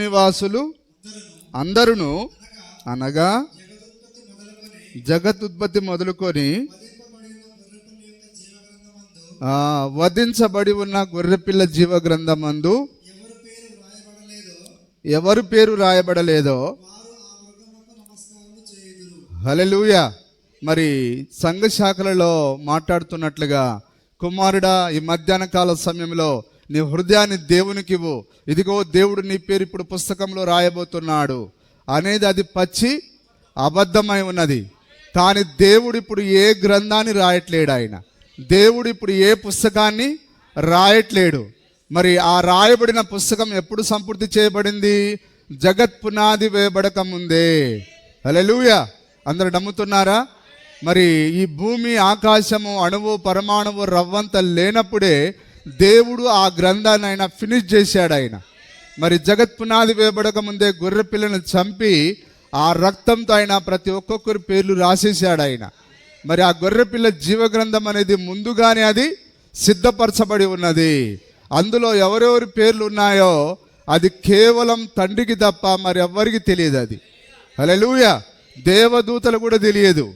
నివాసులు అందరును అనగా జగతుత్పత్తి మొదలుకొని వధించబడి ఉన్న గొర్రెపిల్ల జీవ గ్రంథమందు ఎవరు పేరు రాయబడలేదో హల్లెలూయా. మరి సంఘ శాఖలలో మాట్లాడుతున్నట్లుగా, కుమారుడా, ఈ మధ్యాహ్న కాల సమయంలో నీ హృదయాన్ని దేవునికి ఇవ్వు, ఇదిగో దేవుడు నీ పేరు ఇప్పుడు పుస్తకంలో రాయబోతున్నాడు అనేది అది పచ్చి అబద్ధమై ఉన్నది. కానీ దేవుడు ఇప్పుడు ఏ గ్రంథాన్ని రాయట్లేడు, ఆయన దేవుడు ఇప్పుడు ఏ పుస్తకాన్ని రాయట్లేడు. మరి ఆ రాయబడిన పుస్తకం ఎప్పుడు సంపూర్తి చేయబడింది? జగత్ పునాది వేయబడక ముందే. హల్లెలూయా. అందరూ నమ్ముతున్నారా? మరి ఈ భూమి, ఆకాశము, అణువు, పరమాణువు రవ్వంత లేనప్పుడే దేవుడు ఆ గ్రంథాన్ని ఆయన ఫినిష్ చేశాడు. ఆయన మరి జగత్ పునాది వేయబడక ముందే గొర్రె పిల్లను చంపి ఆ రక్తంతో ఆయన ప్రతి ఒక్కొక్కరి పేర్లు రాసేసాడు ఆయన. మరి ఆ గొర్రెపిల్ల జీవగ్రంథం అనేది ముందుగానే అది సిద్ధపరచబడి ఉన్నది. అందులో ఎవరెవరి పేర్లు ఉన్నాయో అది కేవలం తండ్రికి తప్ప మరి ఎవ్వరికి తెలియదు. అది హల్లెలూయా. దేవదూతలు కూడా తెలియదు.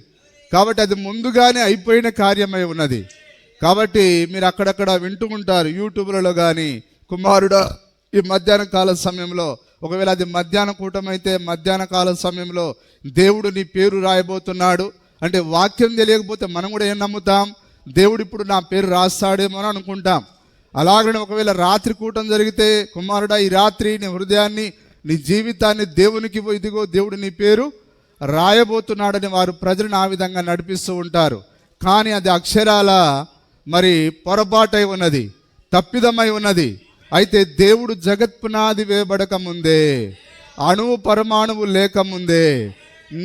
కాబట్టి అది ముందుగానే అయిపోయిన కార్యమై ఉన్నది. కాబట్టి మీరు అక్కడక్కడ వింటూ ఉంటారు యూట్యూబ్లలో కానీ, కుమారుడా ఈ మధ్యాహ్న కాల సమయంలో, ఒకవేళ అది మధ్యాహ్న కూటం అయితే మధ్యాహ్న కాల సమయంలో దేవుడు నీ పేరు రాయబోతున్నాడు అంటే, వాక్యం తెలియకపోతే మనం కూడా ఏం నమ్ముతాం? దేవుడు ఇప్పుడు నా పేరు రాస్తాడేమో అని అనుకుంటాం. అలాగనే ఒకవేళ రాత్రి కూటం జరిగితే, కుమారుడా ఈ రాత్రి నీ హృదయాన్ని, నీ జీవితాన్ని దేవునికి ఇదిగో దేవుడు నీ పేరు రాయబోతున్నాడని వారు ప్రజలను ఆ విధంగా నడిపిస్తూ ఉంటారు. కానీ అది అక్షరాల మరి పొరపాటై ఉన్నది, తప్పిదమై ఉన్నది. అయితే దేవుడు జగత్ పునాది వేయబడక ముందే, అణువు పరమాణువు లేకముందే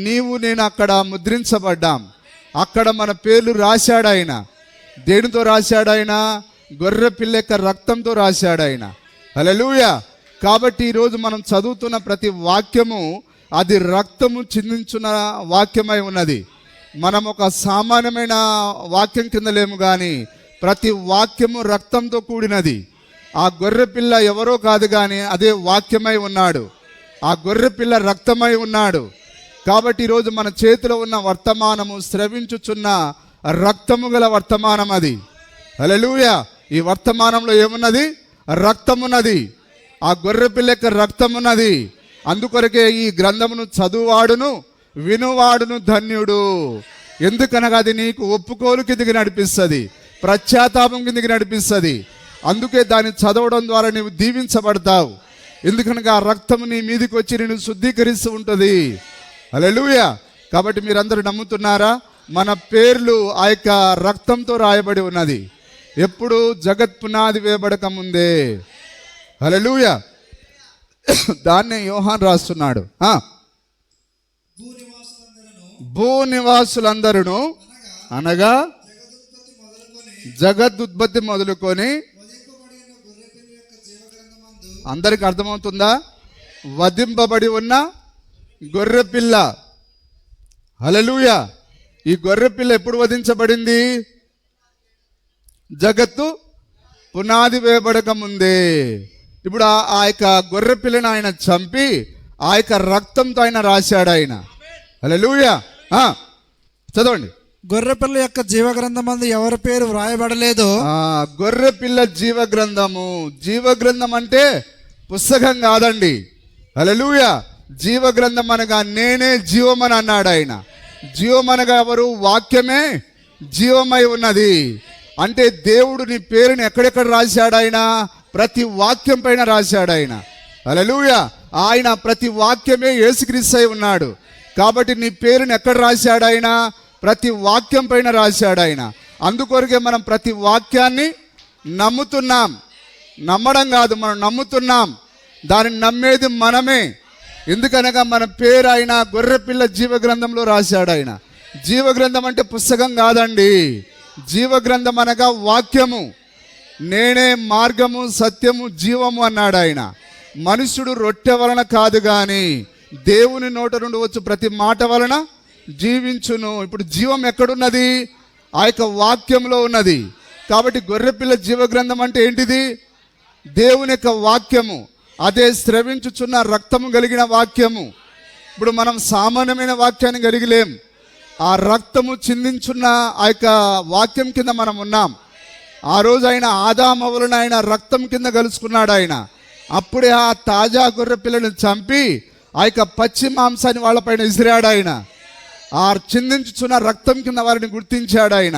నీవు నేను అక్కడ ముద్రించబడ్డాం. అక్కడ మన పేర్లు రాశాడు ఆయన. దేనితో రాశాడు ఆయన? గొర్రె పిల్ల యొక్క రక్తంతో రాశాడు ఆయన. హల్లెలూయా. కాబట్టి ఈరోజు మనం చదువుతున్న ప్రతి వాక్యము అది రక్తము చిందించిన వాక్యమై ఉన్నది. మనం ఒక సామాన్యమైన వాక్యం కింద లేము, కానీ ప్రతి వాక్యము రక్తంతో కూడినది. ఆ గొర్రె పిల్ల ఎవరో కాదు, కానీ అదే వాక్యమై ఉన్నాడు. ఆ గొర్రె పిల్ల రక్తమై ఉన్నాడు. కాబట్టి ఈరోజు మన చేతిలో ఉన్న వర్తమానము స్రవించుచున్న రక్తము గల వర్తమానం అది. హల్లెలూయా. ఈ వర్తమానంలో ఏమున్నది? రక్తమున్నది. ఆ గొర్రె పిల్ల యొక్క రక్తమున్నది. అందుకొరకే ఈ గ్రంథమును చదువువాడును వినువాడును ధన్యుడు. ఎందుకనగా అది నీకు ఒప్పుకోలు కిందికి నడిపిస్తుంది, పశ్చాత్తాపం కిందికి నడిపిస్తుంది. అందుకే దాన్ని చదవడం ద్వారా నీవు దీవించబడతావు. ఎందుకనగా ఆ రక్తము నీ మీదకి వచ్చి నేను శుద్ధీకరిస్తూ ఉంటుంది. హల్లెలూయా. కాబట్టి మీరందరూ నమ్ముతున్నారా? మన పేర్లు ఆ యొక్క రక్తంతో రాయబడి ఉన్నది. ఎప్పుడు? జగత్ పునాది వేయబడక ముందే. హల్లెలూయా. దాన్నే యోహాన్ రాస్తున్నాడు. భూనివాసులందరూ అనగా జగదుత్పత్తి మొదలుకొని, అందరికి అర్థమవుతుందా? వధింపబడి ఉన్న గొర్రెపిల్ల. హల్లెలూయా. ఈ గొర్రెపిల్ల ఎప్పుడు వధించబడింది? జగత్తు పునాది వేయబడక ముందే. ఇప్పుడు ఆ యొక్క గొర్రె పిల్లను ఆయన చంపి ఆ యొక్క రక్తంతో ఆయన రాశాడు ఆయన. హల్లెలూయా. చదవండి. గొర్రెపిల్ల యొక్క జీవ గ్రంథమందు ఎవరి పేరు వ్రాయబడలేదు. గొర్రె పిల్ల జీవ గ్రంథము. జీవ గ్రంథం అంటే పుస్తకం కాదండి. హల్లెలూయా. జీవ గ్రంథం అనగా నేనే జీవమని అన్నాడు ఆయన. జీవమనగా ఎవరు? వాక్యమే జీవమై ఉన్నది. అంటే దేవుడు నీ పేరుని ఎక్కడెక్కడ రాశాడు ఆయన? ప్రతి వాక్యం పైన రాశాడు ఆయన. హల్లెలూయా. ఆయన ప్రతి వాక్యమే యేసుక్రీస్తు అయి ఉన్నాడు. కాబట్టి నీ పేరుని ఎక్కడ రాశాడు ఆయన? ప్రతి వాక్యం పైన రాశాడు ఆయన. అందుకొరకే మనం ప్రతి వాక్యాన్ని నమ్ముతున్నాం. నమ్మడం కాదు, మనం నమ్ముతున్నాం. దానిని నమ్మేది మనమే. ఎందుకనగా మన పేరు ఆయన గొర్రెపిల్ల జీవ గ్రంథంలో రాశాడు ఆయన. జీవ గ్రంథం అంటే పుస్తకం కాదండి. జీవ గ్రంథం అనగా వాక్యము. నేనే మార్గము సత్యము జీవము అన్నాడు ఆయన. మనుషుడు రొట్టె వలన కాదు, కానీ దేవుని నోట నుండి వచ్చు ప్రతి మాట వలన జీవించును. ఇప్పుడు జీవం ఎక్కడున్నది? ఆ యొక్క వాక్యంలో ఉన్నది. కాబట్టి గొర్రెపిల్ల జీవ గ్రంథం అంటే ఏంటిది? దేవుని యొక్క వాక్యము. అదే స్రవించుచున్న రక్తము కలిగిన వాక్యము. ఇప్పుడు మనం సామాన్యమైన వాక్యాన్ని కలిగిలేం. ఆ రక్తము చిందించున్న ఆ యొక్క వాక్యం కింద మనం ఉన్నాం. ఆ రోజు ఆయన ఆదామవులను ఆయన రక్తం కింద కలుసుకున్నాడు. ఆయన అప్పుడే ఆ తాజా గొర్రె పిల్లను చంపి ఆ యొక్క పచ్చి మాంసాన్ని వాళ్ళపైన విసిరాడు. ఆయన ఆ చిందించుచున్న రక్తం కింద వారిని గుర్తించాడు. ఆయన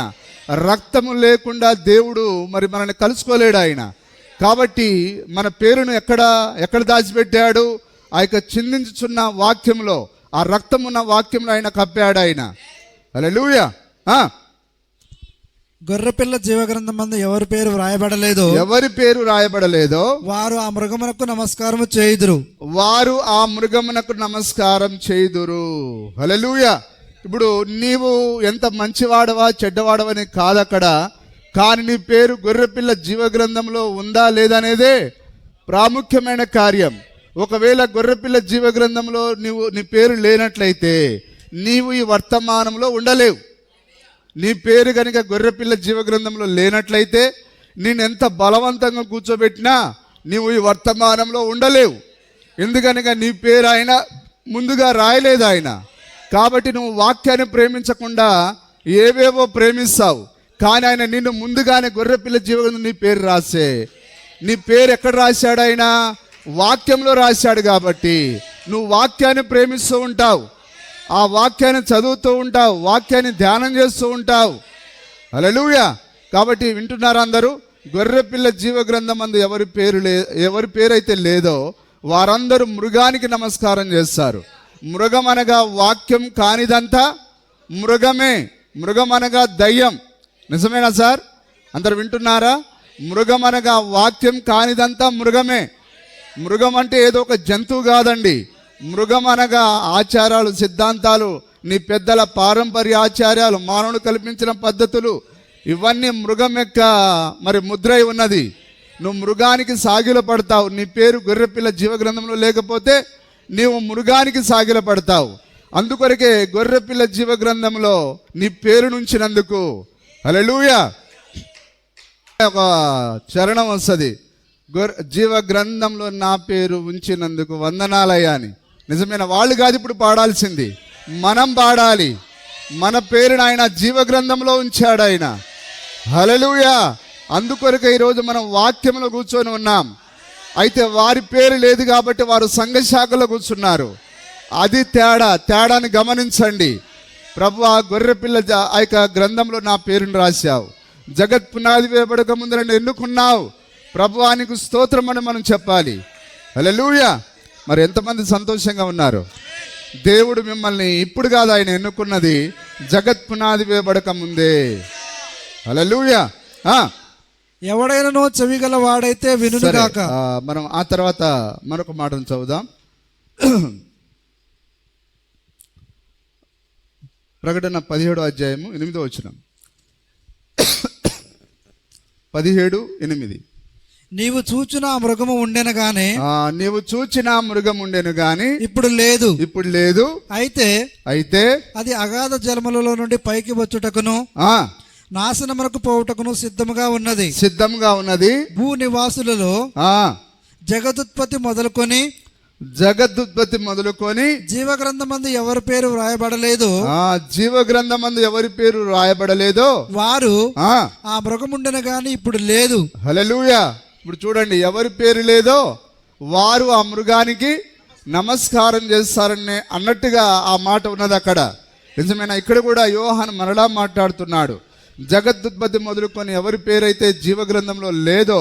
రక్తము లేకుండా దేవుడు మరి మనల్ని కలుసుకోలేడు. ఆయన కాబట్టి మన పేరును ఎక్కడ దాచిపెట్టాడు? ఆ యొక్క చిందించుచున్న వాక్యంలో, ఆ రక్తమున్న వాక్యంలో ఆయన కప్పాడు. ఆయన హల్లెలూయా. గొర్రెపిల్ల జీవగ్రంథమందు ఎవరి పేరు వ్రాయబడలేదు, ఎవరి పేరు రాయబడలేదో వారు ఆ మృగమునకు నమస్కారము చేయుదురు. వారు ఆ మృగమునకు నమస్కారం చేయుదురు. హల్లెలూయా. ఇప్పుడు నీవు ఎంత మంచివాడవా చెడ్డవాడవని కాదు అక్కడ, కానీ నీ పేరు గొర్రెపిల్ల జీవగ్రంథంలో ఉందా లేదనేదే ప్రాముఖ్యమైన కార్యం. ఒకవేళ గొర్రెపిల్ల జీవగ్రంథంలో నీ పేరు లేనట్లయితే నీవు ఈ వర్తమానంలో ఉండలేవు. నీ పేరు కనుక గొర్రెపిల్ల జీవగ్రంథంలో లేనట్లయితే నేను ఎంత బలవంతంగా కూర్చోబెట్టినా నీవు ఈ వర్తమానంలో ఉండలేవు. ఎందుకనగా నీ పేరు ఆయన ముందుగా రాయలేదు. ఆయన కాబట్టి నువ్వు వాక్యాన్ని ప్రేమించకుండా ఏవేవో ప్రేమిస్తావు. కానీ ఆయన నిన్ను ముందుగానే గొర్రెపిల్ల జీవగ్రంథం నీ పేరు రాసే. నీ పేరు ఎక్కడ రాశాడు? ఆయన వాక్యంలో రాశాడు. కాబట్టి నువ్వు వాక్యాన్ని ప్రేమిస్తూ ఉంటావు, ఆ వాక్యాన్ని చదువుతూ ఉంటావు, వాక్యాన్ని ధ్యానం చేస్తూ ఉంటావు. హల్లెలూయా. కాబట్టి వింటున్నారా అందరూ? గొర్రెపిల్ల జీవగ్రంథం అందు ఎవరి పేరైతే లేదో వారందరూ మృగానికి నమస్కారం చేస్తారు. మృగం అనగా వాక్యం కానిదంతా మృగమే. మృగం అనగా దయ్యం. నిజమేనా సార్? అందరు వింటున్నారా? మృగం అనగా వాక్యం కానిదంతా మృగమే. మృగం అంటే ఏదో ఒక జంతువు కాదండి. మృగం అనగా ఆచారాలు, సిద్ధాంతాలు, నీ పెద్దల పారంపర్య ఆచారాలు, మానవుడు కల్పించిన పద్ధతులు, ఇవన్నీ మృగం యొక్క మరి ముద్రై ఉన్నది. నువ్వు మృగానికి సాగిల పడతావు. నీ పేరు గొర్రెపిల్ల జీవగ్రంథంలో లేకపోతే నీవు మృగానికి సాగిల పడతావు. అందుకొరకే గొర్రెపిల్ల జీవగ్రంథంలో నీ పేరు నుంచినందుకు హల్లెలూయా ఒక చరణం వస్తుంది, జీవ గ్రంథంలో నా పేరు ఉంచినందుకు వందనాలయ్యా అని. నిజమైన వాళ్ళు కాదు ఇప్పుడు పాడాల్సింది, మనం పాడాలి. మన పేరును ఆయన జీవ గ్రంథంలో ఉంచాడు ఆయన. హల్లెలూయా. అందుకొరకు ఈరోజు మనం వాక్యంలో కూర్చొని ఉన్నాం. అయితే వారి పేరు లేదు కాబట్టి వారు సంఘశాఖలో కూర్చున్నారు. అది తేడాని గమనించండి. ప్రభు ఆ గొర్రెపిల్ల ఆ యొక్క గ్రంథంలో నా పేరును రాశావు. జగత్ పునాది వేయబడక ముందు నన్ను ఎన్నుకున్నావు. ప్రభువానికి స్తోత్రం అని మనం చెప్పాలి. హల్లెలూయా. మరి ఎంతమంది సంతోషంగా ఉన్నారు? దేవుడు మిమ్మల్ని ఇప్పుడు కాదు ఆయన ఎన్నుకున్నది, జగత్ పునాది వేయబడక ముందే. హల్లెలూయా. ఎవడైనా చెవిగల వాడైతే వినుగాక. మనం ఆ తర్వాత మరొక మాటను చదువుదాం. ప్రకటన 17వ అధ్యాయము 8వ వచనం. 17:8. నీవు చూచిన ఆ మృగము ఉండెను గాని, నీవు చూచిన మృగం ఉండెను గాని ఇప్పుడు లేదు. అయితే అది అగాధ జలములలో నుండి పైకి వచ్చుటకును నాశనమునకు పోవుటకును సిద్ధముగా ఉన్నది. భూ నివాసులలో జగదుత్పత్తి మొదలుకొని జీవగ్రంథమందు ఎవరి పేరు వ్రాయబడలేదో వారు ఆ మృగముండెను గాని ఇప్పుడు లేదు. హల్లెలూయా. ఇప్పుడు చూడండి, ఎవరి పేరు లేదో వారు ఆ మృగానికి నమస్కారం చేస్తారని అన్నట్టుగా ఆ మాట ఉన్నది అక్కడ. నిజమైన ఇక్కడ కూడా యోహాను మరలా మాట్లాడుతున్నాడు. జగదుత్పత్తి మొదలుకొని ఎవరి పేరైతే జీవగ్రంథంలో లేదో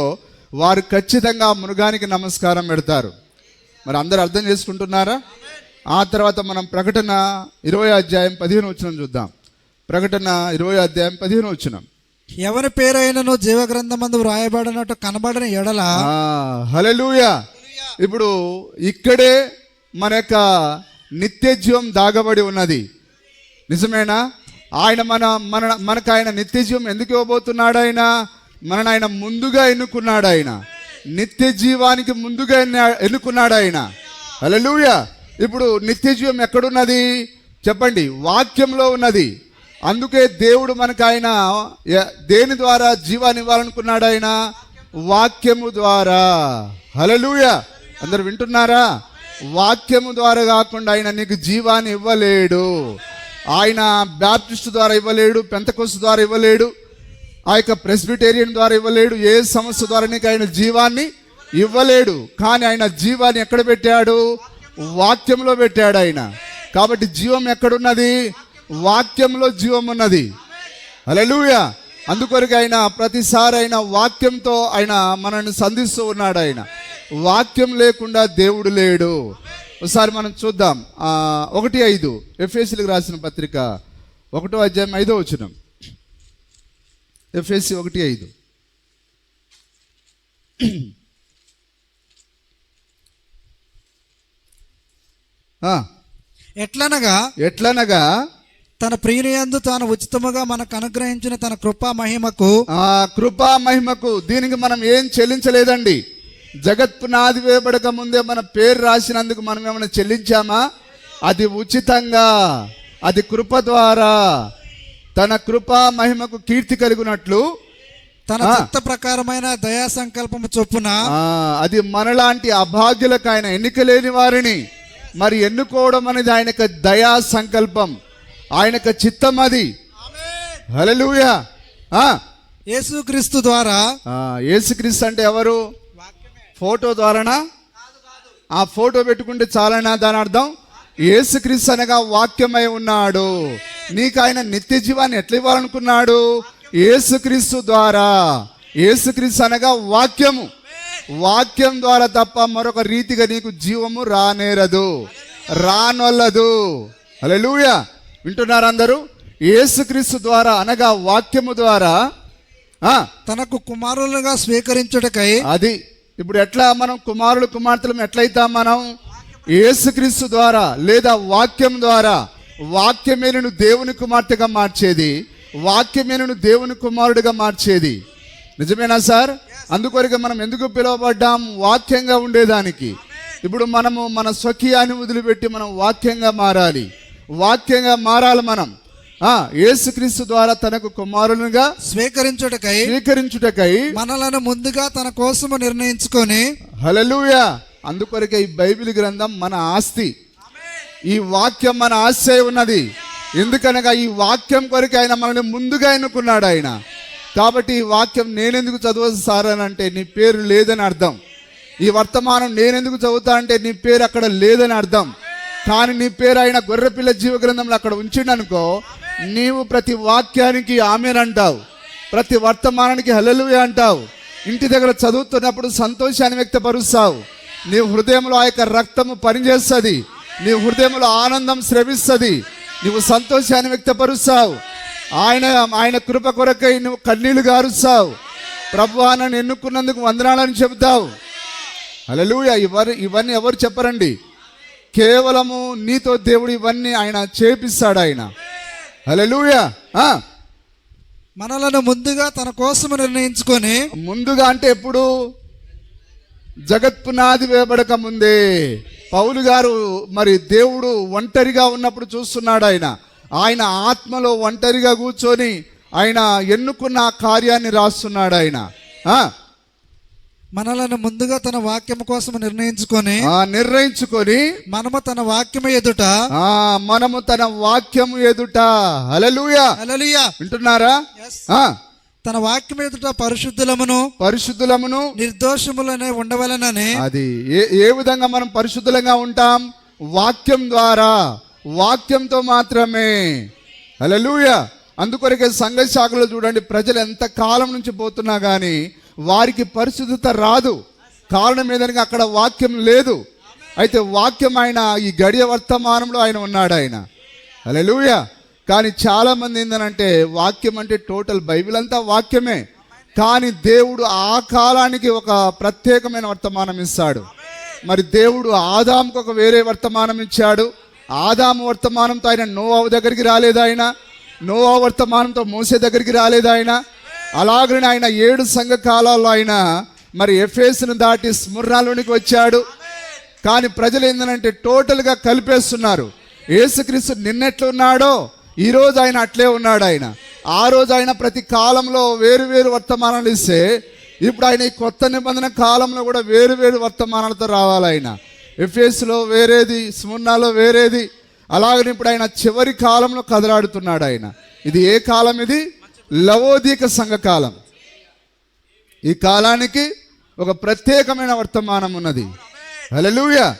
వారు ఖచ్చితంగా ఆ మృగానికి నమస్కారం పెడతారు. మరి అందరూ అర్థం చేసుకుంటున్నారా? ఆ తర్వాత మనం ప్రకటన 20వ అధ్యాయం 15వ వచనం చూద్దాం. ప్రకటన 20వ అధ్యాయం 15వ వచనం. ఎవరి పేరైనను జీవగ్రంథమందు వ్రాయబడినట్టు కనబడిన ఎడల. హల్లెలూయా. ఇప్పుడు ఇక్కడే మన యొక్క నిత్య జీవం దాగబడి ఉన్నది. నిజమేనా? ఆయన మనకు ఆయన నిత్య జీవం ఎందుకు ఇవ్వబోతున్నాడు? మనని ఆయన ముందుగా ఎన్నుకున్నాడు. ఆయన నిత్య జీవానికి ముందుగా ఎన్నుకున్నాడు ఆయన. హల్లెలూయా. ఇప్పుడు నిత్య జీవం ఎక్కడున్నది చెప్పండి? వాక్యంలో ఉన్నది. అందుకే దేవుడు మనకు ఆయన దేని ద్వారా జీవాన్ని ఇవ్వాలనుకున్నాడు? ఆయన వాక్యము ద్వారా. హల్లెలూయా. అందరు వింటున్నారా? వాక్యము ద్వారా కాకుండా ఆయన నీకు జీవాన్ని ఇవ్వలేడు. ఆయన బ్యాప్టిస్ట్ ద్వారా ఇవ్వలేడు, పెంతెకోస్తు ద్వారా ఇవ్వలేడు, ఆ యొక్క ప్రెస్బిటేరియన్ ద్వారా ఇవ్వలేడు, ఏ సంస్థ ద్వారా నీకు ఆయన జీవాన్ని ఇవ్వలేడు. కానీ ఆయన జీవాన్ని ఎక్కడ పెట్టాడు? వాక్యంలో పెట్టాడు ఆయన. కాబట్టి జీవం ఎక్కడున్నది? వాక్యంలో జీవం ఉన్నది. హల్లెలూయా. అందుకొరకు ఆయన ప్రతిసారి ఆయన వాక్యంతో ఆయన మనల్ని సంధిస్తూ ఉన్నాడు. ఆయన వాక్యం లేకుండా దేవుడు లేడు. ఒకసారి మనం చూద్దాం 1:5 ఎఫెసీయులకు రాసిన పత్రిక 1వ అధ్యాయం 5వ వచనం. ఎఫెసీ 1:5. ఎట్లనగా తన ప్రియునియందు తాను ఉచితముగా మనకు అనుగ్రహించిన తన కృపా మహిమకు, కృపా మహిమకు దీనికి మనం ఏం చెల్లించలేదండి. జగత్పునాది వేయబడక ముందే మన పేరు రాసినందుకు మనం ఏమైనా చెల్లించామా? అది ఉచితంగా, అది కృప ద్వారా తన కృపా మహిమకు కీర్తి కలిగినట్లు తన చిత్త ప్రకారమైన దయా సంకల్పము చొప్పున, అది మనలాంటి అభాగ్యులకు ఆయన ఎన్నిక లేని వారిని మరి ఎన్నుకోవడం అనేది ఆయనకు దయా సంకల్పం, ఆయనకు చిత్తం. అది హల్లెలూయా. యేసుక్రీస్తు ద్వారా. యేసుక్రీస్తు అంటే ఎవరు? ఫోటో ద్వారానా? ఆ ఫోటో పెట్టుకుంటే చాలనా దాని అర్థం? యేసుక్రీస్తు అనగా వాక్యమై ఉన్నాడు. నీకు ఆయన నిత్య జీవాన్ని ఎట్లా ఇవ్వాలనుకున్నాడు? యేసుక్రీస్తు ద్వారా. యేసుక్రీస్తు అనగా వాక్యము. వాక్యం ద్వారా తప్ప మరొక రీతిగా నీకు జీవము రానేరదు, రానొల్లదు. హల్లెలూయా. వింటున్నారు అందరూ? యేసుక్రీస్తు ద్వారా అనగా వాక్యము ద్వారా తనకు కుమారులుగా స్వీకరించుటకై. అది ఇప్పుడు ఎట్లా మనం కుమారులు కుమార్తెలు ఎట్లయితాం? మనం యేసుక్రీస్తు ద్వారా లేదా వాక్యం ద్వారా. వాక్యమే నిన్ను దేవుని కుమార్తెగా మార్చేది, వాక్యమే నిన్ను దేవుని కుమారుడిగా మార్చేది. నిజమేనా సార్? అందుకొరకు మనం ఎందుకు పిలువబడ్డాం? వాక్యంగా ఉండేదానికి. ఇప్పుడు మనము మన స్వకీయాన్ని వదిలిపెట్టి మనం వాక్యంగా మారాలి, వాక్యంగా మారాలి మనం. యేసుక్రీస్తు ద్వారా తనకు కుమారులుగా స్వీకరించుటకై మనలను ముందుగా తన కోసము నిర్ణయించుకొని. హల్లెలూయా. అందుకొరకే ఈ బైబిల్ గ్రంథం మన ఆస్తి, ఈ వాక్యం మన ఆస్తి ఉన్నది. ఎందుకనగా ఈ వాక్యం కొరకు ఆయన మనల్ని ముందుగా ఎన్నుకున్నాడు ఆయన. కాబట్టి ఈ వాక్యం నేనెందుకు చదవచ్చు సార్ అని అంటే నీ పేరు లేదని అర్థం. ఈ వర్తమానం నేనెందుకు చదువుతా అంటే నీ పేరు అక్కడ లేదని అర్థం. కానీ నీ పేరు ఆయన గొర్రెపిల్ల జీవ గ్రంథంలో అక్కడ ఉంచిండనుకో, నీవు ప్రతి వాక్యానికి ఆమేన్ అంటావు, ప్రతి వర్తమానానికి హల్లెలూయా అంటావు. ఇంటి దగ్గర చదువుతున్నప్పుడు సంతోషాన్ని వ్యక్తపరుస్తావు. నీ హృదయంలో ఆ యొక్క రక్తము పనిచేస్తుంది, నీ హృదయంలో ఆనందం స్రవిస్తుంది, నువ్వు సంతోషాన్ని వ్యక్తపరుస్తావు. ఆయన కృప కొరకై నువ్వు కన్నీళ్లు గారుస్తావు. ప్రభువా నన్ను ఎన్నుకున్నందుకు వందనాలని చెబుతావు. హల్లెలూయా. ఇవన్నీ ఎవరు చెప్పరండి, కేవలము నీతో దేవుడు ఇవన్నీ ఆయన చేపిస్తాడు ఆయన. హల్లెలూయా. మనలను ముందుగా తన కోసము నిర్ణయించుకొని. ముందుగా అంటే ఎప్పుడు? జగత్పునాది వేయబడక ముందే. పౌలు గారు మరి దేవుడు ఒంటరిగా ఉన్నప్పుడు చూస్తున్నాడు. ఆయన ఆత్మలో ఒంటరిగా కూర్చొని ఆయన ఎన్నుకున్న కార్యాన్ని రాస్తున్నాడు ఆయన. మనలను ముందుగా తన వాక్యము కోసం నిర్ణయించుకొని మనము తన వాక్యము ఎదుట హల్లెలూయా హల్లెలూయా. వింటున్నారా? తన వాక్యం ఎదుట పరిశుద్ధులమును నిర్దోషములనే ఉండవలెనని. అది ఏ విధంగా మనం పరిశుద్ధులంగా ఉంటాం? వాక్యం ద్వారా, వాక్యంతో మాత్రమే. హల్లెలూయా. అందుకొరకే సంఘ శాఖలో చూడండి, ప్రజలు ఎంత కాలం నుంచి పోతున్నా కానీ వారికి పరిశుద్ధత రాదు. కారణం ఏదనగా అక్కడ వాక్యం లేదు. అయితే వాక్యం ఆయన ఈ గడియ వర్తమానంలో ఆయన ఉన్నాడు ఆయన. హల్లెలూయా. కానీ చాలామంది ఏంటంటే వాక్యం అంటే టోటల్ బైబిల్ అంతా వాక్యమే, కానీ దేవుడు ఆ కాలానికి ఒక ప్రత్యేకమైన వర్తమానం ఇస్తాడు. మరి దేవుడు ఆదాముకు ఒక వేరే వర్తమానం ఇచ్చాడు. ఆదాము వర్తమానంతో ఆయన నోవహు దగ్గరికి రాలేదు, ఆయన నోవహు వర్తమానంతో మోసే దగ్గరికి రాలేదు ఆయన. అలాగనే ఆయన 7 సంఘ కాలాల్లో ఆయన మరి ఎఫెసును దాటి స్ముర్నాలోనికి వచ్చాడు. కానీ ప్రజలు ఏంటంటే టోటల్గా కలిపేస్తున్నారు. యేసుక్రీస్తు నిన్నెట్లున్నాడో ఈరోజు ఆయన అట్లే ఉన్నాడు. ఆయన ఆ రోజు ఆయన ప్రతి కాలంలో వేరు వేరు వర్తమానాలు ఇస్తే ఇప్పుడు ఆయన ఈ కొత్త నిబంధన కాలంలో కూడా వేరు వేరు వర్తమానాలతో రావాలి. ఆయన ఎఫెసులో వేరేది, స్ముర్నాలో వేరేది, అలాగని ఇప్పుడు ఆయన చివరి కాలంలో కదలాడుతున్నాడు. ఆయన ఇది ఏ కాలం? ఇది లవోదీక సంఘ కాలం. ఈ కాలానికి ఒక ప్రత్యేకమైన వర్తమానం ఉన్నది. హల్లెలూయా.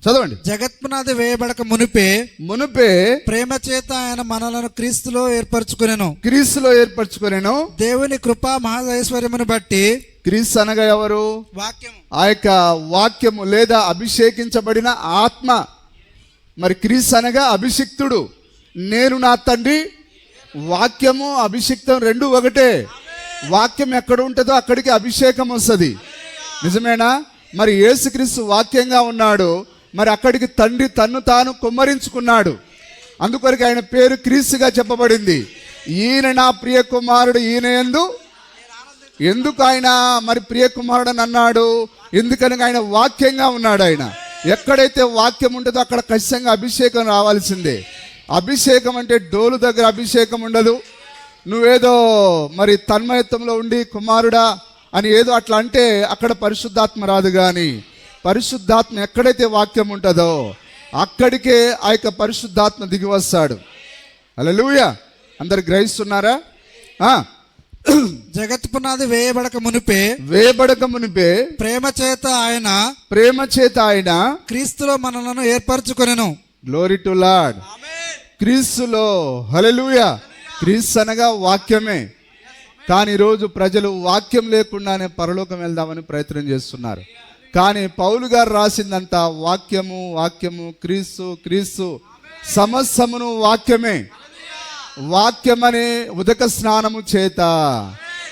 చదవండి. జగత్పునాది వేయబడక మునిపే ప్రేమ చేత ఆయన మనలను క్రీస్తులో ఏర్పరచుకొనెను. దేవుని కృపా మహదైశ్వర్యమును బట్టి. క్రీస్తు అనగా ఎవరు? వాక్యము. ఆ యొక్క వాక్యము లేదా అభిషేకించబడిన ఆత్మ. మరి క్రీస్తు అనగా అభిషిక్తుడు. నేను నా తండ్రి. వాక్యము అభిషిక్తం రెండు ఒకటే. వాక్యం ఎక్కడ ఉంటుందో అక్కడికి అభిషేకం వస్తుంది. నిజమేనా? మరి యేసుక్రీస్తు వాక్యంగా ఉన్నాడు. మరి అక్కడికి తండ్రి తన్ను తాను కుమ్మరించుకున్నాడు. అందుకొరకు ఆయన పేరు క్రీస్తుగా చెప్పబడింది. ఈయన నా ప్రియ కుమారుడు, ఈయన ఎందుకు ఆయన మరి ప్రియ కుమారుడు అని అన్నాడు? ఎందుకనగా ఆయన వాక్యంగా ఉన్నాడు. ఆయన ఎక్కడైతే వాక్యం ఉంటుందో అక్కడ ఖచ్చితంగా అభిషేకం రావాల్సిందే. అభిషేకం అంటే డోలు దగ్గర అభిషేకం ఉండదు. నువ్వేదో మరి తన్మయత్వంలో ఉండి కుమారుడా అని ఏదో అట్లా అంటే అక్కడ పరిశుద్ధాత్మ రాదు. కానీ పరిశుద్ధాత్మ ఎక్కడైతే వాక్యం ఉంటుందో అక్కడికే ఆ యొక్క పరిశుద్ధాత్మ దిగి వస్తాడు. హల్లెలూయా. అందరు గ్రహిస్తున్నారా? జగత్ పునాది వేయబడక మునిపే ప్రేమ చేత ఆయన క్రీస్తులో మనలను ఏర్పరచుకొనెను. Glory to lord. క్రీస్తులో. హల్లెలూయా. క్రీస్తు అనగా వాక్యమే. కానీ ఈరోజు ప్రజలు వాక్యం లేకుండానే పరలోకం వెళ్దామని ప్రయత్నం చేస్తున్నారు. కానీ పౌలు గారు రాసిందంతా వాక్యము, వాక్యము, క్రీస్తు సమస్తమును వాక్యమే. వాక్యమనే ఉదక స్నానము చేత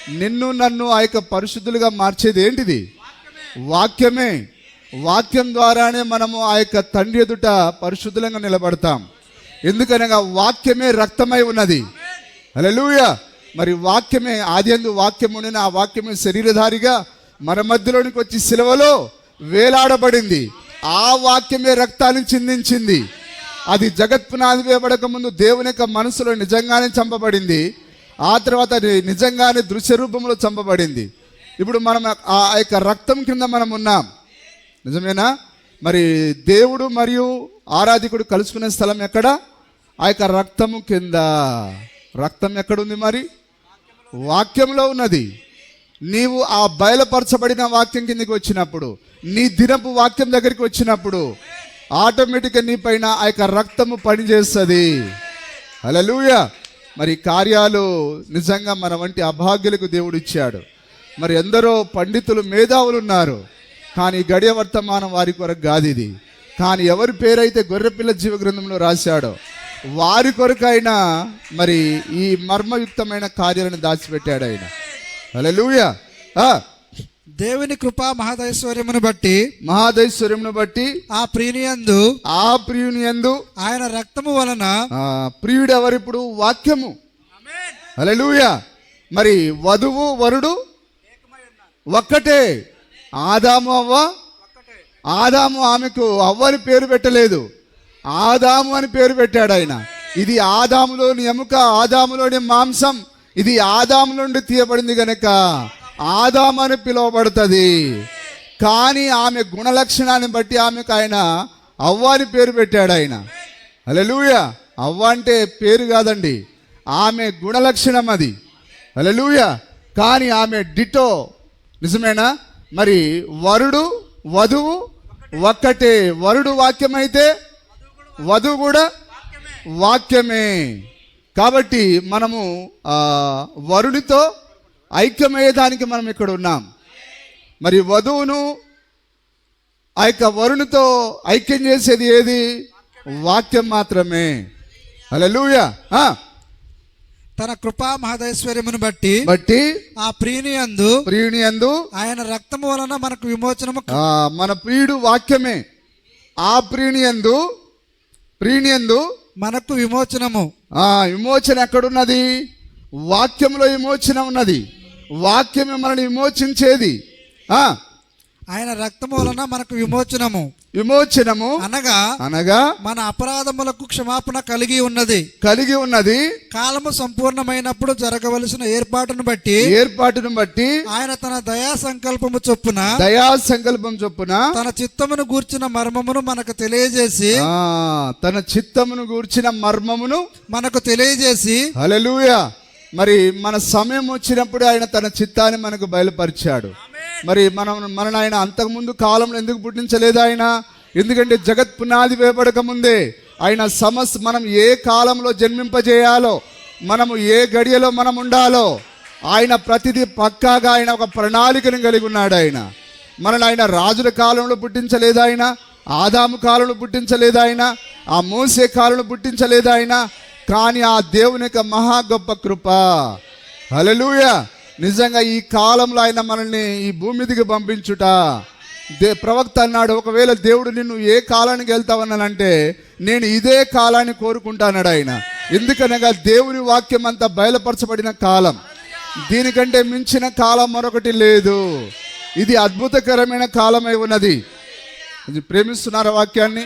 నిన్ను నన్ను ఆ యొక్క పరిశుద్ధులుగా మార్చేది ఏంటిది? వాక్యమే. వాక్యం ద్వారానే మనము ఆ యొక్క తండ్రి ఎదుట పరిశుద్ధులంగా నిలబడతాం. ఎందుకనగా వాక్యమే రక్తమై ఉన్నది. హల్లెలూయా. మరి వాక్యమే ఆదియందు వాక్యం ఉండిన ఆ వాక్యమే శరీరధారిగా మన మధ్యలోనికి వచ్చి సిలువలో వేలాడబడింది. ఆ వాక్యమే రక్తాన్ని చిందించింది. అది జగత్పునాది వేయబడక ముందు దేవుని యొక్క మనసులో నిజంగానే చంపబడింది. ఆ తర్వాత అది నిజంగానే దృశ్య రూపంలో చంపబడింది. ఇప్పుడు మనం ఆ యొక్క రక్తం కింద మనం ఉన్నాం. నిజమేనా? మరి దేవుడు మరియు ఆరాధికుడు కలుసుకునే స్థలం ఎక్కడ? ఆ యొక్క రక్తము కింద. రక్తం ఎక్కడుంది? మరి వాక్యంలో ఉన్నది. నీవు ఆ బయలుపరచబడిన వాక్యం కిందకి వచ్చినప్పుడు, నీ దినపు వాక్యం దగ్గరికి వచ్చినప్పుడు ఆటోమేటిక్గా నీ పైన ఆ యొక్క రక్తము పనిచేస్తుంది. హల్లెలూయా. మరి కార్యాలు నిజంగా మన వంటి అభాగ్యులకు దేవుడు ఇచ్చాడు. మరి ఎందరో పండితులు, మేధావులు ఉన్నారు. కానీ గడియ వర్తమానం వారి కొరకు కాదు ఇది. కానీ ఎవరి పేరైతే గొర్రెపిల్ల జీవ గ్రంథంలో రాశాడో వారి కొరకైనా మరి ఈ మర్మయుక్తమైన కార్యాలను దాచిపెట్టాడు ఆయన. హల్లెలూయా. దేవుని కృపా మహదైశ్వర్యమును బట్టి ఆ ప్రియుని యందు ఆయన రక్తము వలన. ప్రియుడు ఎవరిప్పుడు? వాక్యము. హల్లెలూయా. మరి వధువు వరుడు ఒక్కటే. ఆదాము ఆమెకు అవ్వని పేరు పెట్టలేదు, ఆదాము అని పేరు పెట్టాడు ఆయన. ఇది ఆదాములోని ఎముక, ఆదాములోని మాంసం. ఇది ఆదాము నుండి తీయబడింది గనక ఆదాము అని పిలువబడుతుంది. కానీ ఆమె గుణలక్షణాన్ని బట్టి ఆమెకు ఆయన అవ్వ అని పేరు పెట్టాడు ఆయన. హల్లెలూయా. అవ్వ అంటే పేరు కాదండి, ఆమె గుణలక్షణం అది. హల్లెలూయా. కానీ ఆమె డిటో. నిజమేనా? మరి వరుడు వధువు ఒక్కటే. వరుడు వాక్యమైతే వధువు కూడా వాక్యమే. కాబట్టి మనము వరుడితో ఐక్యమయ్యేదానికి మనం ఇక్కడ ఉన్నాం. మరి వధువును ఆ యొక్క వరునితో ఐక్యం చేసేది ఏది? వాక్యం మాత్రమే. హల్లెలూయా. తన కృపా మహదైశ్వర్యమును బట్టి ఆ ప్రియుని యందు ఆయన రక్తము వలన మనకు విమోచనము. మన ప్రియుడు వాక్యమే. ఆ ప్రియుని యందు మనకు విమోచనము. విమోచన ఎక్కడున్నది? వాక్యంలో విమోచన ఉన్నది. వాక్యమే మనల్ని విమోచించేది. ఆయన రక్తము వలన మనకు విమోచనము. విమోచనము అనగా అనగా మన అపరాధములకు క్షమాపణ కలిగి ఉన్నది. కాలము సంపూర్ణమైనప్పుడు జరగవలసిన ఏర్పాటును బట్టి ఆయన తన దయా సంకల్పం చొప్పున తన చిత్తమును గూర్చిన మర్మమును మనకు తెలియజేసి హల్లెలూయా. మరి మన సమయం వచ్చినప్పుడు ఆయన తన చిత్తాన్ని మనకు బయలుపరిచాడు. మరి మనల్ని ఆయన అంతకుముందు కాలంలో ఎందుకు పుట్టించలేదు ఆయన? ఎందుకంటే జగత్ పునాది వేయబడక ముందే ఆయన మనం ఏ కాలంలో జన్మింపజేయాలో, మనము ఏ గడియలో మనం ఉండాలో ఆయన ప్రతిదీ పక్కాగా ఆయన ఒక ప్రణాళికను కలిగి ఉన్నాడు. మనల్ని ఆయన రాజుల కాలంలో పుట్టించలేదు, ఆయన ఆదాము కాలంలో పుట్టించలేదు, ఆయన ఆ మోసే కాలంలో పుట్టించలేదు ఆయన. కానీ ఆ దేవుని యొక్క మహా గొప్ప కృప, హల్లెలూయా, నిజంగా ఈ కాలంలో ఆయన మనల్ని ఈ భూమి మీదకి పంపించుట. ప్రవక్త అన్నాడు, ఒకవేళ దేవుడు నిన్ను ఏ కాలానికి వెళ్తావన్నానంటే నేను ఇదే కాలాన్ని కోరుకుంటాన్నాడు ఆయన. ఎందుకనగా దేవుని వాక్యం అంతా బయలుపరచబడిన కాలం, దీనికంటే మించిన కాలం మరొకటి లేదు. ఇది అద్భుతకరమైన కాలమై ఉన్నది. ప్రేమిస్తున్నారా వాక్యాన్ని?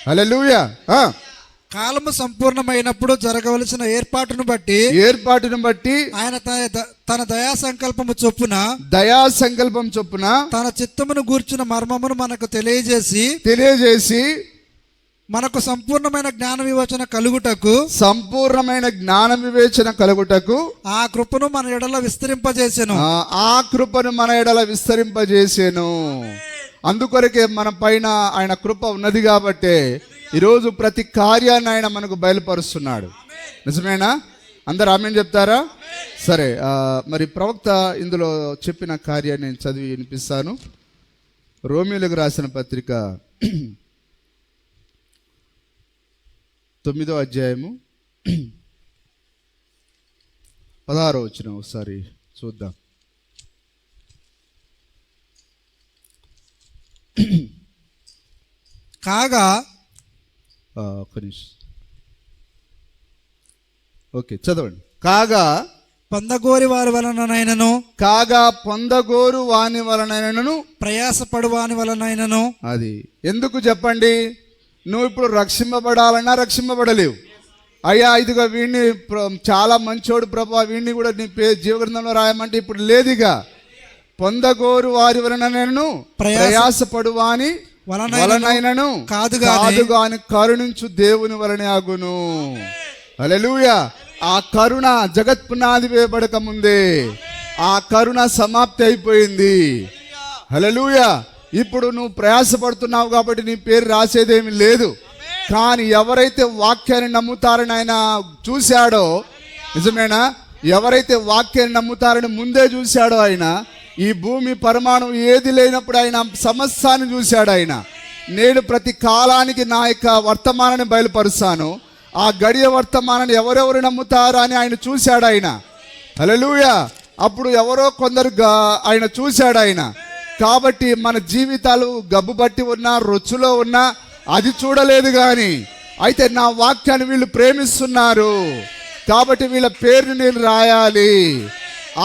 హల్లెలూయా. కాలము సంపూర్ణమైనప్పుడు జరగవలసిన ఏర్పాటును బట్టి ఆయన తన దయా సంకల్పము చొప్పున తన చిత్తమును గూర్చిన మర్మమును మనకు తెలియజేసి మనకు సంపూర్ణమైన జ్ఞాన వివేచన కలుగుటకు ఆ కృపను మన ఎడల విస్తరింపజేసెను. అందుకొరకే మన పైన ఆయన కృప ఉన్నది కాబట్టి ఈరోజు ప్రతి కార్యాన్ని ఆయన మనకు బయలుపరుస్తున్నాడు. నిజమేనా? అందరు ఆమేన్ చెప్తారా? సరే, మరి ప్రవక్త ఇందులో చెప్పిన కార్యాన్ని నేను చదివి వినిపిస్తాను. రోమీయులకు రాసిన పత్రిక 9వ అధ్యాయము 16వ వచనం ఒకసారి చూద్దాం. కాగా ఓకే, చదవండి. కాగా పొందగోరు వాని వలనైనను ప్రయాసపడు వాని వలనైనను. అది ఎందుకు చెప్పండి? నువ్వు ఇప్పుడు రక్షింపబడాలన్నా రక్షింపబడలేవు. అయ్యా ఇదిగా వీడిని చాలా మంచోడు ప్రభా, వీడిని కూడా నీ జీవగ్రంథంలో రాయమంటే ఇప్పుడు లేదుగా. పొందగోరు వారి వలనైనను ప్రయాసపడు వాని వలనైనను కాదు గాని కరుణించు దేవుని వలనే అగును. హల్లెలూయా. ఆ కరుణ జగత్ పునాది వేయబడక ముందే ఆ కరుణ సమాప్తి అయిపోయింది. హల్లెలూయా. ఇప్పుడు నువ్వు ప్రయాసపడుతున్నావు కాబట్టి నీ పేరు రాసేదేమీ లేదు. కానీ ఎవరైతే వాక్యాన్ని నమ్ముతారని ఆయన చూశాడో, నిజమేనా? ఎవరైతే వాక్యాన్ని నమ్ముతారని ముందే చూశాడో ఆయన, ఈ భూమి పరిమాణం ఏది లేనప్పుడు ఆయన సమస్తాన్ని చూశాడు ఆయన. నేను ప్రతి కాలానికి నా యొక్క వర్తమానాన్ని బయలుపరుస్తాను, ఆ గడియ వర్తమానాన్ని ఎవరెవరు నమ్ముతారా అని ఆయన చూశాడు ఆయన. హల్లెలూయా. అప్పుడు ఎవరో కొందరు ఆయన చూశాడు ఆయన. కాబట్టి మన జీవితాలు గబ్బు బట్టి ఉన్నా, రొచ్చులో ఉన్నా అది చూడలేదు. కానీ అయితే నా వాక్యాన్ని వీళ్ళు ప్రేమిస్తున్నారు కాబట్టి వీళ్ళ పేరుని నేను రాయాలి.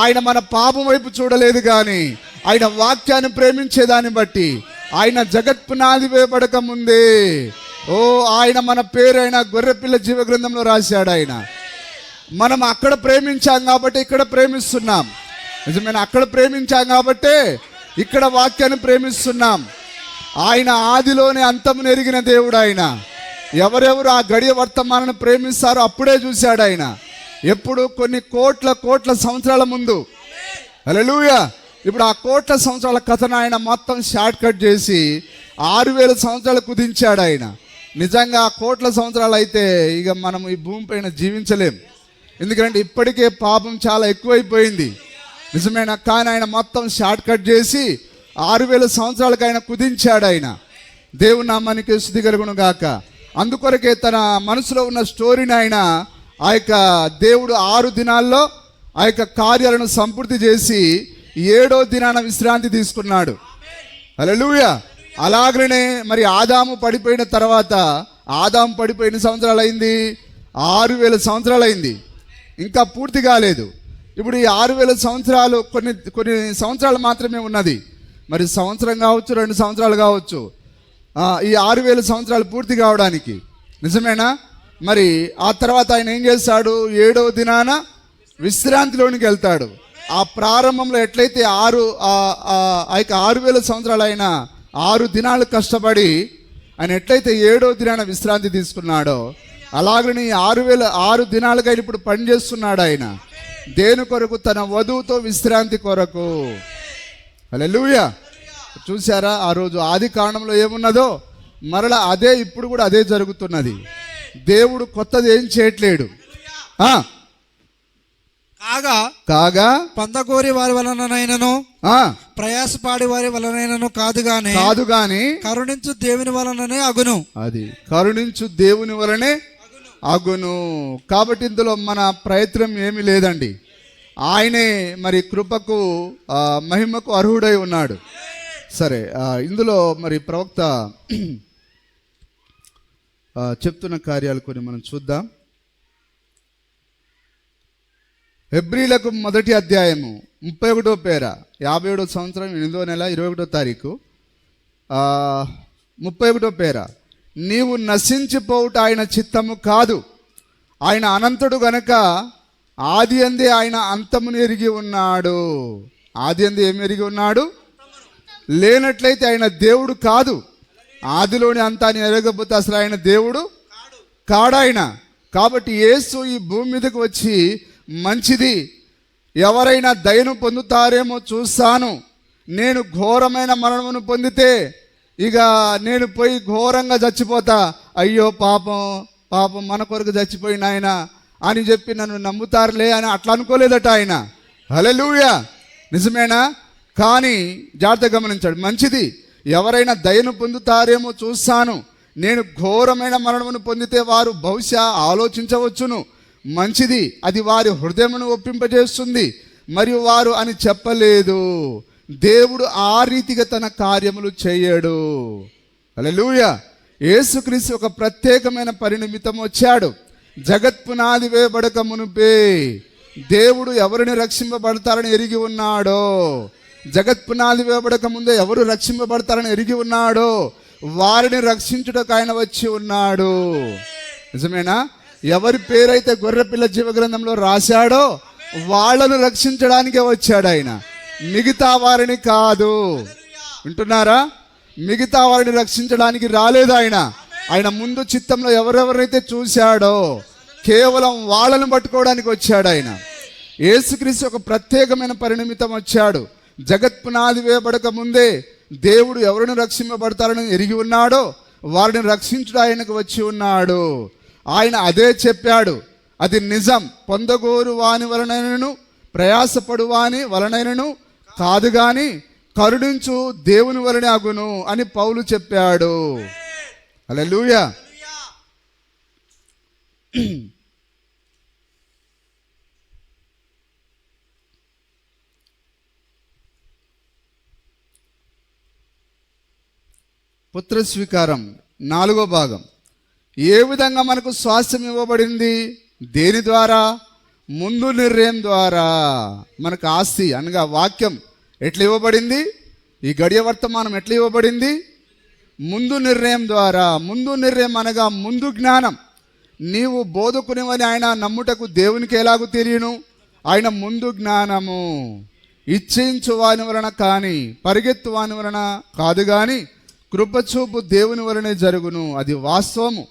ఆయన మన పాపం వైపు చూడలేదు, కానీ ఆయన వాక్యాన్ని ప్రేమించేదాన్ని బట్టి ఆయన జగత్ పునాది వేయబడక ముందే ఆయన మన పేరు ఆయన గొర్రెపిల్ల జీవ గ్రంథంలో రాశాడు ఆయన. మనం అక్కడ ప్రేమించాం కాబట్టి ఇక్కడ ప్రేమిస్తున్నాం. నిజమైన అక్కడ ప్రేమించాం కాబట్టి ఇక్కడ వాక్యాన్ని ప్రేమిస్తున్నాం. ఆయన ఆదిలోనే అంతమును ఎరిగిన దేవుడు ఆయన. ఎవరెవరు ఆ గడియ వర్తమానాన్ని ప్రేమిస్తారో అప్పుడే చూశాడు ఆయన. ఎప్పుడు కొన్ని కోట్ల సంవత్సరాల ముందు. హల్లెలూయా. ఇప్పుడు ఆ కోట్ల సంవత్సరాల కథను ఆయన మొత్తం షార్ట్ కట్ చేసి 6000 సంవత్సరాలు కుదించాడు ఆయన. నిజంగా ఆ కోట్ల సంవత్సరాలు అయితే ఇక మనం ఈ భూమి పైన జీవించలేం. ఎందుకంటే ఇప్పటికే పాపం చాలా ఎక్కువైపోయింది. నిజమేనా? కానీ ఆయన మొత్తం షార్ట్ కట్ చేసి 6000 సంవత్సరాలకు ఆయన కుదించాడు ఆయన. దేవుని నామానికి స్తుతి కలుగును గాక. అందుకొరకే తన మనసులో ఉన్న స్టోరీని ఆయన ఆ యొక్క దేవుడు 6 దినాల్లో ఆ యొక్క కార్యాలను సంపూర్తి చేసి 7వ దినాన విశ్రాంతి తీసుకున్నాడు. హల్లెలూయా. అలాగనే మరి ఆదాము పడిపోయిన తర్వాత, ఆదాము పడిపోయిన సంవత్సరాలు అయింది? 6000 సంవత్సరాలు అయింది. ఇంకా పూర్తి కాలేదు. ఇప్పుడు ఈ 6000 సంవత్సరాలు కొన్ని సంవత్సరాలు మాత్రమే ఉన్నది. మరి సంవత్సరం కావచ్చు, 2 సంవత్సరాలు కావచ్చు. ఈ 6000 సంవత్సరాలు పూర్తి కావడానికి. నిజమేనా? మరి ఆ తర్వాత ఆయన ఏం చేస్తాడు? 7వ దినాన విశ్రాంతిలోనికి వెళ్తాడు. ఆ ప్రారంభంలో ఎట్లయితే ఆ యొక్క 6000 సంవత్సరాలు ఆయన 6 దినాలు కష్టపడి ఆయన ఎట్లయితే 7వ దినాన విశ్రాంతి తీసుకున్నాడో, అలాగని 6 దినాలుగా ఇప్పుడు పనిచేస్తున్నాడు ఆయన. దేని కొరకు? తన వధువుతో విశ్రాంతి కొరకు. హల్లెలూయా. చూసారా, ఆ రోజు ఆది కాండంలో ఏమున్నదో మరలా అదే ఇప్పుడు కూడా అదే జరుగుతున్నది. దేవుడు కొత్తది ఏం చేయట్లేడు. కాగా పొందగోరి వారి వలననైనను ప్రయాసపాడి వారి వలనైనను కాదు గాని కరుణించు దేవుని వలననే అగును. అది కరుణించు దేవుని వలనే అగును. కాబట్టి ఇందులో మన ప్రయత్నం ఏమీ లేదండి. ఆయనే మరి కృపకు మహిమకు అర్హుడై ఉన్నాడు. సరే, ఇందులో మరి ప్రవక్త చెప్తున్న కార్యాలు కొన్ని మనం చూద్దాం. హెబ్రీలకు 1వ అధ్యాయము 31వ పేర 57వ సంవత్సరం 8వ నెల 21వ తారీఖు 31వ పేర, నీవు నశించిపోవుట ఆయన చిత్తము కాదు, ఆయన అనంతుడు గనక ఆది అందే ఆయన అంతమును ఎరిగి ఉన్నాడు. ఆది అందే ఏమి ఎరిగి ఉన్నాడు? లేనట్లయితే ఆయన దేవుడు కాదు. ఆదిలోని అంతాన్ని ఎరగకపోతే అసలు ఆయన దేవుడు కాడాయన. కాబట్టి యేసు ఈ భూమి మీదకి వచ్చి మంచిది, ఎవరైనా దయను పొందుతారేమో చూస్తాను, నేను ఘోరమైన మరణమును పొందితే ఇక నేను పోయి ఘోరంగా చచ్చిపోతా, అయ్యో పాపం పాపం మన కొరకు చచ్చిపోయిన ఆయన అని చెప్పి నన్ను నమ్ముతారులే అని అట్లా అనుకోలేదట ఆయన. హల్లెలూయా. నిజమేనా? కానీ జాగ్రత్తగా గమనించాడు. మంచిది, ఎవరైనా దయను పొందుతారేమో చూస్తాను, నేను ఘోరమైన మరణమును పొందితే వారు బహుశా ఆలోచించవచ్చును, మంచిది, అది వారి హృదయమును ఒప్పింపజేస్తుంది, మరియు వారు అని చెప్పలేదు. దేవుడు ఆ రీతిగా తన కార్యములు చేయడు. హల్లెలూయా. యేసుక్రీస్తు ఒక ప్రత్యేకమైన పరినిమితం వచ్చాడు. జగత్పునాది వేయబడక మునుపే దేవుడు ఎవరిని రక్షింపబడతారని ఎరిగి ఉన్నాడో, జగత్పునాది వేయబడక ముందే ఎవరు రక్షింపబడతారని ఎరిగి ఉన్నాడో వారిని రక్షించుటకు ఆయన వచ్చి ఉన్నాడు. నిజమేనా? ఎవరి పేరైతే గొర్రెపిల్ల జీవ గ్రంథంలో రాశాడో వాళ్ళను రక్షించడానికే వచ్చాడు ఆయన, మిగతా వారిని కాదు. వింటున్నారా? మిగతా వారిని రక్షించడానికి రాలేదు ఆయన. ఆయన ముందు చిత్తంలో ఎవరెవరైతే చూశాడో కేవలం వాళ్ళను పట్టుకోవడానికి వచ్చాడు ఆయన. యేసుక్రీస్తు ఒక ప్రత్యేకమైన పరినిమితం వచ్చాడు. జగత్పునాది వేయబడక ముందే దేవుడు ఎవరిని రక్షింపబడతారని ఎరిగి ఉన్నాడో వారిని రక్షించుడు ఆయనకు వచ్చి ఉన్నాడు. ఆయన అదే చెప్పాడు. అది నిజం. పొందగోరు వాని వలనైనను ప్రయాసపడు వాని వలనైనను కాదు గాని కరుణించు దేవుని వలనే అగును అని పౌలు చెప్పాడు. హల్లెలూయా. పుత్ర స్వీకారం 4వ భాగం. ఏ విధంగా మనకు స్వాస్థ్యం ఇవ్వబడింది? దేని ద్వారా? ముందు నిర్ణయం ద్వారా. మనకు ఆస్తి అనగా వాక్యం ఎట్లా ఇవ్వబడింది? ఈ గడియ వర్తమానం ఎట్లా ఇవ్వబడింది? ముందు నిర్ణయం ద్వారా. ముందు నిర్ణయం అనగా ముందు జ్ఞానం. నీవు బోధకునివని ఆయన నమ్ముటకు దేవునికి ఎలాగూ తెలియను? ఆయన ముందు జ్ఞానము. ఇచ్ఛించు వాని వలన కానీ పరిగెత్తు వాని వలన కాదు కానీ కృపచూపు దేవుని వలనే జరుగును. అది వాస్తవము.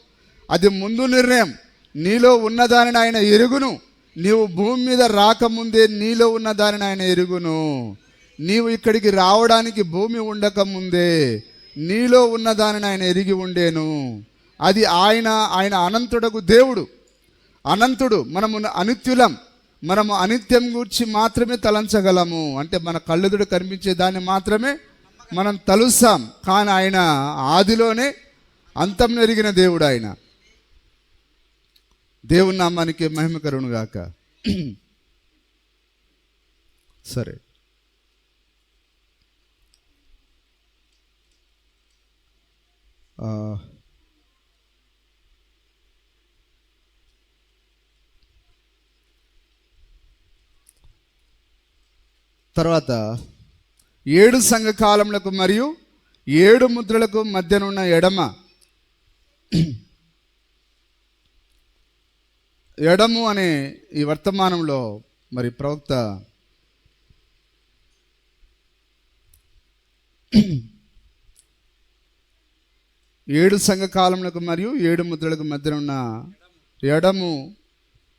అది ముందు నిర్ణయం. నీలో ఉన్నదానిని ఆయన ఎరుగును. నీవు భూమి మీద రాకముందే నీలో ఉన్నదానిని ఆయన ఎరుగును. నీవు ఇక్కడికి రావడానికి భూమి ఉండకముందే నీలో ఉన్నదానిని ఆయన ఎరిగి ఉండేను. అది ఆయన అనంతుడకు దేవుడు. అనంతుడు. మనము అనిత్యులం. మనము అనిత్యం గూర్చి మాత్రమే తలంచగలము. అంటే మన కళ్ళెదుడు కనిపించే దాన్ని మాత్రమే మనం తలుస్తాం. కానీ ఆయన ఆదిలోనే అంతం ఎరిగిన దేవుడు ఆయన. దేవుని నామానికి మహిమ కలుగును గాక. సరే, తర్వాత 7 సంఘ కాలములకు మరియు 7 ముద్రలకు మధ్యనున్న ఎడము అనే ఈ వర్తమానంలో మరి ప్రవక్త ఏడు సంఘకాలములకు మరియు 7 ముద్రలకు మధ్యన ఉన్న ఎడము,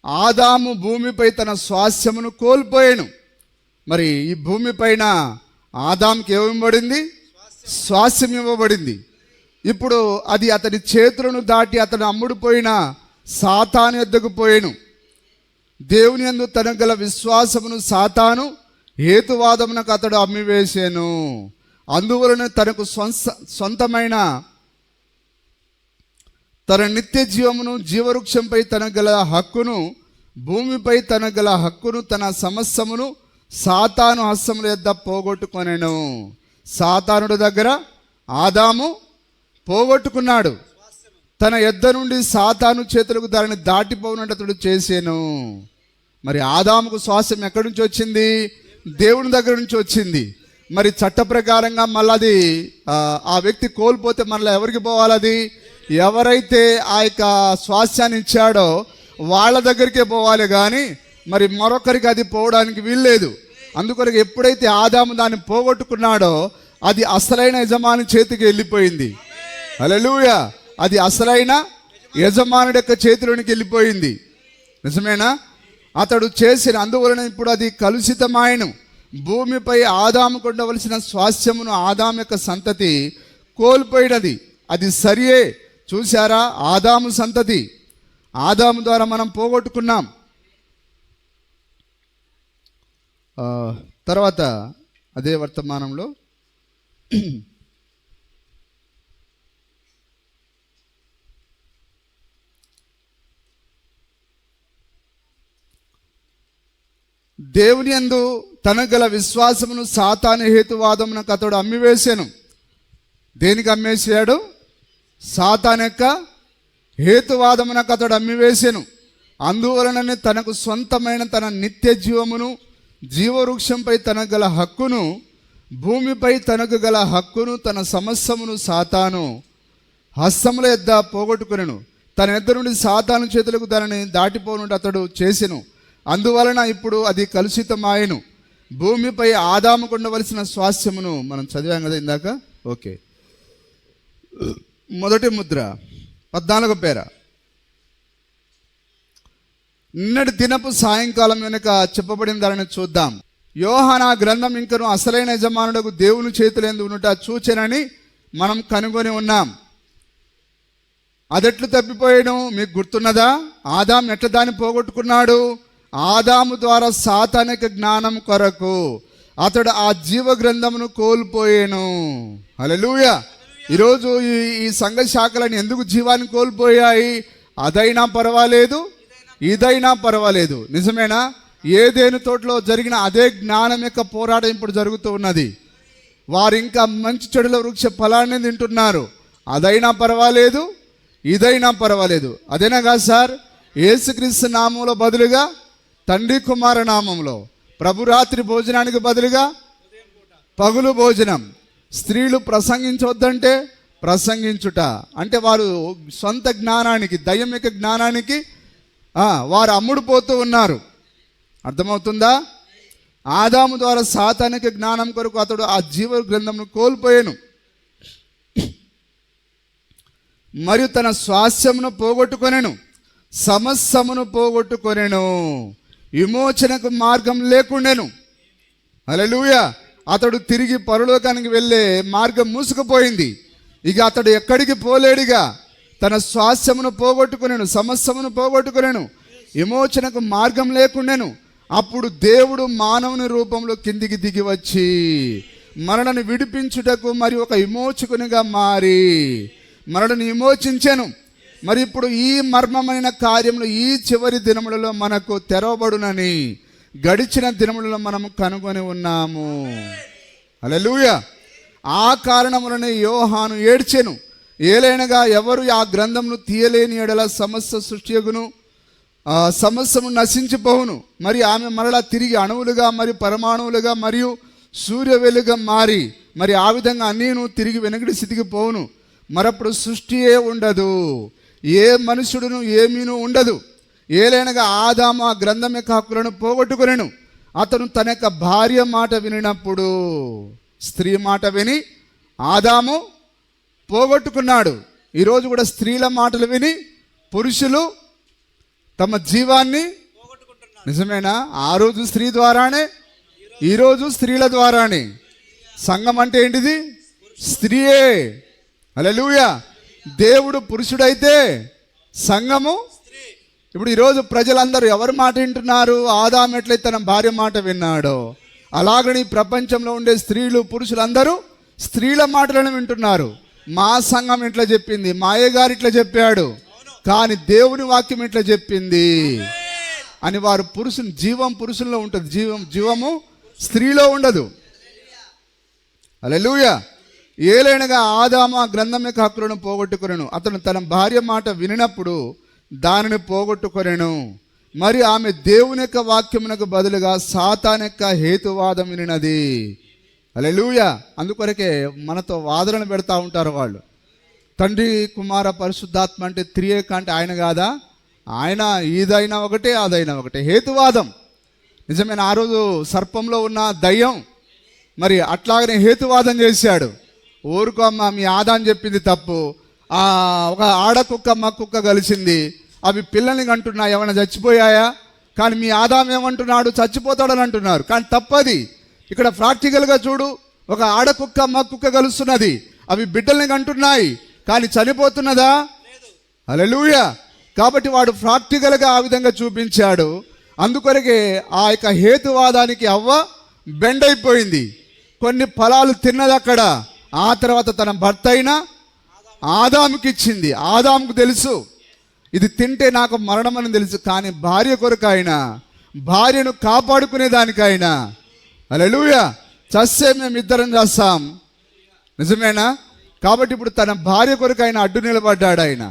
ఆదాము భూమిపై తన స్వాస్థ్యమును కోల్పోయాను. మరి ఈ భూమి పైన ఆదాముకి ఏమివ్వబడింది? స్వాస్థ్యం ఇవ్వబడింది. ఇప్పుడు అది అతని చేతులను దాటి అతను అమ్ముడుపోయిన సాతాను యొద్దకు పోయాను. దేవుని యందు తనకు గల విశ్వాసమును సాతాను హేతువాదమునకు అతడు అమ్మివేసాను. అందువలన తనకు సొంతమైన తన నిత్య జీవమును, జీవవృక్షంపై తనకు గల హక్కును, భూమిపై తనకు గల హక్కును, తన సమస్తమును సాతాను హస్తముల యొద్ద పోగొట్టుకొనెను. సాతానుడి దగ్గర ఆదాము పోగొట్టుకున్నాడు. తన యొద్ద నుండి సాతాను చేతులకు దానిని దాటిపోవునట్టు అతడు చేసాను. మరి ఆదాముకు స్వాస్థ్యం ఎక్కడి నుంచి వచ్చింది? దేవుని దగ్గర నుంచి వచ్చింది. మరి చట్ట ప్రకారంగా మళ్ళీ ఆ వ్యక్తి కోల్పోతే మళ్ళీ ఎవరికి పోవాలి? అది ఎవరైతే ఆ యొక్క స్వాస్థ్యాన్ని ఇచ్చాడో వాళ్ళ దగ్గరికే పోవాలి, కానీ మరి మరొకరికి అది పోవడానికి వీల్లేదు. అందుకొరకు ఎప్పుడైతే ఆదాము దాన్ని పోగొట్టుకున్నాడో అది అసలైన యజమాని చేతికి వెళ్ళిపోయింది. హల్లెలూయా! అది అసలైన యజమానుడి యొక్క చేతిలోనికి వెళ్ళిపోయింది. నిజమేనా? అతడు చేసిన అందువలన ఇప్పుడు అది కలుషితమాయను. భూమిపై ఆదాముకు ఉండవలసిన స్వాస్థ్యమును ఆదాము యొక్క సంతతి కోల్పోయినది. అది సరియే. చూసారా? ఆదాము సంతతి, ఆదాము ద్వారా మనం పోగొట్టుకున్నాం. తర్వాత అదే వర్తమానంలో దేవుని యందు తనకు గల విశ్వాసమును సాతాను హేతువాదమునకు అతడు అమ్మివేశాను. దేనికి అమ్మేసాడు? సాతాను యొక్క హేతువాదమునకు అతడు అమ్మివేశాను. అందువలననే తనకు సొంతమైన తన నిత్య జీవమును, జీవవృక్షంపై తనకు గల హక్కును, భూమిపై తనకు గల హక్కును, తన సమస్తమును సాతాను హస్తముల యొద్ద పోగొట్టుకునెను. తన యొద్ద నుండి సాతాను చేతులకు దానిని దాటిపోనుండి అతడు చేసెను. అందువలన ఇప్పుడు అది కలుషితమాయను. భూమిపై ఆదాముకు ఉండవలసిన స్వాస్థ్యమును మనం చదివాం కదా ఇందాక. ఓకే, మొదటి ముద్ర 14 పేర. నిన్నటి దినపు సాయంకాలం వెనుక చెప్పబడిన దానిని చూద్దాం. యోహానా గ్రంథం ఇంకను అసలైన యజమానుడకు దేవుని చేతులందు ఉన్నట చూచెనని మనం కనుగొని ఉన్నాం. అదెట్లు తప్పిపోయాను మీకు గుర్తున్నదా? ఆదాము ఎట్లా దాన్ని పోగొట్టుకున్నాడు? ఆదాము ద్వారా సాతానిక జ్ఞానం కొరకు అతడు ఆ జీవ గ్రంథమును కోల్పోయాను. హల్లెలూయా! ఈరోజు ఈ సంఘ శాఖలను ఎందుకు జీవాన్ని కోల్పోయాయి? అదైనా పర్వాలేదు, ఇదైనా పర్వాలేదు. నిజమేనా? ఏదేను తోటలో జరిగిన అదే జ్ఞానం యొక్క పోరాటం ఇప్పుడు జరుగుతూ ఉన్నది. వారు ఇంకా మంచి చెడుల వృక్ష ఫలాన్ని తింటున్నారు. అదైనా పర్వాలేదు, ఇదైనా పర్వాలేదు. అదేనా కాదు సార్? యేసుక్రీస్తు నామంలో బదులుగా తండ్రి కుమార నామంలో ప్రభురాత్రి భోజనానికి బదులుగా పగులు భోజనం. స్త్రీలు ప్రసంగించవద్దంటే ప్రసంగించుట. అంటే వారు సొంత జ్ఞానానికి, దయ్యం యొక్క జ్ఞానానికి వారు అమ్ముడుపోతూ ఉన్నారు. అర్థమవుతుందా? ఆదాము ద్వారా సాతానిక జ్ఞానం కొరకు అతడు ఆ జీవ గ్రంథంను కోల్పోయాను. మరియు తన స్వాస్థ్యమును పోగొట్టుకొనెను, సమస్తమును పోగొట్టుకొనెను. విమోచనకు మార్గం లేకుండెను. హల్లెలూయా! అతడు తిరిగి పరలోకానికి వెళ్ళే మార్గం మూసుకుపోయింది. ఇక అతడు ఎక్కడికి పోలేడుగా. తన స్వాస్థ్యమును పోగొట్టుకొనెను, సమస్తమును పోగొట్టుకొనెను, విమోచనకు మార్గం లేకుండెను. అప్పుడు దేవుడు మానవుని రూపంలో కిందికి దిగి వచ్చి మరణను విడిపించుటకు మరి ఒక విమోచకునిగా మారి మరణను విమోచించెను. మరి ఇప్పుడు ఈ మర్మమైన కార్యములు ఈ చివరి దినములలో మనకు తెరవబడునని గడిచిన దినములలో మనము కనుగొని ఉన్నాము. హల్లెలూయా! ఆ కారణములనే యోహాను ఏడ్చెను. ఏలైనగా ఎవరు ఆ గ్రంథమును తీయలేని ఎడల సమస్త సృష్టియగును, సమస్తము నశించిపోవును. మరి ఆమె మరలా తిరిగి అణువులుగా, మరి పరమాణువులుగా, మరియు సూర్య వెలుగా మారి మరి ఆ విధంగా నేను తిరిగి వెనకటి స్థితికి పోవును, మరప్పుడు సృష్టియే ఉండదు, ఏ మనుషుడును ఏమీను ఉండదు. ఏలైనగా ఆదాము ఆ గ్రంథం యొక్క హక్కులను పోగొట్టుకొనెను. అతను తన యొక్క భార్య మాట వినినప్పుడు, స్త్రీ మాట విని ఆదాము పోగొట్టుకున్నాడు. ఈరోజు కూడా స్త్రీల మాటలు విని పురుషులు తమ జీవాన్ని నిజమేనా? ఆ రోజు స్త్రీ ద్వారానే, ఈరోజు స్త్రీల ద్వారానే. సంఘం అంటే ఏంటిది? స్త్రీయే. హల్లెలూయా. దేవుడు పురుషుడైతే సంఘము. ఇప్పుడు ఈరోజు ప్రజలందరూ ఎవరి మాట వింటున్నారు? ఆదాము ఎట్లయితే తన భార్య మాట విన్నాడో అలాగని ప్రపంచంలో ఉండే స్త్రీలు పురుషులందరూ స్త్రీల మాటలను వింటున్నారు. మా సంఘం ఇట్లా చెప్పింది, మా అయ్యగారు ఇట్లా చెప్పాడు, కానీ దేవుని వాక్యం ఇట్లా చెప్పింది అని వారు జీవం పురుషుల్లో ఉంటుంది, జీవము స్త్రీలో ఉండదు. హల్లెలూయా. ఏలైనగా ఆదాము ఆ గ్రంథం యొక్క హక్కులను పోగొట్టుకొనెను. అతను తన భార్య మాట వినినప్పుడు దానిని పోగొట్టుకొనెను. మరి ఆమె దేవుని యొక్క వాక్యమునకు బదులుగా సాతాను యొక్క హేతువాదం వినినది. హల్లెలూయా. అందుకొరకే మనతో వాదనలు పెడతా ఉంటారు వాళ్ళు. తండ్రి కుమార పరిశుద్ధాత్మ అంటే త్రియేక అంటే ఆయన కాదా? ఆయన ఇదైనా ఒకటే అదైనా ఒకటే, హేతువాదం. నిజమైన ఆ రోజు సర్పంలో ఉన్న దయ్యం మరి అట్లాగనే హేతువాదం చేశాడు. ఊరుకోమ్మ, మీ ఆదాం చెప్పింది తప్పు, ఒక ఆడకుక్క మక్కుక్క కలిసింది, అవి పిల్లల్ని కంటున్నాయి, ఏమైనా చచ్చిపోయాయా? కానీ మీ ఆదాం ఏమంటున్నాడు? చచ్చిపోతాడని అంటున్నారు. కానీ తప్పది. ఇక్కడ ప్రాక్టికల్గా చూడు, ఒక ఆడకుక్క మక్కుక్క కలుస్తున్నది, అవి బిడ్డల్ని కంటున్నాయి, కానీ చనిపోతున్నదా? హల్లెలూయా. కాబట్టి వాడు ప్రాక్టికల్గా ఆ విధంగా చూపించాడు. అందుకొరకే ఆ యొక్క హేతువాదానికి అవ్వ బెండ్ అయిపోయింది. కొన్ని ఫలాలు తిన్నది అక్కడ. ఆ తర్వాత తన భర్త అయిన ఆదాముకి ఇచ్చింది. ఆదాముకు తెలుసు ఇది తింటే నాకు మరణం అని తెలుసు, కానీ భార్య కొరకు ఆయన, భార్యను కాపాడుకునే దానికైనా, హల్లెలూయా, చస్తే మేము ఇద్దరం చేస్తాం. నిజమేనా? కాబట్టి ఇప్పుడు తన భార్య కొరకు ఆయన అడ్డు నిలబడ్డాడు. ఆయన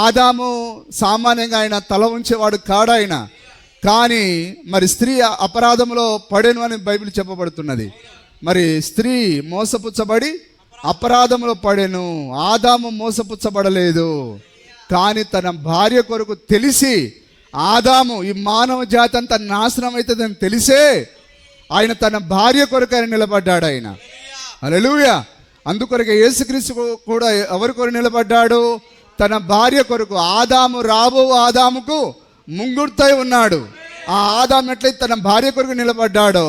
ఆదాము సామాన్యంగా ఆయన తల ఉంచేవాడు కాడాయన, కానీ మరి స్త్రీ అపరాధంలో పడెను అని బైబిల్ చెప్పబడుతున్నది. మరి స్త్రీ మోసపుచ్చబడి అపరాధంలో పడెను, ఆదాము మోసపుచ్చబడలేదు. కానీ తన భార్య కొరకు తెలిసి, ఆదాము ఈ మానవ జాతి అంతా నాశనం అవుతుందని తెలిసే ఆయన తన భార్య కొరకు ఆయన నిలబడ్డాడు. ఆయన హల్లెలూయా. అందుకొరకు యేసుక్రీస్తు కూడా ఎవరి కొరకు నిలబడ్డాడు? తన భార్య కొరకు. ఆదాము రాబో ఆదాముకు ముంగుర్తై ఉన్నాడు. ఆ ఆదాము ఎట్లయితే తన భార్య కొరకు నిలబడ్డాడో,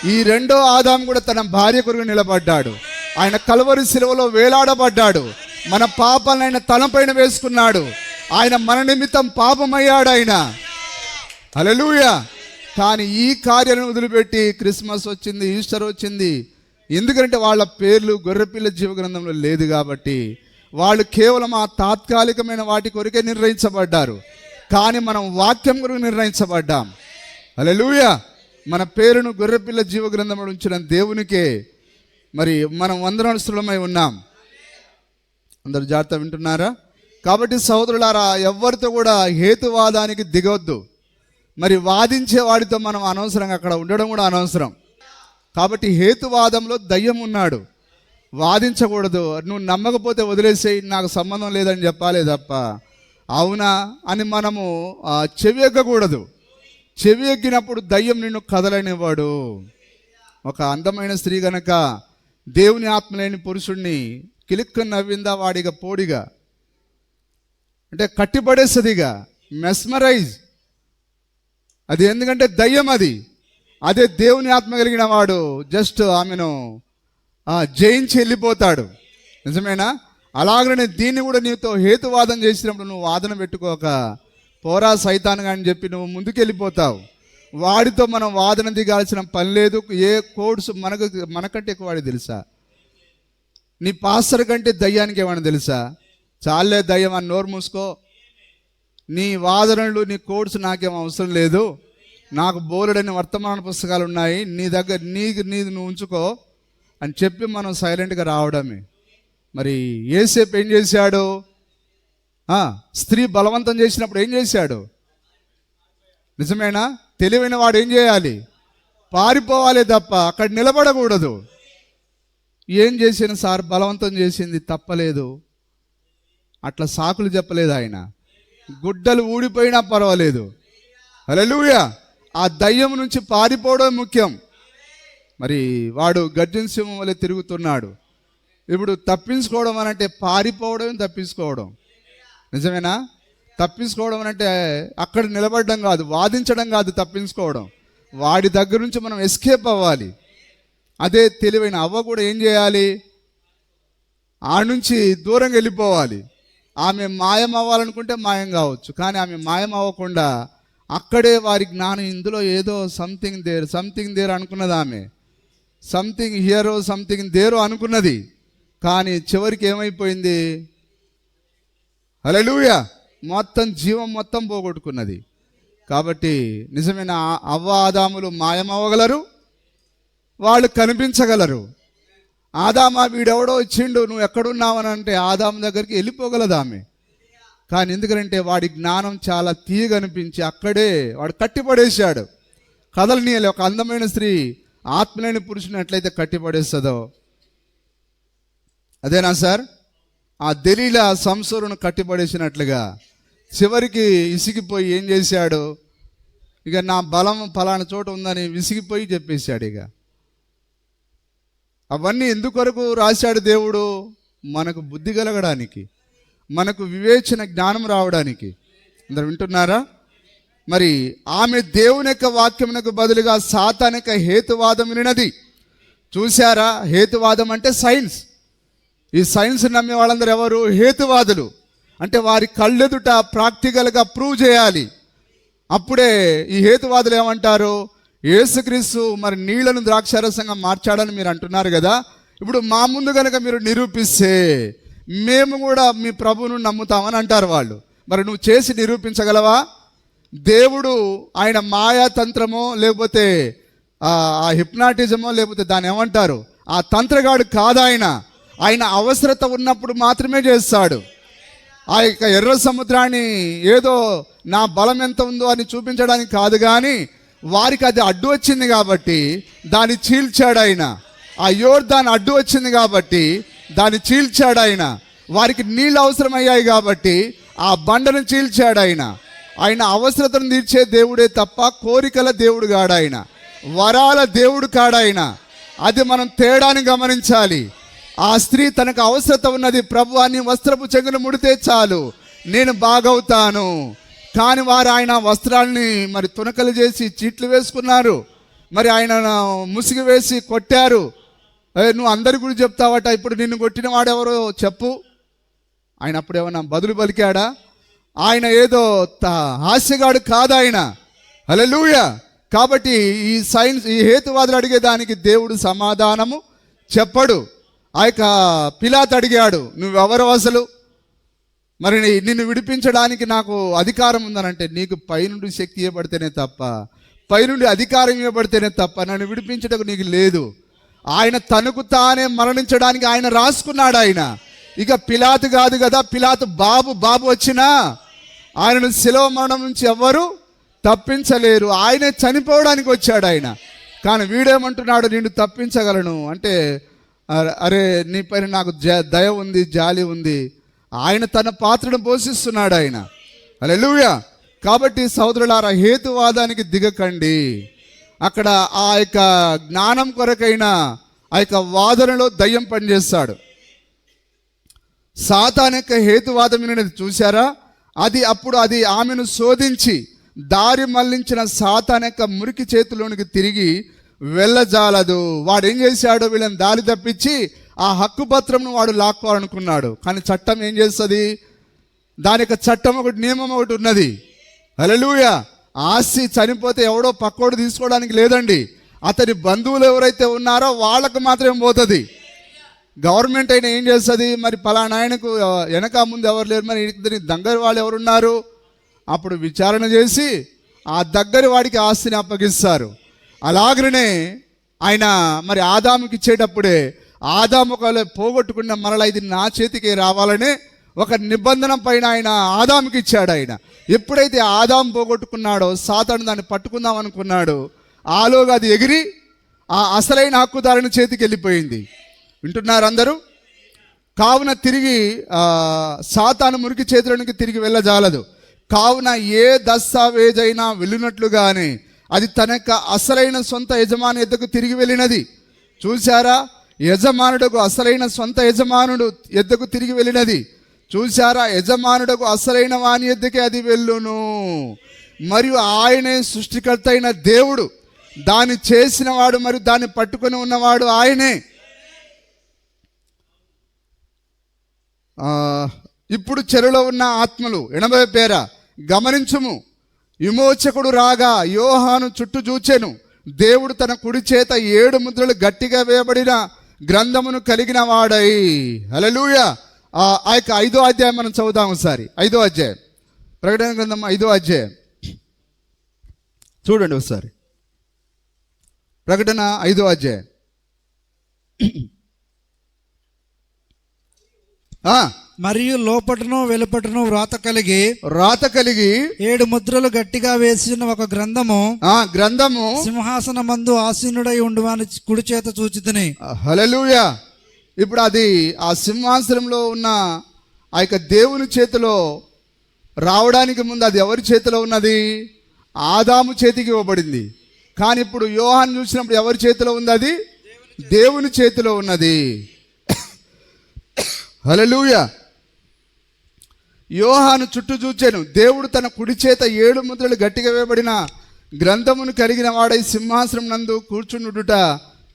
ఈ రెండో ఆదాము కూడా తన భార్య కొరకు నిలబడ్డాడు. ఆయన కల్వరి శిలువలో వేలాడబడ్డాడు. మన పాపాలను ఆయన తలపైన వేసుకున్నాడు. ఆయన మన నిమిత్తం పాపమయ్యాడు ఆయన. హల్లెలూయా. కానీ ఈ కార్యాలను వదిలిపెట్టి క్రిస్మస్ వచ్చింది, ఈస్టర్ వచ్చింది. ఎందుకంటే వాళ్ళ పేర్లు గొర్రెపిల్ల జీవ గ్రంథంలో లేదు కాబట్టి వాళ్ళు కేవలం ఆ తాత్కాలికమైన వాటి కొరకే నిర్ణయించబడ్డారు. కానీ మనం వాక్యం కొరకు నిర్ణయించబడ్డాం. హల్లెలూయా. మన పేరును గొర్రెపిల్ల జీవ గ్రంథంలో ఉంచిన దేవునికే మరి మనం వందనస్తులమై ఉన్నాం. అందరు జాగ్రత్త వింటున్నారా? కాబట్టి సహోదరులారా, ఎవరితో కూడా హేతువాదానికి దిగొద్దు. మరి వాదించే వాడితో మనం అనవసరంగా అక్కడ ఉండడం కూడా అనవసరం. కాబట్టి హేతువాదంలో దయ్యం ఉన్నాడు, వాదించకూడదు. నువ్వు నమ్మకపోతే వదిలేసేయి, నాకు సంబంధం లేదని చెప్పాలి తప్ప అవునా అని మనము చెవి ఎక్కకూడదు. చెవి ఎక్కినప్పుడు దయ్యం నిన్ను కదలనివాడు. ఒక అందమైన స్త్రీ గనక దేవుని ఆత్మ లేని పురుషుణ్ణి కిలిక్కు నవ్విందా, వాడిగా పోడిగా అంటే కట్టిపడేస్తుందిగా, మెస్మరైజ్. అది ఎందుకంటే దయ్యం అది. అదే దేవుని ఆత్మ కలిగిన వాడు జస్ట్ ఆమెను జయించి వెళ్ళిపోతాడు. నిజమేనా? అలాగనే దీన్ని కూడా నీతో హేతువాదం చేసినప్పుడు నువ్వు వాదన పెట్టుకోక, పోరా సైతాన్ అని చెప్పి నువ్వు ముందుకు వెళ్ళిపోతావు. వాడితో మనం వాదన దిగాల్సిన పని లేదు. ఏ కోడ్స్ మనకంటే ఎక్కువ వాడికి తెలుసా? నీ పాస్టర్ కంటే దయ్యానికి ఏమైనా తెలుసా? చాలే దయ్యం అని నోరు మూసుకో. నీ వాదనలు, నీ కోడ్స్ నాకేం అవసరం లేదు. నాకు బోలెడని వర్తమాన పుస్తకాలు ఉన్నాయి, నీ దగ్గర నీది నువ్వు ఉంచుకో అని చెప్పి మనం సైలెంట్గా రావడమే. మరి యేసేపు ఏం చేశాడు? స్త్రీ బలవంతం చేసినప్పుడు ఏం చేశాడు? నిజమేనా? తెలివైన వాడు ఏం చేయాలి? పారిపోవాలి తప్ప అక్కడ నిలబడకూడదు. ఏం చేసిన సార్, బలవంతం చేసింది, తప్పలేదు. అట్లా సాకులు చెప్పలేదు ఆయన. గుడ్డలు ఊడిపోయినా పర్వాలేదు. హల్లెలూయా. ఆ దయ్యం నుంచి పారిపోవడం ముఖ్యం. మరి వాడు గర్జన సింహం వలె తిరుగుతున్నాడు. ఇప్పుడు తప్పించుకోవడం అనంటే పారిపోవడం, తప్పించుకోవడం. నిజమేనా? తప్పించుకోవడం అంటే అక్కడ నిలబడడం కాదు, వాదించడం కాదు తప్పించుకోవడం. వాడి దగ్గర నుంచి మనం ఎస్కేప్ అవ్వాలి. అదే తెలివైన అవ్వ కూడా ఏం చేయాలి? ఆ నుంచి దూరంగా వెళ్ళిపోవాలి. ఆమె మాయం అవ్వాలనుకుంటే మాయం కావచ్చు, కానీ ఆమె మాయం అవ్వకుండా అక్కడే వారి జ్ఞానం, ఇందులో ఏదో సంథింగ్ దేర్ అనుకున్నది. ఆమె సంథింగ్ హియరో సంథింగ్ దేరో అనుకున్నది, కానీ చివరికి ఏమైపోయింది? హల్లెలూయా. మొత్తం జీవం మొత్తం పోగొట్టుకున్నది. కాబట్టి నిజమైన అవ్వ ఆదాములు మాయం అవ్వగలరు, వాళ్ళు కనిపించగలరు. ఆదామా వీడెవడో ఇచ్చిండు, నువ్వు ఎక్కడున్నావని అంటే ఆదాము దగ్గరికి వెళ్ళిపోగలదు ఆమె. కానీ ఎందుకంటే వాడి జ్ఞానం చాలా తీయగనిపించి అక్కడే వాడు కట్టిపడేశాడు. కదలనీయలే. ఒక అందమైన స్త్రీ ఆత్మలేని పురుషుని ఎట్లయితే కట్టిపడేస్తుందో, అదేనా సార్? ఆ దెలీలా సంసోరును కట్టిపడేసినట్లుగా చివరికి విసిగిపోయి ఏం చేశాడు? ఇక నా బలం ఫలానా చోట ఉందని విసిగిపోయి చెప్పేశాడు. ఇక అవన్నీ ఎందుకొరకు రాశాడు దేవుడు? మనకు బుద్ధి కలగడానికి, మనకు వివేచన జ్ఞానం రావడానికి. అందరు వింటున్నారా? మరి ఆమె దేవుని యొక్క వాక్యమునకు బదులుగా సాతాను యొక్క హేతువాదం వినది. చూశారా? హేతువాదం అంటే సైన్స్. ఈ సైన్స్ నమ్మే వాళ్ళందరూ ఎవరు? హేతువాదులు. అంటే వారి కళ్ళెదుట ప్రాక్టికల్గా ప్రూవ్ చేయాలి. అప్పుడే ఈ హేతువాదులు ఏమంటారు? యేసుక్రీస్తు మరి నీళ్లను ద్రాక్షారసంగా మార్చాడని మీరు అంటున్నారు కదా, ఇప్పుడు మా ముందు కనుక మీరు నిరూపిస్తే మేము కూడా మీ ప్రభువును నమ్ముతామని అంటారు వాళ్ళు. మరి నువ్వు చేసి నిరూపించగలవా? దేవుడు ఆయన మాయాతంత్రమో లేకపోతే ఆ హిప్నాటిజమో లేకపోతే దాన్ని ఏమంటారు, ఆ తంత్రగాడు కాదు. ఆయన అవసరత ఉన్నప్పుడు మాత్రమే చేస్తాడు. ఆ యొక్క ఎర్ర సముద్రాన్ని ఏదో నా బలం ఎంత ఉందో అని చూపించడానికి కాదు, కానీ వారికి అది అడ్డు వచ్చింది కాబట్టి దాన్ని చీల్చాడు ఆయన. ఆ యోర్దాను అడ్డు వచ్చింది కాబట్టి దాన్ని చీల్చాడు ఆయన. వారికి నీళ్ళు అవసరమయ్యాయి కాబట్టి ఆ బండను చీల్చాడు ఆయన. ఆయన అవసరతను తీర్చే దేవుడే తప్ప కోరికల దేవుడు కాడు ఆయన, వరాల దేవుడు కాడు ఆయన. అది మనం తేడాన్ని గమనించాలి. ఆ స్త్రీ తనకు అవసరత ఉన్నది, ప్రభువా నీ వస్త్రపు చెంగును ముడితే చాలు నేను బాగవుతాను. కానీ వారు ఆయన వస్త్రాల్ని మరి తునకలు చేసి చీట్లు వేసుకున్నారు. మరి ఆయన ముసుగు వేసి కొట్టారు. నువ్వు అందరి గురించి చెప్తావట, ఇప్పుడు నిన్ను కొట్టిన వాడెవరో చెప్పు. ఆయన అప్పుడు ఏమన్నా బదులు పలికాడా? ఆయన ఏదో హాస్యగాడు కాదు ఆయన. హల్లెలూయా. కాబట్టి ఈ సైన్స్, ఈ హేతువాదులు అడిగేదానికి దేవుడు సమాధానము చెప్పడు. ఆ యొక్క పిలాతు అడిగాడు, నువ్వెవరు అసలు? మరి నిన్ను విడిపించడానికి నాకు అధికారం ఉందనంటే, నీకు పైనుండి శక్తి ఇవ్వబడితేనే తప్ప, పైనుండి అధికారం ఇవ్వబడితేనే తప్ప నన్ను విడిపించడానికి నీకు లేదు. ఆయన తనకు తానే మరణించడానికి ఆయన రాసుకున్నాడు ఆయన. ఇక పిలాతు కాదు కదా, పిలాతు బాబు వచ్చినా ఆయనను శిలువ మరణం నుంచి ఎవ్వరు తప్పించలేరు. ఆయనే చనిపోవడానికి వచ్చాడు ఆయన. కానీ వీడేమంటున్నాడు, నిన్ను తప్పించగలను అంటే, అరే నీ పైన నాకు దయ ఉంది, జాలి ఉంది. ఆయన తన పాత్రను పోషిస్తున్నాడు ఆయన. హల్లెలూయా. కాబట్టి సోదరులారా, హేతువాదానికి దిగకండి. అక్కడ ఆ యొక్క జ్ఞానం కొరకైన ఆ యొక్క వాదనలో దయ్యం పనిచేస్తాడు. సాతాను యొక్క హేతువాదం అనేది చూసారా? అప్పుడు అది ఆమెను శోధించి దారి మళ్లించిన సాతాను యొక్క మురికి చేతిలోనికి తిరిగి వెళ్ళజాలదు. వాడు ఏం చేశాడు? వీళ్ళని దారి తప్పించి ఆ హక్కు పత్రంను వాడు లాక్కోవాలనుకున్నాడు. కానీ చట్టం ఏం చేస్తుంది? దాని యొక్క చట్టం ఒకటి, నియమం ఒకటి ఉన్నది. హల్లెలూయా. ఆస్తి చనిపోతే ఎవడో పక్కోడు తీసుకోవడానికి లేదండి. అతని బంధువులు ఎవరైతే ఉన్నారో వాళ్ళకు మాత్రమే పోతుంది. గవర్నమెంట్ అయినా ఏం చేస్తుంది? మరి పలానా ఆయనకు వెనక ముందు ఎవరు లేరు, మరి ఇద్దరి దగ్గర వాళ్ళు ఎవరున్నారు? అప్పుడు విచారణ చేసి ఆ దగ్గరి వాడికి ఆస్తిని అప్పగిస్తారు. అలాగనే ఆయన మరి ఆదాముకి ఇచ్చేటప్పుడే ఆదాము ఒకవేళ పోగొట్టుకున్న మరలా ఇది నా చేతికి రావాలనే ఒక నిబంధన పైన ఆయన ఆదాముకి ఇచ్చాడు. ఆయన ఎప్పుడైతే ఆదాము పోగొట్టుకున్నాడో సాతాను దాన్ని పట్టుకుందాం అనుకున్నాడు. ఆలోగా అది ఎగిరి ఆ అసలైన హక్కుదారుని చేతికి వెళ్ళిపోయింది. వింటున్నారు అందరూ? కావున తిరిగి సాతాను మురికి చేతులకి తిరిగి వెళ్ళజాలదు. కావున ఏ దస్తావేజైనా వెళ్ళినట్లుగానే అది తన యొక్క అసలైన సొంత యజమాని ఎద్దకు తిరిగి వెళ్ళినది. చూశారా? యజమానుడకు అసలైన సొంత యజమానుడు ఎద్దకు తిరిగి వెళ్ళినది. చూశారా? యజమానుడకు అసలైన వాని ఎద్దకే అది వెళ్ళును. మరియు ఆయనే సృష్టికర్త అయిన దేవుడు, దాన్ని చేసిన వాడు మరియు దాన్ని పట్టుకొని ఉన్నవాడు ఆయనే. ఇప్పుడు చెరలో ఉన్న ఆత్మలు 80 పేర గమనించుము. విమోచకుడు రాగా యోహాను చుట్టూ చూచెను. దేవుడు తన కుడి చేత 7 ముద్రలు గట్టిగా వేయబడిన గ్రంథమును కలిగిన వాడై. హల్లెలూయా. ఆ యొక్క 5వ అధ్యాయం మనం చదువుదాం ఒకసారి. 5వ అధ్యాయం, ప్రకటన గ్రంథం 5వ అధ్యాయం చూడండి ఒకసారి. ప్రకటన 5వ అధ్యాయం. మరియు లోపటను వెలుపటను వ్రాత కలిగి 7 ముద్రలు గట్టిగా వేసిన ఒక గ్రంథము సింహాసనమందు ఆసీనుడై ఉండువాని కుడి చేత చూచితిని. హల్లెలూయా. ఇప్పుడు అది ఆ సింహాసనంలో ఉన్న ఆ యొక్క దేవుని చేతిలో రావడానికి ముందు అది ఎవరి చేతిలో ఉన్నది? ఆదాము చేతికి ఇవ్వబడింది. కానీ ఇప్పుడు యోహాను చూసినప్పుడు ఎవరి చేతిలో ఉంది? అది దేవుని చేతిలో ఉన్నది. హల్లెలూయా. యోహాను చుట్టూ చూచెను. దేవుడు తన కుడి చేత 7 ముద్రలు గట్టిగా వేయబడిన గ్రంథమును కలిగిన వాడై సింహాసనం నందు కూర్చుండుట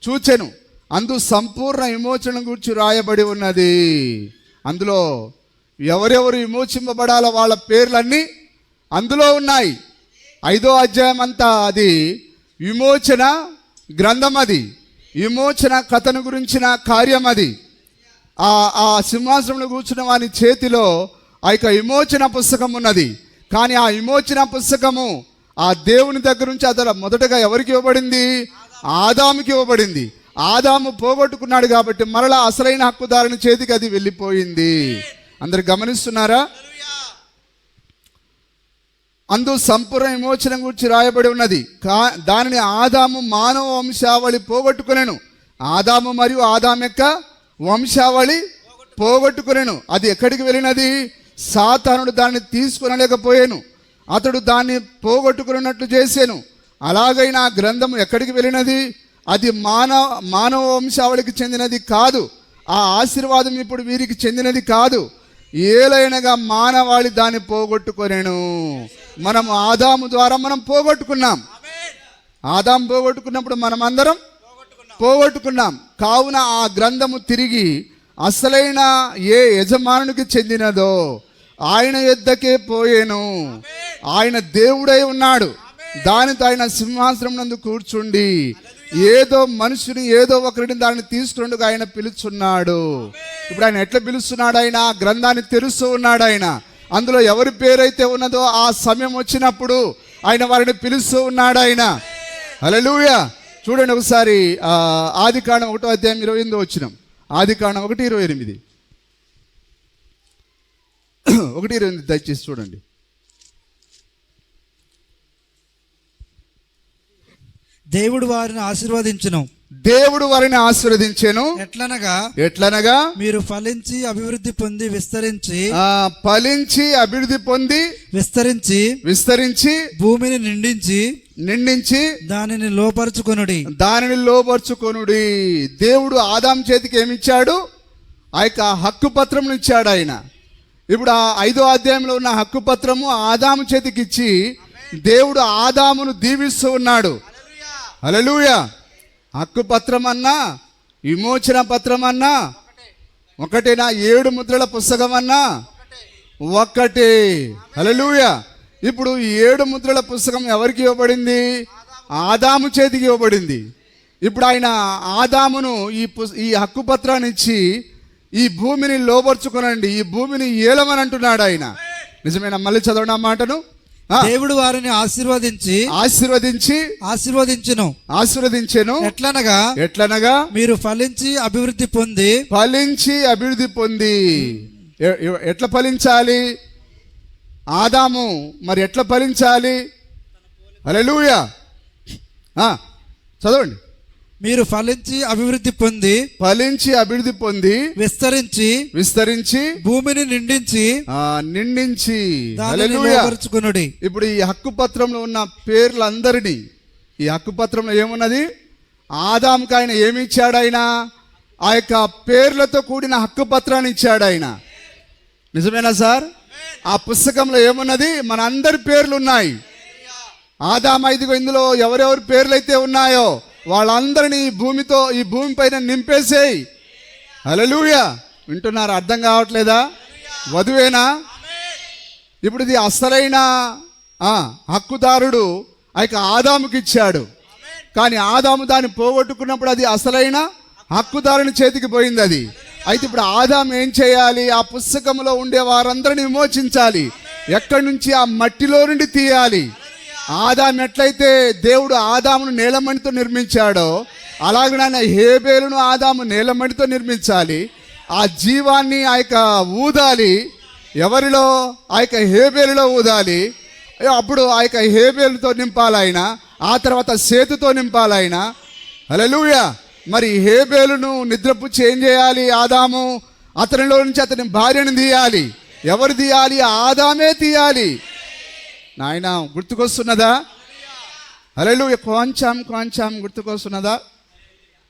చూచెను. అందు సంపూర్ణ విమోచన గురించి రాయబడి ఉన్నది. అందులో ఎవరెవరు విమోచింపబడాలో వాళ్ళ పేర్లన్నీ అందులో ఉన్నాయి. 5వ అధ్యాయం అంతా అది విమోచన గ్రంథం, అది విమోచన కథను గురించిన కార్యం. అది ఆ సింహాసనంలో కూర్చున్న వాని చేతిలో ఆ యొక్క విమోచన పుస్తకం ఉన్నది. కానీ ఆ విమోచన పుస్తకము ఆ దేవుని దగ్గర నుంచి అతను మొదటగా ఎవరికి ఇవ్వబడింది? ఆదాముకి ఇవ్వబడింది. ఆదాము పోగొట్టుకున్నాడు కాబట్టి మరలా అసలైన హక్కుదారుని చేతికి అది వెళ్ళిపోయింది. అందరు గమనిస్తున్నారా? అందు సంపూర్ణ విమోచన గురించి రాయబడి ఉన్నది. దానిని ఆదాము మానవ వంశావళి పోగొట్టుకునేను. ఆదాము మరియు ఆదాము యొక్క వంశావళి పోగొట్టుకునేను. అది ఎక్కడికి వెళ్ళినది? సాతానుడు దాన్ని తీసుకొనలేకపోయాను, అతడు దాన్ని పోగొట్టుకున్నట్లు చేశాను. అలాగైనా ఆ గ్రంథము ఎక్కడికి వెళ్ళినది? అది మానవ వంశావళికి చెందినది కాదు. ఆ ఆశీర్వాదం ఇప్పుడు వీరికి చెందినది కాదు. ఏలైనగా మానవాళి దాన్ని పోగొట్టుకొనేను. మనం ఆదాము ద్వారా మనం పోగొట్టుకున్నాం. ఆదాము పోగొట్టుకున్నప్పుడు మనం అందరం పోగొట్టుకున్నాం. కావున ఆ గ్రంథము తిరిగి అసలైన ఏ యజమానునికి చెందినదో ఆయన యొద్దకే పోయేను. ఆయన దేవుడై ఉన్నాడు. దానితో ఆయన సింహాసనం నందు కూర్చుండి ఏదో మనుషుని ఏదో ఒకరిని దాన్ని తీసుకున్నట్టుగా ఆయన పిలుచున్నాడు. ఇప్పుడు ఆయన ఎట్లా పిలుస్తున్నాడు? ఆయన ఆ గ్రంథాన్ని తెరుస్తూ ఉన్నాడు. ఆయన అందులో ఎవరి పేరైతే ఉన్నదో ఆ సమయం వచ్చినప్పుడు ఆయన వారిని పిలుస్తూ ఉన్నాడు. ఆయన హల్లెలూయా. చూడండి ఒకసారి ఆదికాండం 1వ అధ్యాయం 28వ వచనం. ఆదికాండం 1:28. 1:28 దయచేసి చూడండి. దేవుడు వారిని ఆశీర్వదించెను. దేవుడు వారిని ఆశీర్వదించెను. ఎట్లనగా మీరు ఫలించి అభివృద్ధి పొంది విస్తరించి భూమిని నిండించి దానిని లోపరుచుకొనుడి. దేవుడు ఆదాము చేతికి ఏమిచ్చాడు? ఆ యొక్క హక్కు పత్రం ఇచ్చాడు ఆయన. ఇప్పుడు ఆ 5వ అధ్యాయంలో ఉన్న హక్కు పత్రము ఆదాము చేతికి ఇచ్చి దేవుడు ఆదామును దీవిస్తూ ఉన్నాడు. హల్లెలూయా. హక్కు పత్రం అన్నా విమోచన పత్రం అన్నా ఒకటేనా? 7 ముద్రల పుస్తకం అన్నా ఒక్కటే. హల్లెలూయా. ఇప్పుడు 7 ముద్రల పుస్తకం ఎవరికి ఇవ్వబడింది? ఆదాము చేతికి ఇవ్వబడింది. ఇప్పుడు ఆయన ఆదామును ఈ హక్కు పత్రాన్ని ఇచ్చి ఈ భూమిని లోపరుచుకొనండి, ఈ భూమిని ఏలమని అంటున్నాడు ఆయన. నిజమేనా? మళ్ళీ చదవండి ఆ మాటను. దేవుడు వారిని ఆశీర్వదించెను. ఎట్లనగా మీరు ఫలించి అభివృద్ధి పొంది. ఎట్లా ఫలించాలి? ఆదాము మరి ఎట్లా ఫలించాలి? హల్లెలూయా. చదవండి. మీరు ఫలించి అభివృద్ధి పొంది విస్తరించి భూమిని నిండించి దానిని హల్లెలూయా. లోబరుచుకొనుడి. ఇప్పుడు ఈ హక్కు పత్రంలో ఉన్న పేర్లందరినీ, ఈ హక్కు పత్రంలో ఏమున్నది? ఆదాముకు ఆయన ఏమి ఇచ్చాడు? ఆయన ఆ యొక్క పేర్లతో కూడిన హక్కు పత్రాన్ని ఇచ్చాడు ఆయన. నిజమేనా సార్? ఆ పుస్తకంలో ఏమున్నది? మన అందరి పేర్లు ఉన్నాయి. ఆదాము ఇదిగో ఇందులో ఎవరెవరి పేర్లు అయితే ఉన్నాయో వాళ్ళందరినీ ఈ భూమి పైన నింపేసేయి. హల్లెలూయా. వింటున్నారు? అర్థం కావట్లేదా? వధువేనా? ఇప్పుడు ఇది అసలైన హక్కుదారుడు ఆ యొక్క ఆదాముకి ఇచ్చాడు. కానీ ఆదాము దాన్ని పోగొట్టుకున్నప్పుడు అది అసలైన హక్కుదారుని చేతికి పోయింది అది. అయితే ఇప్పుడు ఆదాము ఏం చేయాలి? ఆ పుస్తకంలో ఉండే వారందరిని విమోచించాలి. ఎక్కడి నుంచి? ఆ మట్టిలో నుండి తీయాలి. ఆదాము ఎట్లయితే దేవుడు ఆదామును నేలమణితో నిర్మించాడో అలాగే ఆయన హేబేలును ఆదాము నేలమణితో నిర్మించాలి. ఆ జీవాన్ని ఆ యొక్క ఊదాలి. ఎవరిలో? ఆ యొక్క హేబేలులో ఊదాలి. అప్పుడు ఆ యొక్క హేబేలుతో నింపాలి ఆయన. ఆ తర్వాత సేతుతో నింపాలి ఆయన. హల్లెలూయా. మరి హేబేలును నిద్రపుచ్చి ఏం చేయాలి? ఆదాము అతనిలో నుంచి అతని భార్యను తీయాలి. ఎవరు తీయాలి? ఆదామే తీయాలి. నాయన గుర్తుకొస్తున్నదా? హల్లెలూయా. కొంచెం గుర్తుకొస్తున్నదా?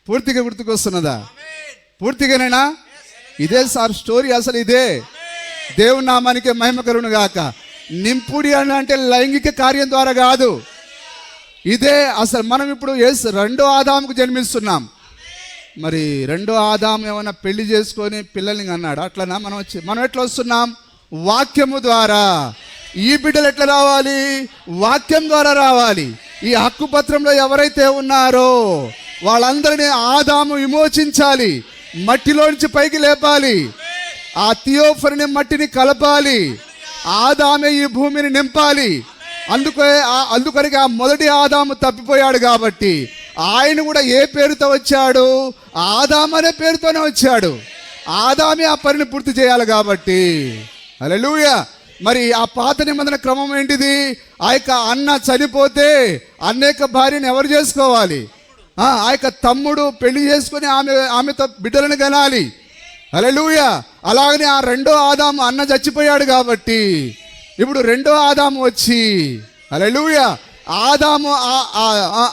పూర్తిగా గుర్తుకొస్తున్నదా? పూర్తిగానేనా? ఇదే సార్ స్టోరీ, అసలు ఇదే. దేవుని నామానికి మహిమ కలుగును గాక. నింపుడి అని అంటే లైంగిక కార్యం ద్వారా కాదు. ఇదే అసలు. మనం ఇప్పుడు రెండో ఆదాముకు జన్మిస్తున్నాం. మరి రెండో ఆదాము ఏమైనా పెళ్లి చేసుకొని పిల్లల్ని అన్నాడు అట్లనా? మనం ఎట్లా వస్తున్నాం? వాక్యము ద్వారా. ఈ బిడ్డలు ఎట్లా రావాలి? వాక్యం ద్వారా రావాలి. ఈ హక్కు పత్రంలో ఎవరైతే ఉన్నారో వాళ్ళందరినీ ఆదాము విమోచించాలి. మట్టిలోంచి పైకి లేపాలి. ఆ థియోఫర్ని మట్టిని కలపాలి. ఆదామే ఈ భూమిని నింపాలి. అందుకొరకు ఆ మొదటి ఆదాము తప్పిపోయాడు కాబట్టి ఆయన కూడా ఏ పేరుతో వచ్చాడు? ఆదాము అనే పేరుతోనే వచ్చాడు. ఆదామే ఆ పనిని పూర్తి చేయాలి కాబట్టి. హల్లెలూయా. మరి ఆ పాత నిబంధన క్రమం ఏంటిది? ఆ యొక్క అన్న చనిపోతే అన్న యొక్క భార్యను ఎవరు చేసుకోవాలి? ఆ యొక్క తమ్ముడు పెళ్లి చేసుకొని ఆమెతో బిడ్డలను కనాలి. హల్లెలూయా. అలాగనే ఆ రెండో ఆదాము అన్న చచ్చిపోయాడు కాబట్టి ఇప్పుడు రెండో ఆదాము వచ్చి, హల్లెలూయా, ఆదాము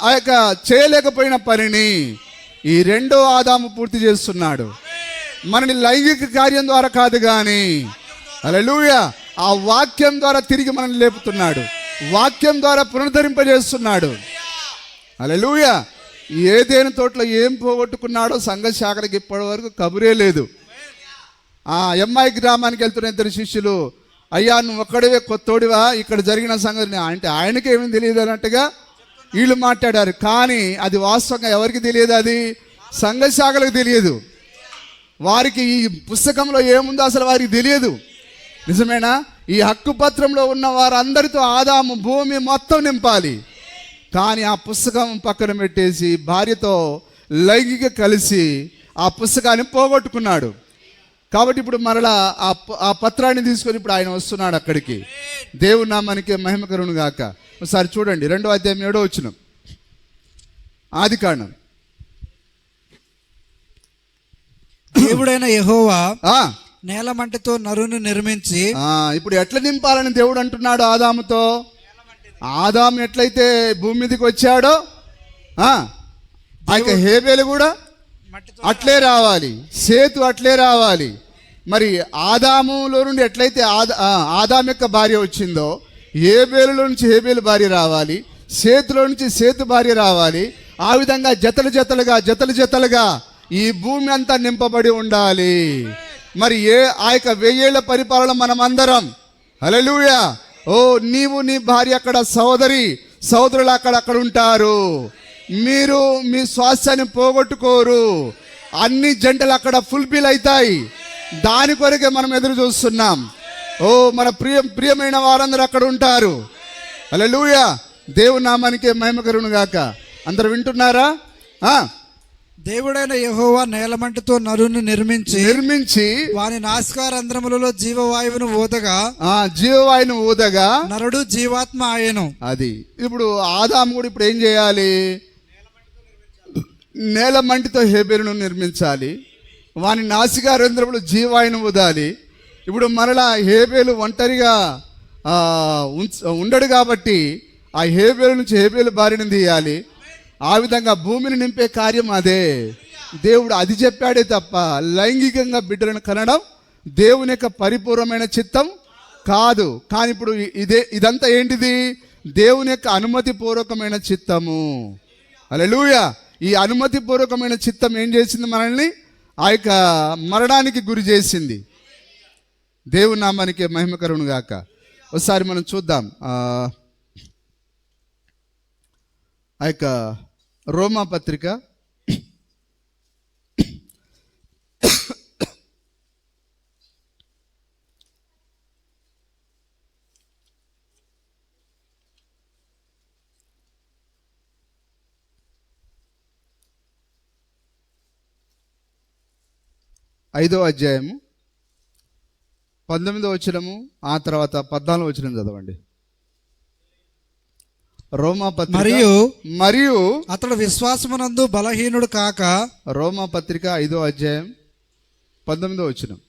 ఆ యొక్క చేయలేకపోయిన పనిని ఈ రెండో ఆదాము పూర్తి చేస్తున్నాడు. మనని లైంగిక కార్యం ద్వారా కాదు కానీ, హల్లెలూయా, ఆ వాక్యం ద్వారా తిరిగి మనల్ని లేపుతున్నాడు. వాక్యం ద్వారా పునరుద్ధరింపజేస్తున్నాడు. హల్లెలూయా. ఏదేని తోటలో ఏం పోగొట్టుకున్నాడో సంఘ శాఖలకు ఇప్పటి వరకు కబురే లేదు. ఆ ఎంఐ గ్రామానికి వెళ్తున్న ఇద్దరు శిష్యులు, అయ్యా నువ్వు ఒక్కడివే కొత్తోడివా, ఇక్కడ జరిగిన సంగతి అంటే ఆయనకేమీ తెలియదు అన్నట్టుగా వీళ్ళు మాట్లాడారు. కానీ అది వాస్తవంగా ఎవరికి తెలియదు? అది సంఘ శాఖలకు తెలియదు. వారికి ఈ పుస్తకంలో ఏముందో అసలు వారికి తెలియదు. నిజమేనా? ఈ హక్కు పత్రంలో ఉన్న వారందరితో ఆదాము భూమి మొత్తం నింపాలి. కానీ ఆ పుస్తకం పక్కన పెట్టేసి భార్యతో లైంగిక కలిసి ఆ పుస్తకాన్ని పోగొట్టుకున్నాడు. కాబట్టి ఇప్పుడు మరలా ఆ పత్రాన్ని తీసుకొని ఇప్పుడు ఆయన వస్తున్నాడు అక్కడికి. దేవుని నామానికి మహిమ కలుగును గాక. ఒకసారి చూడండి 2వ అధ్యాయం 7వ వచనం, ఆదికాండం. దేవుడైన యెహోవా నేలమంటితో నరుని నిర్మించి. ఇప్పుడు ఎట్లా నింపాలని దేవుడు అంటున్నాడు ఆదాముతో? ఆదాము ఎట్లయితే భూమి మీదకి వచ్చాడో ఆ యొక్క హేబేలు కూడా అట్లే రావాలి, సేతు అట్లే రావాలి. మరి ఆదాములో నుండి ఎట్లయితే ఆదాము యొక్క భార్య వచ్చిందో హేబేలులో నుంచి హేబేలు భార్య రావాలి, సేతులో నుంచి సేతు భార్య రావాలి. ఆ విధంగా జతలు జతలుగా ఈ భూమి అంతా నింపబడి ఉండాలి. మరి ఆ యొక్క 1000 ఏళ్ల పరిపాలన మనమందరం, హల్లెలూయా, నీవు నీ భార్య అక్కడ, సోదరులు అక్కడ ఉంటారు. మీరు మీ స్వాస్థ్యాన్ని పోగొట్టుకోరు. అన్ని జంటలు అక్కడ ఫుల్ఫిల్ అవుతాయి. దాని కొరకే మనం ఎదురు చూస్తున్నాం. మన ప్రియమైన వారందరూ అక్కడ ఉంటారు. హల్లెలూయా. దేవుని నామానికి మహిమ కలుగును గాక. అందరూ వింటున్నారా? దేవుడైన యెహోవా నేలమంటితో నరుని నిర్మించి వాని నాసికారంధ్రములలో జీవవాయువును ఊదగా నరుడు జీవాత్మ ఆయను. అది ఇప్పుడు ఆదాము కూడా ఇప్పుడు ఏం చేయాలి? నేల మంటితో హేబేలును నిర్మించాలి, వాని నాసికా రంధ్రములు జీవాయును ఊదాలి. ఇప్పుడు మరలా హేబేలు ఒంటరిగా ఉండడు కాబట్టి ఆ హేబేలు నుంచి హేబేలు భార్యను తీయాలి. ఆ విధంగా భూమిని నింపే కార్యం అదే. దేవుడు అది చెప్పాడే తప్ప లైంగికంగా బిడ్డలను కనడం దేవుని యొక్క పరిపూర్ణమైన చిత్తం కాదు. కానీ ఇప్పుడు ఇదంతా ఏంటిది? దేవుని యొక్క అనుమతి పూర్వకమైన చిత్తము. హల్లెలూయా. ఈ అనుమతి పూర్వకమైన చిత్తం ఏం చేసింది? మనల్ని ఆ యొక్క మరణానికి గురి చేసింది. దేవుని నామానికి మహిమకరును గాక. ఒకసారి మనం చూద్దాం ఆ యొక్క రోమా పత్రిక 5వ అధ్యాయము 19వ వచనము, ఆ తర్వాత 14వ వచనం చదవండి. రోమా పత్రిక మరియు అతడు విశ్వాసమునందు బలహీనుడు కాక. రోమా పత్రిక 5వ అధ్యాయం 19వ వచనం.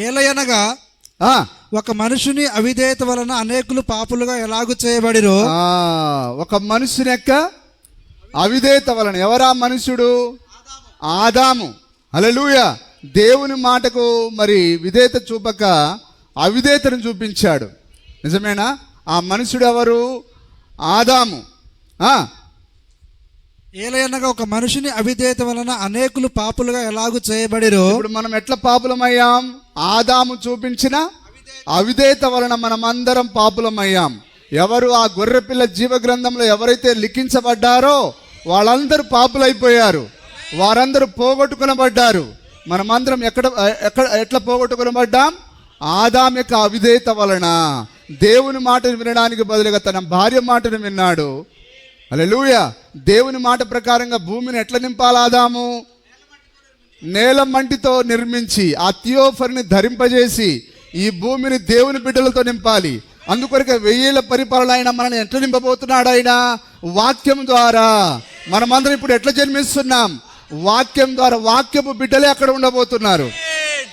ఏలయనగా ఒక మనుషుని అవిధేయత వలన అనేకులు పాపులుగా ఎలాగు చేయబడిరో. ఒక మనుషుని యొక్క అవిధేయత వలన. ఎవరా మనుషుడు? ఆదాము. హల్లెలూయా. దేవుని మాటకు మరి విధేయత చూపక అవిధేయతను చూపించాడు. నిజమేనా? ఆ మనుషుడు ఎవరు? ఆదాము. ఏలయనగా ఒక మనుషుని అవిధేయత వలన అనేకులు పాపులుగా ఎలాగు చేయబడిరో. ఇప్పుడు మనం ఎట్లా పాపులమయ్యాం? ఆదాము చూపించిన అవిధేయత వలన మనం అందరం పాపులమయ్యాం. ఎవరు? ఆ గొర్రెపిల్ల జీవ గ్రంథంలో ఎవరైతే లిఖించబడ్డారో వాళ్ళందరూ పాపులైపోయారు. వారందరూ పోగొట్టుకునబడ్డారు. మనమందరం ఎట్లా పోగొట్టుకునబడ్డాం? ఆదాము యొక్క అవిధేయత వలన. దేవుని మాటను వినడానికి బదులుగా తన భార్య మాటను విన్నాడు. హల్లెలూయా. దేవుని మాట ప్రకారంగా భూమిని ఎట్లా నింపాలి? ఆదాము నేల మంటితో నిర్మించి ఆ థియోఫర్ని ధరింపజేసి ఈ భూమిని దేవుని బిడ్డలతో నింపాలి. అందుకొరకే 1000 పరిపాలన ఆయన మనల్ని ఎట్లా నింపబోతున్నాడు? ఆయన వాక్యం ద్వారా. మనమందరం ఇప్పుడు ఎట్లా జన్మిస్తున్నాం? వాక్యం ద్వారా. వాక్యపు బిడ్డలే అక్కడ ఉండబోతున్నారు.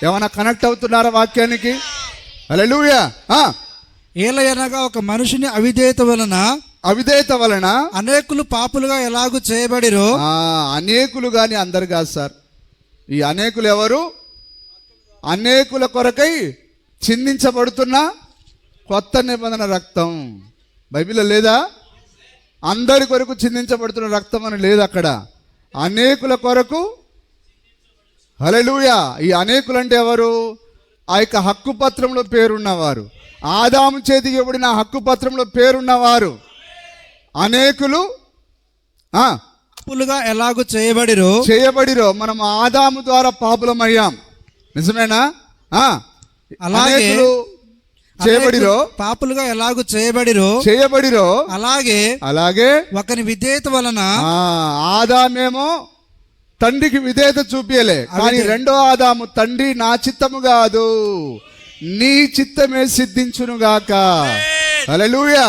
ఏమైనా కనెక్ట్ అవుతున్నారా వాక్యానికి? హల్లెలూయా. ఏలయనగా ఒక మనుషుని అవిధేయత వలన అనేకులు పాపులుగా ఎలాగు చేయబడిరో. అనేకులు కానీ అందరు కాదు సార్. ఈ అనేకులు ఎవరు? అనేకుల కొరకై చిందించబడుతున్న కొత్త నిబంధన రక్తం. బైబిల్లో లేదా? అందరి కొరకు చిందించబడుతున్న రక్తం అని లేదు అక్కడ. అనేకుల కొరకు. హల్లెలూయా. ఈ అనేకులు అంటే ఎవరు? ఆ యొక్క హక్కు పత్రంలో పేరున్నవారు. ఆదాము చేతికి ఇవ్వబడిన హక్కు పత్రంలో పేరున్నవారు అనేకులు పాపులుగా ఎలాగు చేయబడిరో. మనం ఆదాము ద్వారా పాపులమయ్యాం. నిజమేనా? అలాగే చేయబడిరో. పాపులుగా ఎలాగు చేయబడిరో అలాగే ఒకని విధేయత వలన. ఆదామేమో తండ్రికి విధేయత చూపియలే, కానీ రెండో ఆదాము తండ్రి నా చిత్తము కాదు నీ చిత్తమే సిద్ధించునుగాక. హల్లెలూయా.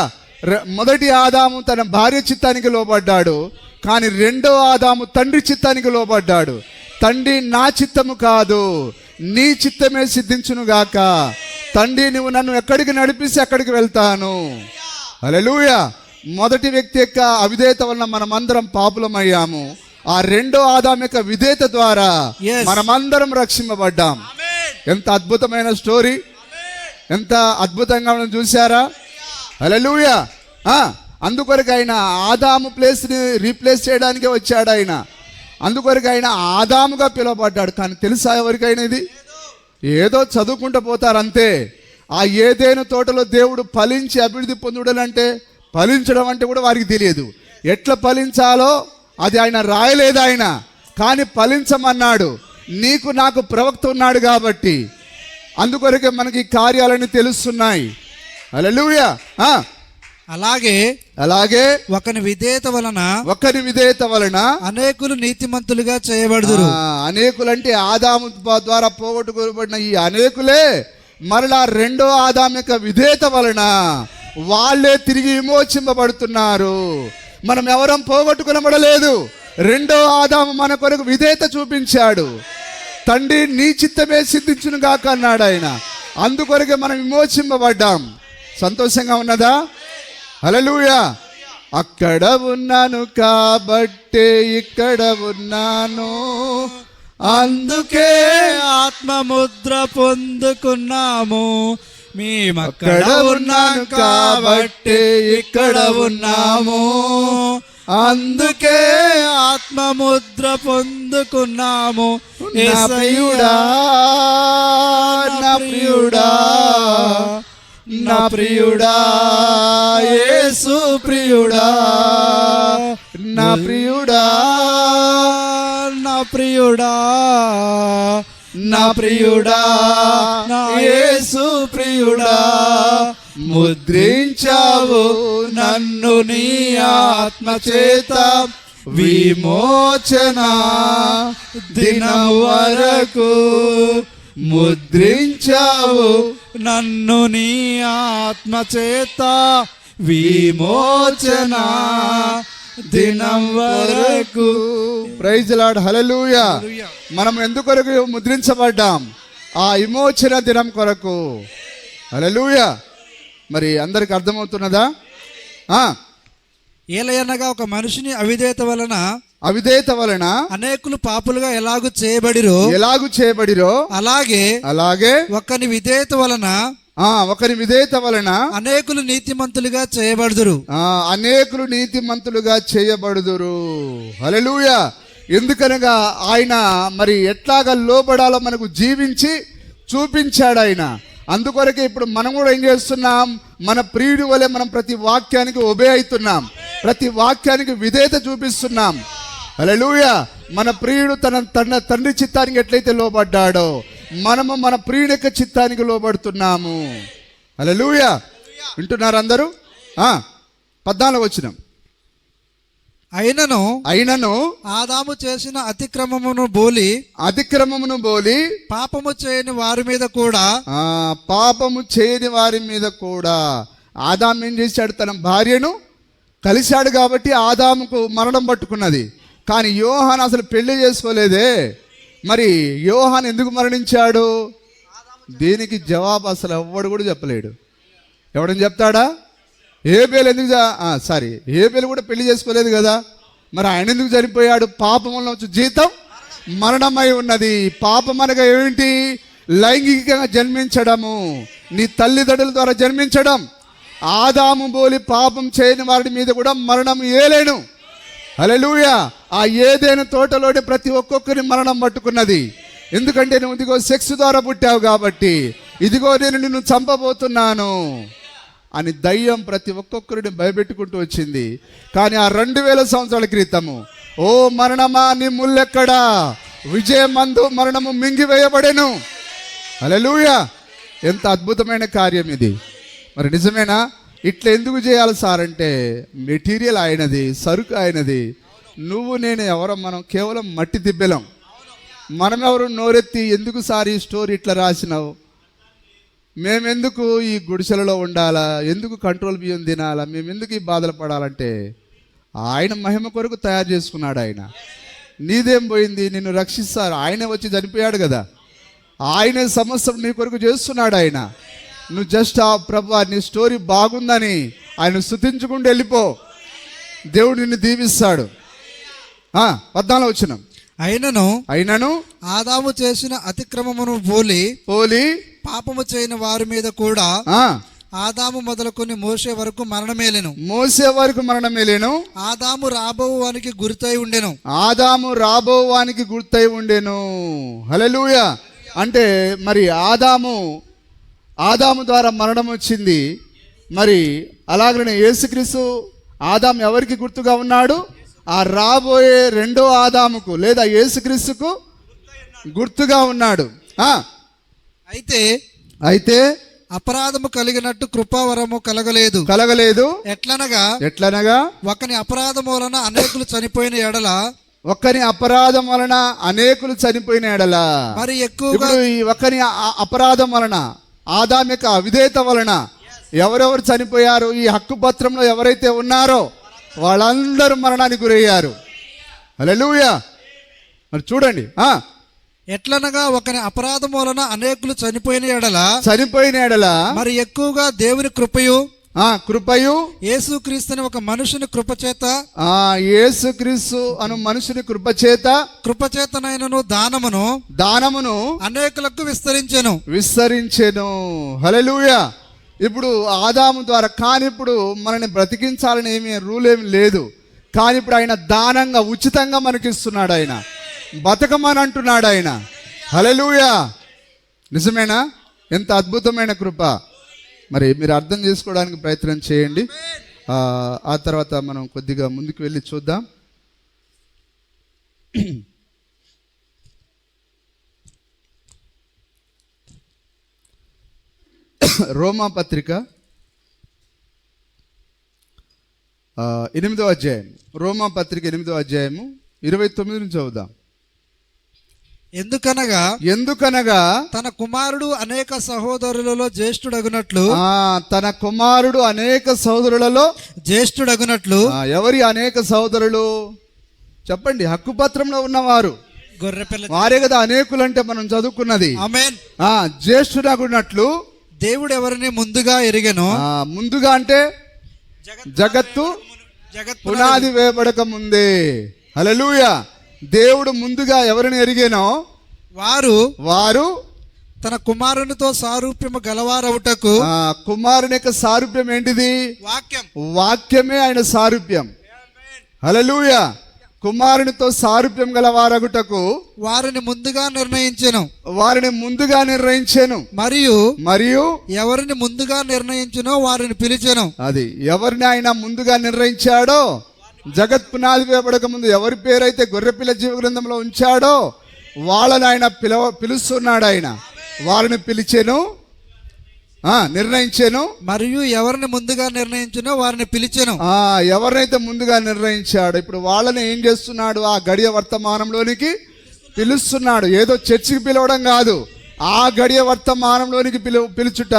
మొదటి ఆదాము తన భార్య చిత్తానికి లోబడ్డాడు, కానీ రెండో ఆదాము తండ్రి చిత్తానికి లోబడ్డాడు. తండ్రి నా చిత్తము కాదు నీ చిత్తమే సిద్ధించునుగాక. తండ్రి నువ్వు నన్ను ఎక్కడికి నడిపిస్తే అక్కడికి వెళ్తాను. హల్లెలూయా. మొదటి వ్యక్తి యొక్క అవిధేయత వలన మనమందరం పాపులమయ్యాము. ఆ రెండో ఆదాము యొక్క విధేయత ద్వారా మనమందరం రక్షింపబడ్డాం. ఎంత అద్భుతమైన స్టోరీ! ఎంత అద్భుతంగా మనం చూసారా? హల్లెలూయా. అందుకొరకు ఆయన ఆదాము ప్లేస్ని రీప్లేస్ చేయడానికే వచ్చాడు ఆయన. అందుకొరకు ఆయన ఆదాముగా పిలువబడ్డాడు. కానీ తెలుసా ఎవరికైనా ఇది? ఏదో చదువుకుంటూ పోతారు అంతే. ఆ ఏదేను తోటలో దేవుడు ఫలించి అభివృద్ధి పొందుడాలంటే ఫలించడం అంటే కూడా వారికి తెలియదు. ఎట్లా ఫలించాలో అది ఆయన రాయలేదు ఆయన, కానీ ఫలించమన్నాడు. నీకు నాకు ప్రవక్త ఉన్నాడు కాబట్టి అందుకొరకే మనకి ఈ కార్యాలన్నీ తెలుస్తున్నాయి. హల్లెలూయా. అలాగే ఒకని విధేయత వలన అనేకులు నీతిమంతులుగా చేయబడుదురు. అనేకులంటే ఆదాము ద్వారా పోగొట్టుకోబడిన ఈ అనేకులే మరలా రెండో ఆదాము యొక్క విధేయత వలన వాళ్ళే తిరిగి విమోచింపబడుతున్నారు. మనం ఎవరం పోగొట్టుకునబడలేదు. రెండో ఆదాము మన కొరకు విధేయత చూపించాడు. తండ్రి నీ చిత్తమే సిద్ధించును గాక అన్నాడు ఆయన. అందుకొరకే మనం విమోచింపబడ్డాం. సంతోషంగా ఉన్నదా? హల్లెలూయా. అక్కడ ఉన్నాను కాబట్టే ఇక్కడ ఉన్నాను, అందుకే ఆత్మముద్ర పొందుకున్నాము. మేమక్కడ ఉన్నాం కాబట్టి ఇక్కడ ఉన్నాము, అందుకే ఆత్మముద్ర పొందుకున్నాము. నా ప్రియుడా, నా ప్రియుడా, నా ప్రియుడా, యేసు ప్రియుడా, నా ప్రియుడా, నా ప్రియుడా, నా ప్రియుడా, యేసు ప్రియుడా, ముద్రించావు నన్ను నీ ఆత్మ చేత విమోచన దినం వరకు. ముద్రించావు నన్ను నీ ఆత్మ చేత విమోచన దినం వరకు. Praise the lord. హల్లెలూయా. మనం ఎందుకొరకు ముద్రించబడ్డాం? ఆ విమోచన దినం కొరకు. హల్లెలూయా. మరి అందరికి అర్థమవుతున్నదా? ఏలయనగా ఒక మనిషిని అవిధేయత వలన అనేకులు పాపులుగా ఎలాగు చేయబడిరో అలాగే ఒకని విధేయత వలన అనేకులు నీతిమంతులుగా చేయబడుదురు. హల్లెలూయా. ఎందుకనగా ఆయన మరి ఎట్లాగా లోబడాలో మనకు జీవించి చూపించాడు ఆయన. అందుకొరకే ఇప్పుడు మనం కూడా ఏం చేస్తున్నాం? మన ప్రియుడి వలె మనం ప్రతి వాక్యానికి ఒబే అవుతున్నాం, ప్రతి వాక్యానికి విధేయత చూపిస్తున్నాం. హల్లెలూయా. మన ప్రియుడు తన తండ్రి చిత్తానికి ఎట్లయితే లోబడ్డాడో మనము మన ప్రియుడి యొక్క చిత్తానికి లోబడుతున్నాము. హల్లెలూయా. వింటున్నారు అందరూ? 14వ వచనం. అయినను ఆదాము చేసిన అతిక్రమమును బోలి పాపము చేయని వారి మీద కూడా ఆదాము ఏం చేశాడు? తన భార్యను కలిశాడు కాబట్టి ఆదాముకు మరణం పట్టుకున్నది. కానీ యోహాను అసలు పెళ్లి చేసుకోలేదే. మరి యోహాను ఎందుకు మరణించాడు? దీనికి జవాబు అసలు ఎవ్వడు కూడా చెప్పలేడు. ఎవడని చెప్తాడా? హేబేలు ఎందుకు హేబేలు కూడా పెళ్లి చేసుకోలేదు కదా. మరి ఆయన ఎందుకు చనిపోయాడు? పాపం వల్ల వచ్చే జీతం మరణమై ఉన్నది. పాపం అనగా ఏమిటి? లైంగికంగా జన్మించడము, నీ తల్లిదండ్రుల ద్వారా జన్మించడం. ఆదాము బోలి పాపం చేయని వారి మీద కూడా మరణం ఏలేను. హల్లెలూయా. ఆ ఏదైనా తోటలోని ప్రతి ఒక్కొక్కరిని మరణం పట్టుకున్నది. ఎందుకంటే నువ్వు ఇదిగో సెక్స్ ద్వారా పుట్టావు కాబట్టి, ఇదిగో నేను నిన్ను చంపబోతున్నాను అని దయ్యం ప్రతి ఒక్కొక్కరిని భయపెట్టుకుంటూ వచ్చింది. కానీ ఆ 2000 సంవత్సరాల క్రితము, ఓ మరణమా నీ ముల్లెక్కడా, విజయమందు మరణము మింగివేయబడెను. హల్లెలూయా. ఎంత అద్భుతమైన కార్యం ఇది. మరి నిజమేనా? ఇట్లా ఎందుకు చేయాలి సార్ అంటే, మెటీరియల్ ఆయనది, సరుకు ఆయనది. నువ్వు నేను ఎవరో? మనం కేవలం మట్టి దిబ్బెలం. మనం ఎవరు నోరెత్తి ఎందుకు సార్ ఈ స్టోరీ ఇట్లా రాసినావు, మేమెందుకు ఈ గుడిసెలలో ఉండాలా, ఎందుకు కంట్రోల్ బియ్యం తినాలా, మేమెందుకు ఈ బాధలు పడాలంటే ఆయన మహిమ కొరకు తయారు చేసుకున్నాడు ఆయన. నీదేం పోయింది? నిన్ను రక్షిస్తారు. ఆయనే వచ్చి చనిపోయాడు కదా. ఆయనే సమస్తం నీ కొరకు చేస్తున్నాడు ఆయన. నువ్వు జస్ట్ ఆ ప్రభువా నీ స్టోరీ బాగుందని ఆయన స్తుతించుకుంటూ వెళ్ళిపో. దేవుడు నిన్ను దీవిస్తాడు. 14వ వచనం. అయినను ఆదాము చేసిన అతిక్రమమును పోలి పాపము చేయని వారి మీద కూడా ఆదాము మొదలుకొని మోసే వరకు మరణమేలెను. ఆదాము రాబోవానికి గుర్తై ఉండెను. హల్లెలూయా. అంటే మరి ఆదాము ద్వారా మరణం వచ్చింది. మరి అలాగనే యేసుక్రీస్తు ఆదాము ఎవరికి గుర్తుగా ఉన్నాడు? ఆ రాబోయే రెండో ఆదాముకు లేదా యేసుక్రీస్తుకు గుర్తుగా ఉన్నాడు. అయితే అపరాధము కలిగినట్టు కృపావరము కలగలేదు. ఎట్లనగా ఒకని అపరాధం వలన అనేకులు చనిపోయిన ఎడల మరి ఎక్కువగా ఒకని అపరాధం వలన, ఆదాము యొక్క అవిధేయత వలన ఎవరెవరు చనిపోయారు? ఈ హక్కు పత్రంలో ఎవరైతే ఉన్నారో వాళ్ళందరూ మరణానికి గురయ్యారు. హల్లెలూయా. మరి చూడండి, ఎట్లనగా ఒకని అపరాధం వలన అనేకులు చనిపోయిన ఎడల మరి ఎక్కువగా దేవుని కృపయు యేసుక్రీస్తుని ఒక మనుషుని కృపచేత యేసుక్రీస్తు అను మనుషుని కృపచేతనైనను దానమును అనేకులకు విస్తరించెను. హల్లెలూయా. ఇప్పుడు ఆదాము ద్వారా, కానీ ఇప్పుడు మనల్ని బ్రతికించాలని రూల్ ఏమి లేదు. కానీ ఇప్పుడు ఆయన దానంగా ఉచితంగా మనకిస్తున్నాడు. ఆయన బతకమని అంటున్నాడు ఆయన. హల్లెలూయా. నిజమేనా? ఎంత అద్భుతమైన కృప. మరి మీరు అర్థం చేసుకోవడానికి ప్రయత్నం చేయండి. ఆ తర్వాత మనం కొద్దిగా ముందుకు వెళ్ళి చూద్దాం. రోమా పత్రిక 8వ అధ్యాయం. రోమా పత్రిక 8వ అధ్యాయము 29 నుంచి చదువుదాం. ఎందుకనగా తన కుమారుడు అనేక సహోదరులలో జ్యేష్ఠుడగునట్లు ఎవరి అనేక సహోదరులు చెప్పండి? హక్కు పత్రంలో ఉన్నవారు, గొర్రెపిల్ల వారే కదా అనేకులు అంటే మనం చదువుకున్నది. ఆమేన్. జ్యేష్ఠుడగునట్లు దేవుడు ఎవరిని ముందుగా ఎరిగెను. ముందుగా అంటే జగత్తు పునాది వేయబడక ముందే. హల్లెలూయా. దేవుడు ముందుగా ఎవరిని ఎరిగేనో వారు తన కుమారునితో సారూప్యము గలవారవుటకు. కుమారుని యొక్క సారూప్యం ఏంటిది? వాక్యమే ఆయన సారూప్యం. హల్లెలూయా. కుమారునితో సారూప్యం గలవారగుటకు వారిని ముందుగా నిర్ణయించెను. మరియు ఎవరిని ముందుగా నిర్ణయించునో వారిని పిలిచెను. అది ఎవరిని ఆయన ముందుగా నిర్ణయించాడో, జగత్ పునాది వేయబడక ముందు ఎవరి పేరైతే గొర్రెపిల్ల జీవ గ్రంథంలో ఉంచాడో వాళ్ళని ఆయన పిలుస్తున్నాడు. ఆయన వారిని పిలిచెను, నిర్ణయించెను. మరియు ఎవరిని ముందుగా నిర్ణయించునో వారిని పిలిచెను. ఎవరినైతే ముందుగా నిర్ణయించాడు ఇప్పుడు వాళ్ళని ఏం చేస్తున్నాడు? ఆ గడియ వర్తమానంలోనికి పిలుస్తున్నాడు. ఏదో చర్చికి పిలవడం కాదు, ఆ గడియ వర్తమానంలోనికి పిలుచుట.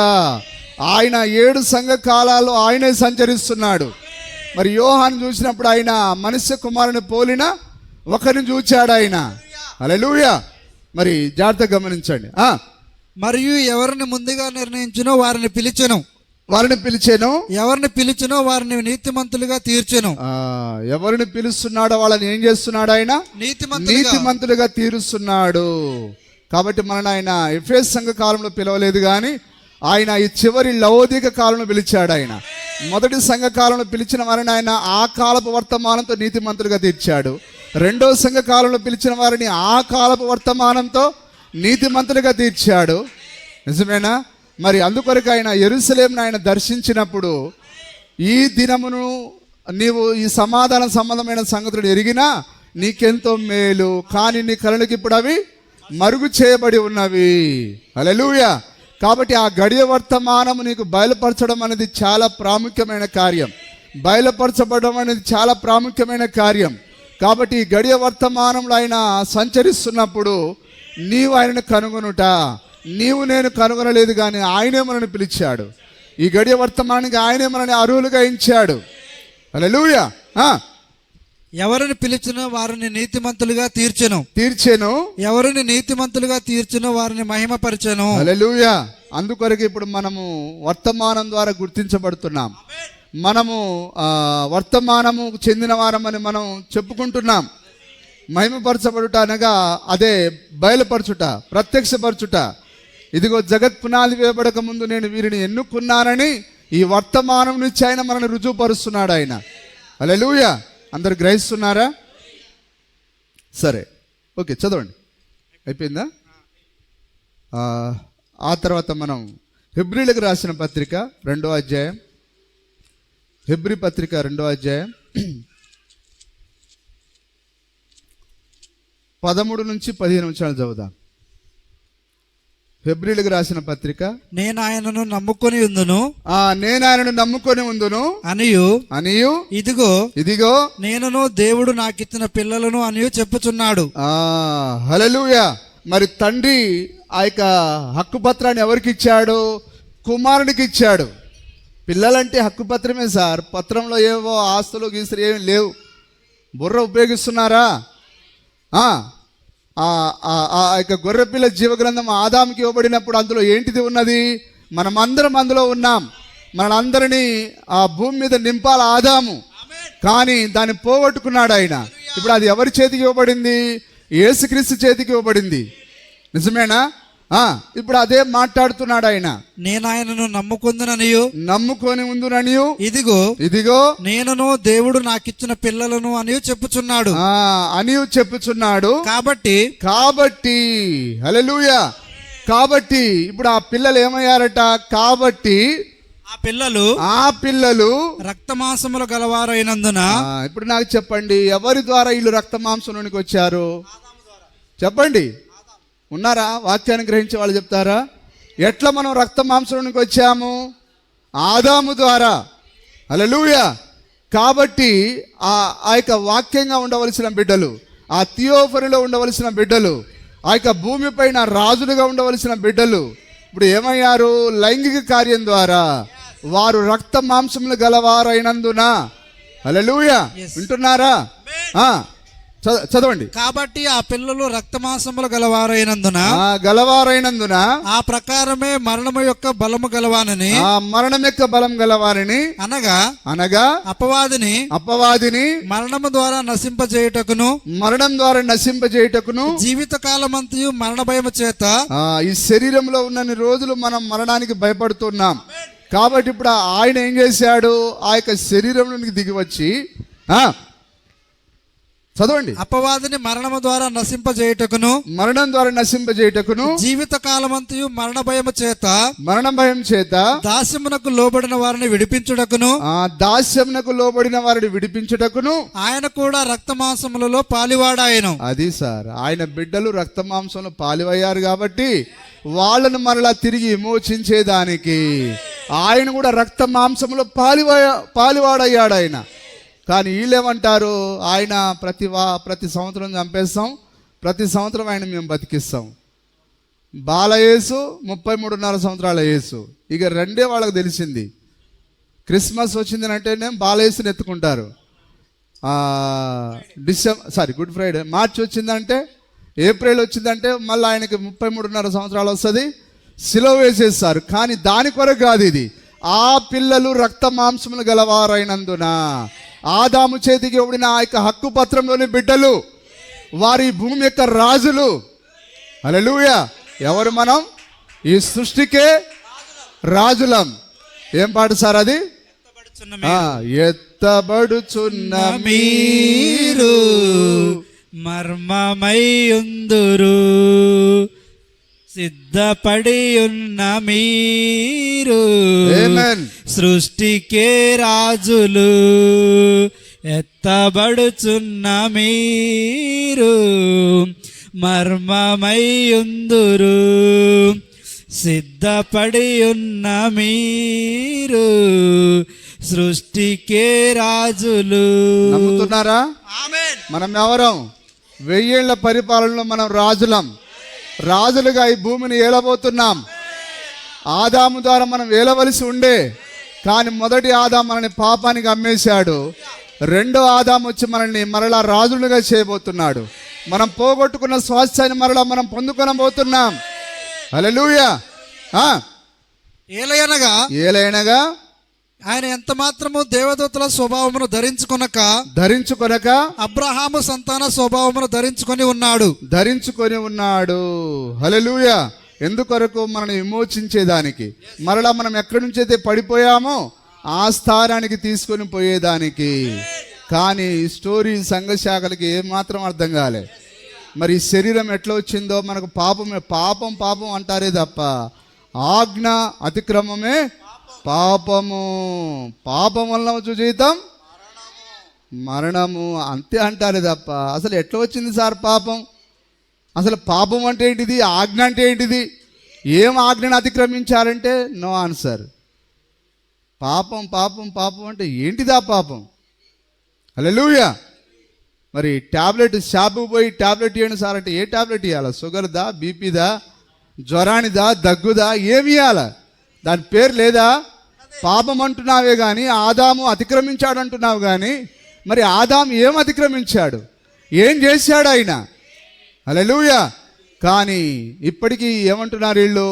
ఆయన 7 సంఘ కాలాల్లో ఆయనే సంచరిస్తున్నాడు. మరి యోహాను చూసినప్పుడు ఆయన మనుష్య కుమారుని పోలిన ఒకరిని చూచాడు ఆయన. హల్లెలూయా. మరి జాగ్రత్తగా గమనించండి. మరియు ఎవరిని ముందుగా నిర్ణయించునో వారిని పిలిచెను. ఎవరిని పిలిచెనో వారిని నీతిమంతులుగా తీర్చెను. ఎవరిని పిలుస్తున్నాడో వాళ్ళని ఏం చేస్తున్నాడు? ఆయన నీతిమంతులుగా తీరుస్తున్నాడు. కాబట్టి మనల్ని ఆయన ఎఫెసు సంఘ కాలంలో పిలవలేదు, కానీ ఆయన ఈ చివరి లవోదిక కాలంలో పిలిచాడు. ఆయన మొదటి సంఘ కాలంలో పిలిచిన వారిని ఆయన ఆ కాలపు వర్తమానంతో నీతిమంతులుగా తీర్చాడు. రెండో సంఘ కాలంలో పిలిచిన వారిని ఆ కాలపు వర్తమానంతో నీతిమంతులుగా తీర్చాడు. నిజమేనా? మరి అందుకొరకు ఆయన యెరూషలేమును ఆయన దర్శించినప్పుడు, ఈ దినమును నీవు ఈ సమాధాన సంబంధమైన సంగతులు ఎరిగినా నీకెంతో మేలు, కానీ నీ కళ్ళకి ఇప్పుడు అవి మరుగు చేయబడి ఉన్నవి. హల్లెలూయా. కాబట్టి ఆ గడియ వర్తమానము నీకు బయలుపరచడం అనేది చాలా ప్రాముఖ్యమైన కార్యం. బయలుపరచబడడం అనేది చాలా ప్రాముఖ్యమైన కార్యం. కాబట్టి ఈ గడియ వర్తమానంలో ఆయన సంచరిస్తున్నప్పుడు నీవు ఆయనను కనుగొనుట, నేను కనుగొనలేదు, కానీ ఆయనే మనల్ని పిలిచాడు. ఈ గడియ వర్తమానానికి ఆయనే మనల్ని అర్హులుగా ఎంచాడు. హల్లెలూయా. ఎవరిని పిలిచినో వారిని నీతిమంతులుగా తీర్చెను. ఎవరిని నీతిమంతులుగా తీర్చెనో వారిని మహిమపరిచెను. హల్లెలూయా. అందుకొరకు ఇప్పుడు మనము వర్తమానం ద్వారా గుర్తించబడుతున్నాం. మనము వర్తమానము చెందిన వారమని మనం చెప్పుకుంటున్నాం. మహిమపరచబడుట అనగా అదే బయలుపరచుట, ప్రత్యక్షపరచుట. ఇదిగో జగత్ పునాది వేయబడక ముందు నేను వీరిని ఎన్నుకున్నానని ఈ వర్తమానం నుంచి ఆయన మనల్ని రుజువుపరుస్తున్నాడు ఆయన. హల్లెలూయా. అందరు గ్రహిస్తున్నారా? సరే, ఓకే, చదవండి. అయిపోయిందా? ఆ తర్వాత మనం హెబ్రీలకు రాసిన పత్రిక 2వ అధ్యాయం, హెబ్రీ పత్రిక 2వ అధ్యాయం 13 నుంచి 15 నిమిషాలు చదువుదాం. హెబ్రీలకు రాసిన పత్రిక. నేను ఆయనను నమ్ముకొని ఉందును అనియు ఇదిగో నేనును దేవుడు నాకిచ్చిన పిల్లలను అనియు చెప్పుచున్నాడు. హల్లెలూయా. మరి తండ్రి ఆ యొక్క హక్కు పత్రాన్ని ఎవరికి ఇచ్చాడు? కుమారునికి ఇచ్చాడు. పిల్లలంటే హక్కుపత్రమే సార్. పత్రంలో ఏవో ఆస్తులు గీస్తులు ఏమి లేవు. బుర్ర ఉపయోగిస్తున్నారా? ఇక గొర్రెపిల్ల జీవగ్రంథం ఆదాముకి ఇవ్వబడినప్పుడు అందులో ఏంటిది ఉన్నది? మనమందరం అందులో ఉన్నాం. మనందరినీ ఆ భూమి మీద నింపాల ఆదాము, కానీ దాన్ని పోగొట్టుకున్నాడు ఆయన. ఇప్పుడు అది ఎవరి చేతికి ఇవ్వబడింది? యేసుక్రీస్తు చేతికి ఇవ్వబడింది. నిజమేనా? ఇప్పుడు అదే మాట్లాడుతున్నాడు ఆయన. నేను ఆయనను నమ్ముకొని ఉందుననియు ఇదిగో నేనును దేవుడు నాకిచ్చిన పిల్లలను అని చెప్పుచున్నాడు కాబట్టి హల్లెలూయా. కాబట్టి ఇప్పుడు ఆ పిల్లలు ఏమయ్యారట? కాబట్టి ఆ పిల్లలు రక్తమాంసములు గలవారైనందున. ఇప్పుడు నాకు చెప్పండి, ఎవరి ద్వారా వీళ్ళు రక్తమాంసంలోనికి వచ్చారు? చెప్పండి, ఉన్నారా? వాక్యాన్ని గ్రహించే వాళ్ళు చెప్తారా? ఎట్లా మనం రక్తమాంసంలోనికి వచ్చాము? ఆదాము ద్వారా. హల్లెలూయా. కాబట్టి ఆ యొక్క వాక్యంగా ఉండవలసిన బిడ్డలు, ఆ థియోఫరీలో ఉండవలసిన బిడ్డలు, ఆ యొక్క భూమిపైన రాజులుగా ఉండవలసిన బిడ్డలు ఇప్పుడు ఏమయ్యారు? లైంగిక కార్యం ద్వారా వారు రక్త మాంసములు గలవారైనందున. హల్లెలూయా. వింటున్నారా? చదవండి. కాబట్టి ఆ పిల్లలు రక్తమాంసములు గలవారైనందున ఆ ప్రకారమే మరణము యొక్క బలము గలవానని, ఆ మరణం యొక్క బలం గలవారని అనగా అపవాదిని మరణము ద్వారా నశింపజేయుటకును జీవిత కాలమంతయు మరణ భయము చేత. ఈ శరీరంలో ఉన్నన్ని రోజులు మనం మరణానికి భయపడుతున్నాం. కాబట్టి ఇప్పుడు ఆయన ఏం చేశాడు? ఆ యొక్క శరీరంలోనికి దిగి వచ్చి చదవండి. అపవాదిని మరణం ద్వారా నశింపజేయుటకును జీవిత కాలమంతయు మరణ భయం చేత దాస్యమునకు లోబడిన వారిని విడిపించుటకును ఆయన కూడా రక్త మాంసములలో పాలివాడాయను. అది సార్, ఆయన బిడ్డలు రక్త మాంసంలో పాలివయ్యారు కాబట్టి వాళ్ళను మరలా తిరిగి విమోచించేదానికి ఆయన కూడా రక్త మాంసంలో పాలివాడయ్యాడు ఆయన. కానీ వీళ్ళేమంటారు? ఆయన ప్రతి సంవత్సరం చంపేస్తాం, ప్రతి సంవత్సరం ఆయన మేము బతికిస్తాం. బాలయేసు 33.5 సంవత్సరాల యేసు. ఇక రెండే వాళ్ళకి తెలిసింది. క్రిస్మస్ వచ్చిందంటేనే బాలయేసుని ఎత్తుకుంటారు. గుడ్ ఫ్రైడే, మార్చి వచ్చిందంటే, ఏప్రిల్ వచ్చిందంటే మళ్ళీ ఆయనకి 33.5 సంవత్సరాలు వస్తుంది, సిలువ వేసేస్తారు. కానీ దాని కొరకు కాదు ఇది. ఆ పిల్లలు రక్త మాంసములు గలవారైనందున ఆదాము చేతికి ఇవ్వబడిన ఆ యొక్క హక్కు పత్రంలోని బిడ్డలు, వారి భూమి యొక్క రాజులు. హల్లెలూయా. ఎవరు మనం? ఈ సృష్టికే రాజులం. ఏం పాట సార్ అది? ఎత్తబడుచున్న మీరు మర్మమయ్యుందురు, సిద్ధపడి ఉన్న మీరు సృష్టికే రాజులు, ఎత్తబడుచున్న మీరు మర్మమయ్యుందురు, సిద్ధపడి ఉన్న మీరు సృష్టికే రాజులు. నమ్ముతున్నారా? మనం ఎవరం? 1000 ఏళ్ల పరిపాలనలో మనం రాజులం. రాజులుగా ఈ భూమిని ఏలబోతున్నాం. ఆదాము ద్వారా మనం ఏలవలసి ఉండే, కానీ మొదటి ఆదాము మనల్ని పాపానికి అమ్మేశాడు. రెండో ఆదాము వచ్చి మనల్ని మరలా రాజులుగా చేయబోతున్నాడు. మనం పోగొట్టుకున్న స్వాస్థ్యాన్ని మరలా మనం పొందుకొనబోతున్నాం. హల్లెలూయా. ఏలయనగా ఆయన ఎంత మాత్రము దేవదూతల స్వభావమును ధరించుకొనక అబ్రహాము సంతాన స్వభావమును ధరించుకొని ఉన్నాడు. హల్లెలూయా. ఎందుకొరకు? మనల్ని విమోచించేదానికి, మరలా మనం ఎక్కడి నుంచి అయితే పడిపోయామో ఆ స్థానానికి తీసుకొని పోయేదానికి. కానీ ఈ స్టోరీ సంఘశాఖలకి ఏమాత్రం అర్థం కాలే. మరి ఈ శరీరం ఎట్లా వచ్చిందో మనకు పాపం అంటారే తప్ప ఆజ్ఞ అతిక్రమమే పాపము. పాపం వలన వచ్చు జీతం మరణము, అంతే అంటారే తప్ప అసలు ఎట్లా వచ్చింది సార్ పాపం? అసలు పాపం అంటే ఏంటిది? ఆజ్ఞ అంటే ఏంటిది? ఏం ఆజ్ఞను అతిక్రమించారంటే నో ఆన్సర్. పాపం అంటే ఏంటిదా పాపం? హల్లెలూయా. మరి ట్యాబ్లెట్ షాపుకు పోయి ట్యాబ్లెట్ ఇవ్వండి సార్ అంటే ఏ ట్యాబ్లెట్ ఇవ్వాలా? షుగర్దా, బీపీదా, జ్వరానిదా, దగ్గుదా? ఏమి ఇవ్వాలా? దాని పేరు లేదా? పాపం అంటున్నావే కానీ ఆదాము అతిక్రమించాడు అంటున్నావు కానీ మరి ఆదాము ఏం అతిక్రమించాడు, ఏం చేశాడు ఆయన? హల్లెలూయా. కానీ ఇప్పటికీ ఏమంటున్నారు వీళ్ళు,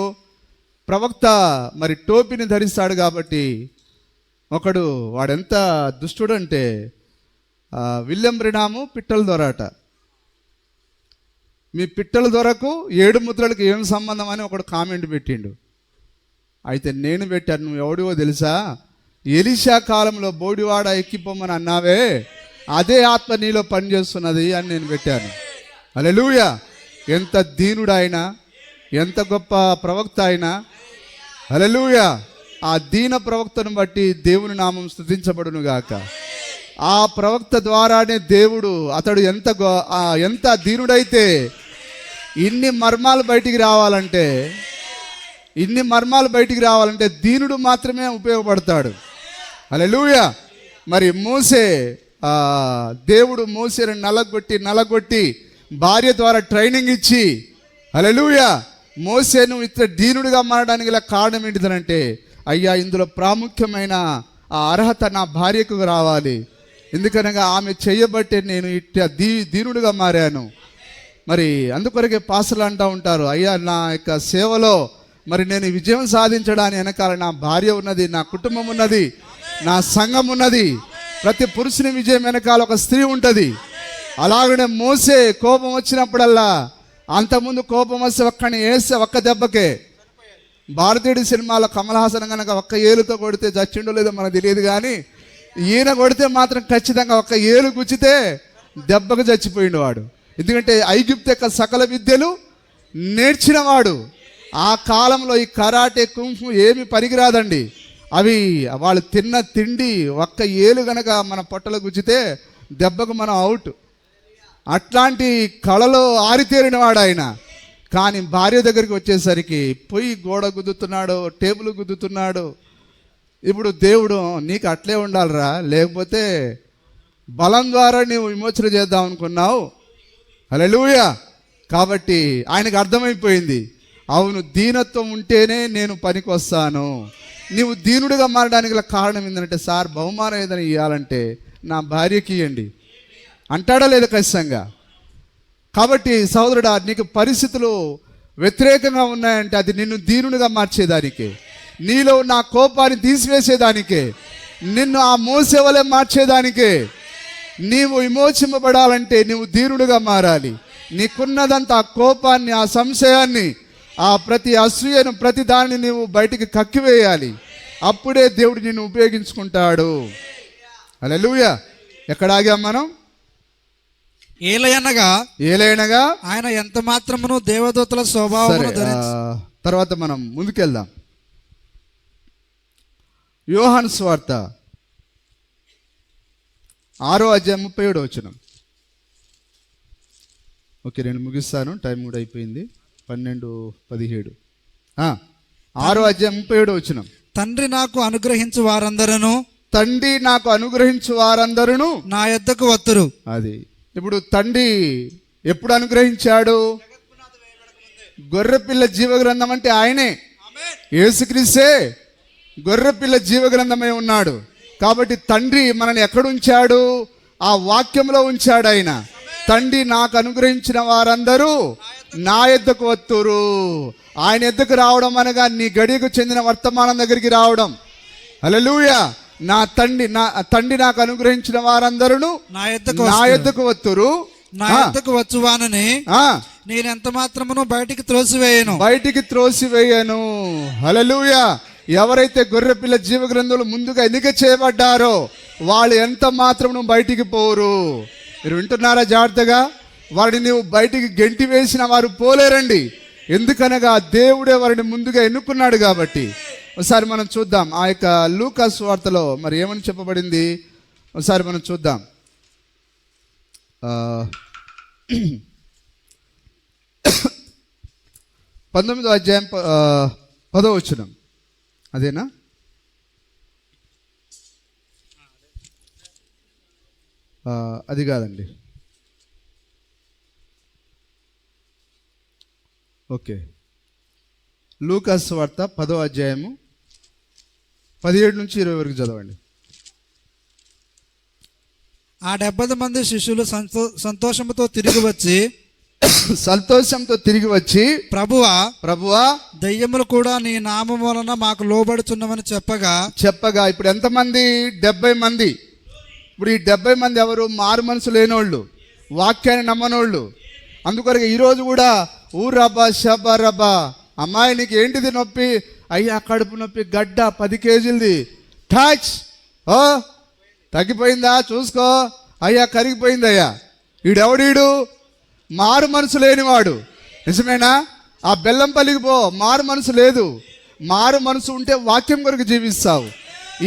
ప్రవక్త మరి టోపీని ధరిస్తాడు కాబట్టి ఒకడు వాడెంత దుష్టుడంటే విలియం బ్రెనాము పిట్టల దొరట. మీ పిట్టల దొరకు 7 ముద్రలకు ఏం సంబంధం అని ఒకడు కామెంట్ పెట్టిండు. అయితే నేను పెట్టాను, నువ్వు ఎవడివో తెలుసా, ఎలీషా కాలంలో బోడివాడ ఎక్కిపోమని అన్నావే, అదే ఆత్మ నీలో పనిచేస్తున్నది అని నేను పెట్టాను. హల్లెలూయా. ఎంత దీనుడు ఆయన, ఎంత గొప్ప ప్రవక్త ఆయన. హల్లెలూయా. ఆ దీన ప్రవక్తను బట్టి దేవుని నామం స్తుతించబడును గాక. ఆ ప్రవక్త ద్వారానే దేవుడు, అతడు ఎంత దీనుడైతే ఇన్ని మర్మాలు బయటికి రావాలంటే దీనుడు మాత్రమే ఉపయోగపడతాడు. హల్లెలూయా. మరి మోసే, దేవుడు మోసేని నలగొట్టి భార్య ద్వారా ట్రైనింగ్ ఇచ్చి, హల్లెలూయా, మోసేను ఇతర దీనుడిగా మారడానికి గల కారణం ఏంటిదనంటే, అయ్యా ఇందులో ప్రాముఖ్యమైన ఆ అర్హత నా భార్యకు రావాలి, ఎందుకనగా ఆమె చేయబట్టే నేను ఇట్లా దీనుడిగా మారాను. మరి అందుకొరకే పాస్టర్లు అంటూ ఉంటారు, అయ్యా నా యొక్క సేవలో మరి నేను విజయం సాధించడానికి వెనకాల నా భార్య ఉన్నది, నా కుటుంబం ఉన్నది, నా సంఘం ఉన్నది. ప్రతి పురుషుని విజయం వెనకాల ఒక స్త్రీ ఉంటుంది. అలాగనే మోసే కోపం వచ్చినప్పుడల్లా, అంతకుముందు కోపం వస్తే ఒక్కని వేస్తే ఒక్క దెబ్బకే, భారతీయుడి సినిమాలో కమల్ హాసన్ కనుక ఒక్క ఏలుతో కొడితే చచ్చిండో లేదో మనకు తెలియదు, కానీ ఈయన కొడితే మాత్రం ఖచ్చితంగా ఒక్క ఏలు గుచ్చితే దెబ్బకు చచ్చిపోయిండు వాడు. ఎందుకంటే ఐగుప్తు యొక్క సకల విద్యలు నేర్చినవాడు. ఆ కాలంలో ఈ కరాటే కుంఫు ఏమి పనికిరాదండి. అవి వాళ్ళు తిన్న తిండి ఒక్క ఏలు గనక మన పొట్టలో గుచ్చితే దెబ్బకు మనం అవుట్. అట్లాంటి కళలో ఆరితేరిన వాడు ఆయన. కానీ భార్య దగ్గరికి వచ్చేసరికి పొయ్యి గోడ గుద్దుతున్నాడు, టేబుల్ గుద్దుతున్నాడు. ఇప్పుడు దేవుడు నీకు అట్లే ఉండాలిరా, లేకపోతే బలం ద్వారా నీవు విమోచన చేద్దాం అనుకున్నావు. హల్లెలూయా. కాబట్టి ఆయనకు అర్థమైపోయింది, అవును దీనత్వం ఉంటేనే నేను పనికి వస్తాను. నీవు దీనుడిగా మారడానికి గల కారణం ఏంటంటే, సార్ బహుమానం ఏదైనా ఇవ్వాలంటే నా భార్యకి ఇవ్వండి అంటాడా లేదా? ఖచ్చితంగా. కాబట్టి సహోదరుడా, నీకు పరిస్థితులు వ్యతిరేకంగా ఉన్నాయంటే అది నిన్ను దీనుడిగా మార్చేదానికే, నీలో నా కోపాన్ని తీసివేసేదానికే, నిన్ను ఆ మోసేవలే మార్చేదానికే. నీవు విమోచింపబడాలంటే నీవు దీనుడిగా మారాలి. నీకున్నదంతా ఆ కోపాన్ని, ఆ సంశయాన్ని, ఆ ప్రతి అసూయను, ప్రతి దాన్ని నీవు బయటికి కక్కివేయాలి. అప్పుడే దేవుడు నిన్ను ఉపయోగించుకుంటాడు. హల్లెలూయా. ఎక్కడ ఆగాం మనం? ఏలయనగా ఆయన ఎంత మాత్రమును దేవదూతల స్వభావమును ధరించి. తర్వాత మనం ముందుకెళ్దాం. యోహాను సువార్త 6వ అధ్యాయం 37వ వచనం. ఓకే, నేను ముగిస్తాను, టైం కూడా అయిపోయింది. 12:17. 6వ అధ్యాయం 37వ వచనం. తండ్రి నాకు అనుగ్రహించు వారందరూ నా యొద్దకు వత్తురు. అది ఇప్పుడు తండ్రి ఎప్పుడు అనుగ్రహించాడు? గొర్రెపిల్ల జీవగ్రంథం అంటే ఆయనే, యేసుక్రీస్తే గొర్రెపిల్ల జీవగ్రంథమై ఉన్నాడు. కాబట్టి తండ్రి మనల్ని ఎక్కడుంచాడు? ఆ వాక్యంలో ఉంచాడు ఆయన. తండ్రి నాకు అనుగ్రహించిన వారందరూ నా యొద్దకు వత్తురు. ఆయన యొద్దకు రావడం అనగా నీ గడియకు చెందిన వర్తమానం దగ్గరికి రావడం. హల్లెలూయా. నా తండ్రి నాకు అనుగ్రహించిన వారందరూ నా యొద్దకు వత్తురు. నా యొద్దకు వచ్చువానని నేను ఎంత మాత్రమును బయటికి త్రోసివేయను. హల్లెలూయా. ఎవరైతే గొర్రెపిల్ల జీవ గ్రంథంలో ముందుగా ఎన్నిక చేయబడ్డారో వాళ్ళు ఎంత మాత్రమును బయటికి పోరు. మీరు వింటున్నారా జాగ్రత్తగా? వారిని నీవు బయటికి గెంటి వేసిన వారు పోలేరండి. ఎందుకనగా దేవుడే వారిని ముందుగా ఎన్నుకున్నాడు కాబట్టి. ఒకసారి మనం చూద్దాం ఆ యొక్క లూకా సువార్తలో మరి ఏమని చెప్పబడింది, ఒకసారి మనం చూద్దాం. 19వ అధ్యాయం 10వ వచనం. అదేనా? అది కాదండి. ఓకే, లూకా సువార్త 10వ అధ్యాయము 17 నుంచి 20 వరకు చదవండి. ఆ 70 మంది శిష్యులు సంతోషంతో తిరిగి వచ్చి ప్రభువా దయ్యములు కూడా నీ నామం వలన మాకు లోబడుచున్నవని చెప్పగా ఇప్పుడు ఎంతమంది? 70 మంది. ఇప్పుడు ఈ 70 మంది ఎవరు? మారు మనసు లేనోళ్ళు, వాక్యాన్ని నమ్మనోళ్ళు. అందుకొరకు ఈరోజు కూడా ఊరబ్బా షబ్బా రబ్బా, అమ్మాయి నీకు ఏంటిది నొప్పి? అయ్యా కడుపు నొప్పి, గడ్డ 10 కేజీలది, టచ్, ఓ తగ్గిపోయిందా చూసుకో, అయ్యా కరిగిపోయిందయ్యా. ఈడెవడీడు? మారు మనసు లేనివాడు. నిజమేనా? ఆ బెల్లంపల్లికి పో, మారు మనసు లేదు. మారు మనసు ఉంటే వాక్యం కొరకు జీవిస్తావు.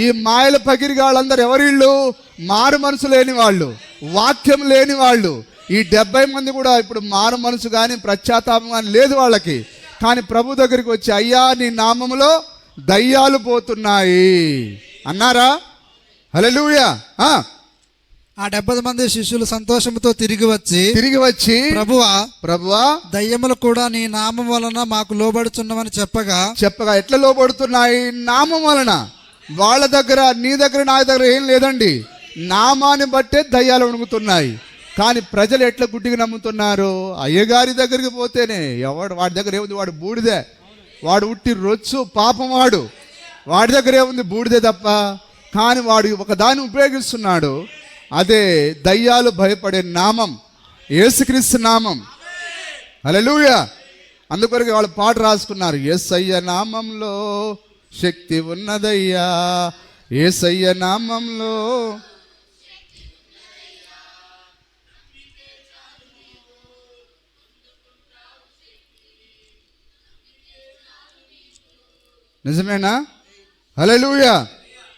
ఈ మాయల పగిరిగా వాళ్ళందరూ ఎవరిళ్ళు? మారు మనసు లేని వాళ్ళు, వాక్యం లేని వాళ్ళు. ఈ 70 మంది కూడా ఇప్పుడు మారు మనసు కానీ పశ్చాత్తాపం కానీ లేదు వాళ్ళకి. కానీ ప్రభు దగ్గరికి వచ్చి అయ్యా నీ నామములో దయ్యాలు పోతున్నాయి అన్నారా? హల్లెలూయా. ఆ 70 మంది శిష్యులు సంతోషంతో తిరిగి వచ్చి ప్రభువా దయ్యములు కూడా నీ నామం వలన మాకు లోబడుచున్నవని చెప్పగా ఎట్లా లోబడుతున్నాయి? నామం వలన. వాళ్ళ దగ్గర, నీ దగ్గర, నా దగ్గర ఏం లేదండి. నామాన్ని బట్టే దయ్యాలు వణుకుతున్నాయి. కానీ ప్రజలు ఎట్లా గుడ్డిగా నమ్ముతున్నారు? అయ్యగారి దగ్గరికి పోతేనే వాడి దగ్గర ఏముంది? వాడు బూడిదే, వాడు ఉట్టి రొచ్చు పాపం, వాడి దగ్గర ఏముంది? బూడిదే తప్ప. కానీ వాడు ఒక దాన్ని ఉపయోగిస్తున్నాడు, అదే దయ్యాలు భయపడే నామం, యేసుక్రీస్తు నామం. హల్లెలూయా. అందుకొరకు వాళ్ళు పాట రాసుకున్నారు, యేసయ్య నామంలో శక్తి ఉన్నదయ్యా, యేసయ్య నామంలో. నిజమేనా? హల్లెలూయా.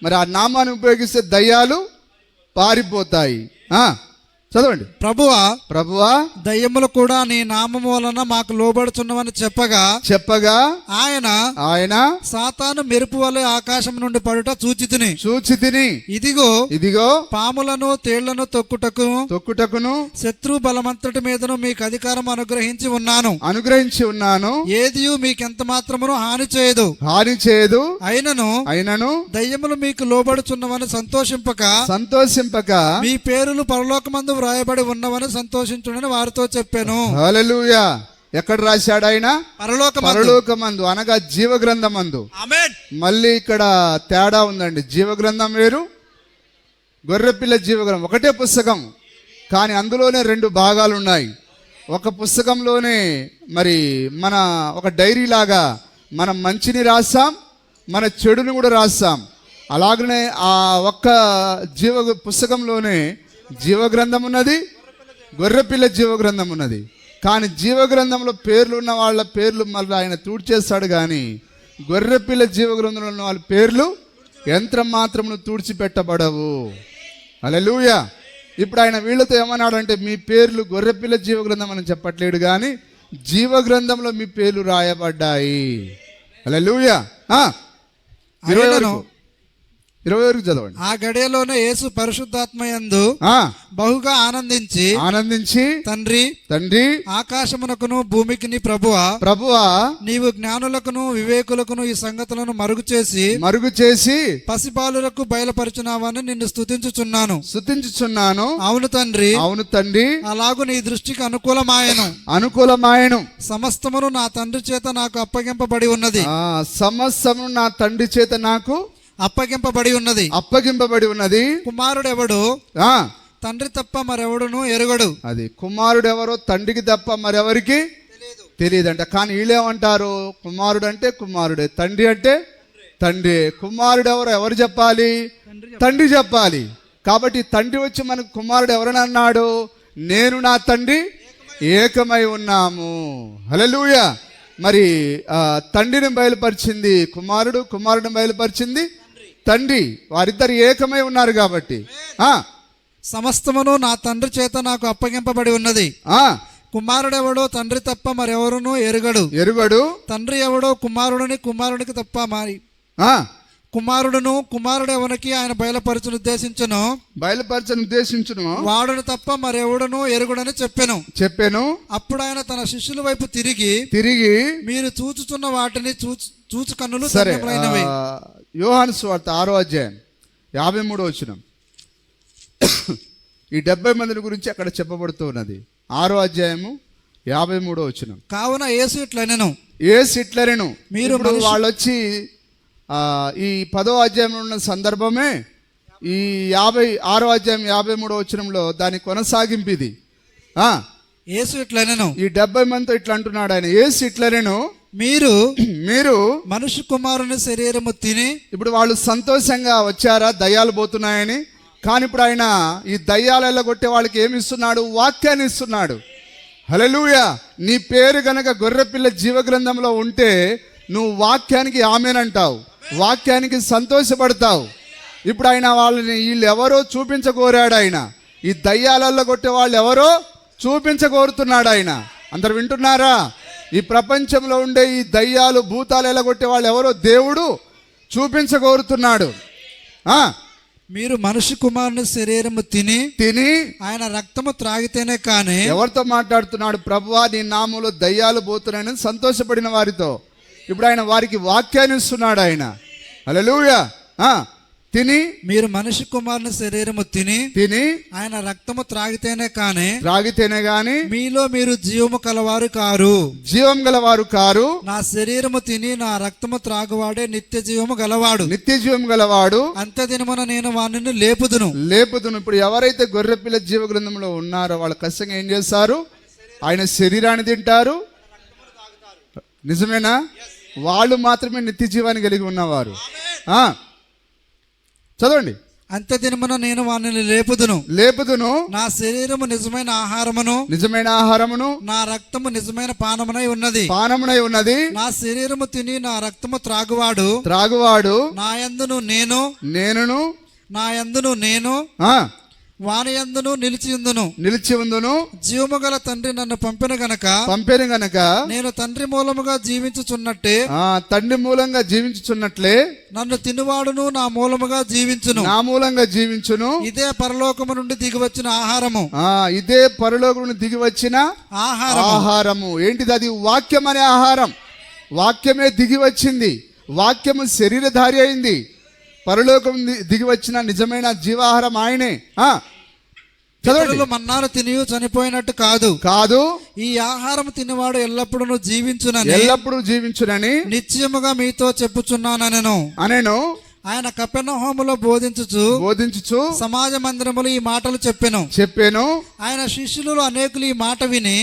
మరి ఆ నామాన్ని ఉపయోగిస్తే దయ్యాలు పారిపోతాయి. చదవండి. ప్రభువా దయ్యములు కూడా నీ నామము వలన మాకు లోబడుచున్నవని చెప్పగా ఆయన సాతాను మెరుపు వలె ఆకాశం నుండి పడుట చూచితిని. ఇదిగో పాములను తేళ్లను తొక్కుటకును శత్రు బలమంతటి మీదను మీకు అధికారం అనుగ్రహించి ఉన్నాను. ఏదియు మీకెంత మాత్రమును హాని చేయదు. అయినను దయ్యములు మీకు లోబడుచున్నవని సంతోషింపక మీ పేరులు పరలోకమందు వ్రాయబడి ఉన్నవని సంతోషించుడని వారితో చెప్పాను. హల్లెలూయా. ఎక్కడ రాశాడు ఆయన? పరలోకమందు, అనగా జీవగ్రంథమందు. ఆమేన్. మళ్ళీ ఇక్కడ తేడా ఉందండి. జీవగ్రంథం వేరు, గొర్రెపిల్ల జీవగ్రంథం ఒకటే పుస్తకం, కానీ అందులోనే 2 భాగాలు ఉన్నాయి. ఒక పుస్తకంలోనే మరి మన ఒక డైరీ లాగా మనం మంచిని రాస్తాం, మన చెడుని కూడా రాస్తాం. అలాగనే ఆ ఒక్క పుస్తకంలోనే జీవగ్రంథం ఉన్నది, గొర్రెపిల్ల జీవగ్రంథం ఉన్నది. కానీ జీవగ్రంథంలో పేర్లు ఉన్న వాళ్ళ పేర్లు మళ్ళీ ఆయన తూడ్చేస్తాడు, కానీ గొర్రెపిల్ల జీవగ్రంథంలో ఉన్న వాళ్ళ పేర్లు యంత్రం మాత్రమును తూడ్చిపెట్టబడవు. హల్లెలూయా. ఇప్పుడు ఆయన వీళ్ళతో ఏమన్నాడంటే, మీ పేర్లు గొర్రెపిల్ల జీవగ్రంథం అని చెప్పట్లేడు, కానీ జీవగ్రంథంలో మీ పేర్లు రాయబడ్డాయి. హల్లెలూయా. 20 వరకు చదవండి. ఆ గడియలోనే యేసు పరిశుద్ధాత్మయందు బహుగా ఆనందించి తండ్రి ఆకాశమునకును భూమికిని ప్రభువా నీవు జ్ఞానులకును వివేకులకును ఈ సంగతులను మరుగు చేసి పసిబాలులకు బయలుపరచున్నావని నిన్ను స్తుతించుచున్నాను. అవును తండ్రి, అలాగు నీ దృష్టికి అనుకూలమాయను. సమస్తమును నా తండ్రి చేత నాకు అప్పగింపబడి ఉన్నది. సమస్తమును నా తండ్రి చేత నాకు అప్పగింపబడి ఉన్నది. కుమారుడెవడు తండ్రి తప్ప మరెవడును ఎరుగడు. అది కుమారుడెవరో తండ్రికి తప్ప మరెవరికి తెలియదంట. కానీ వీళ్ళేమంటారు? కుమారుడు అంటే కుమారుడే, తండ్రి అంటే తండ్రి. కుమారుడు ఎవరు చెప్పాలి? తండ్రి చెప్పాలి. కాబట్టి తండ్రి వచ్చి మనకు కుమారుడు ఎవరని అన్నాడు? నేను నా తండ్రి ఏకమై ఉన్నాము. హల్లెలూయా. మరి తండ్రిని బయలుపరిచింది కుమారుడు, కుమారుడిని బయలుపరిచింది తండ్రి. వారిద్దరు ఏకమై ఉన్నారు కాబట్టి సమస్తమును నా తండ్రి చేత నాకు అప్పగింపబడి ఉన్నది. కుమారుడెవడో తండ్రి తప్ప మరెవరును ఎరుగడు. తండ్రి ఎవడో కుమారుడికి తప్ప కుమారుడును కుమారుడు ఎవరికి ఆయన బయలుపరచును ఉద్దేశించును వాడును తప్ప మరెవడను ఎరుగుడని చెప్పాను. అప్పుడు ఆయన తన శిష్యుల వైపు తిరిగి మీరు చూచుచున్న వాటిని చూచు కన్నులు ధన్యములైనవి. యోహాను సువార్త 6వ అధ్యాయం 53వ వచనం. ఈ 70 మందిని గురించి అక్కడ చెప్పబడుతూ ఉన్నది. 6వ అధ్యాయము 53వ వచనం. కావున యేసు ఇట్లనెను మీరు వాళ్ళు వచ్చి ఈ 10వ అధ్యాయంలో ఉన్న సందర్భమే ఈ 56వ అధ్యాయం 53వ వచనంలో దాని కొనసాగింపు ఇది. యేసు ఇట్లనెను, ఈ 70 మందితో ఇట్లా అంటున్నాడు ఆయన. యేసు ఇట్లనెను, మీరు మనుష్య కుమారుని శరీరము తిని. ఇప్పుడు వాళ్ళు సంతోషంగా వచ్చారా దయ్యాలు పోతున్నాయని? కానీ ఇప్పుడు ఆయన ఈ దయ్యాలు ఎల్లగొట్టే వాళ్ళకి ఏమి ఇస్తున్నాడు? వాక్యాన్ని ఇస్తున్నాడు. హల్లెలూయా. నీ పేరు గనక గొర్రెపిల్ల జీవగ్రంథంలో ఉంటే నువ్వు వాక్యానికి ఆమేనంటావు, వాక్యానికి సంతోషపడతావు. ఇప్పుడు ఆయన వీళ్ళు ఎవరో చూపించకోరాడు ఆయన. ఈ దయ్యాలల్లో కొట్టే వాళ్ళు ఎవరో చూపించకోరుతున్నాడు ఆయన. అందరు వింటున్నారా? ఈ ప్రపంచంలో ఉండే ఈ దయ్యాలు భూతాలు ఎలగొట్టే వాళ్ళు ఎవరో దేవుడు చూపించకోరుతున్నాడు. మీరు మనిషి కుమారుని శరీరము తిని ఆయన రక్తము త్రాగితేనే కానీ. ఎవరితో మాట్లాడుతున్నాడు? ప్రభువా నీ నామములో దయ్యాలు పోతున్నాయని సంతోషపడిన వారితో. ఇప్పుడు ఆయన వారికి వాక్యాన్ని ఇస్తున్నాడు ఆయన. హల్లెలూయా. మీరు మనిషి కుమారుని శరీరము తిని ఆయన రక్తము త్రాగితేనే గాని మీలో మీరు జీవము గలవారు కారు. నా శరీరము తిని నా రక్తము త్రాగువాడే నిత్య జీవము గలవాడు. అంత్య దినమున నేను వానిని లేపుదును. ఇప్పుడు ఎవరైతే గొర్రెపిల్ల జీవ గ్రంథంలో ఉన్నారో వాళ్ళు ఖచ్చితంగా ఏం చేస్తారు? ఆయన శరీరాన్ని తింటారు. నిజమేనా? వాళ్ళు మాత్రమే నిత్య జీవాన్ని కలిగి ఉన్నవారు. చదవండి. అంత్య దినమున నేను వానిని లేపుదును. నా శరీరము నిజమైన ఆహారమును నా రక్తము నిజమైన పానమునై ఉన్నది. నా శరీరము తిని నా రక్తము త్రాగువాడు నా యందును నా యందును నేను వాని యందును నిలిచి ఉందును. జీవము గల తండ్రి నన్ను పంపిన గనక నేను తండ్రి మూలముగా జీవించుచున్నట్లే నన్ను తినువాడును నా మూలముగా జీవించును. ఇదే పరలోకము నుండి దిగివచ్చిన ఆహారము. ఏంటిది? అది వాక్యం అనే ఆహారం. వాక్యమే దిగి వచ్చింది. వాక్యము శరీరధారి అయింది. పరలోకం దిగి వచ్చిన నిజమైన జీవాహారం ఆయనే. మన్నాను తిని చనిపోయినట్టు కాదు. ఈ ఆహారం తినేవాడు ఎల్లప్పుడూ జీవించునని నిశ్చయముగా మీతో చెప్పుచున్నానెను. ఆయన కపెర్నహూములో బోధించుచు సమాజ మందిరములు ఈ మాటలు చెప్పాను. ఆయన శిష్యులు అనేకులు ఈ మాట విని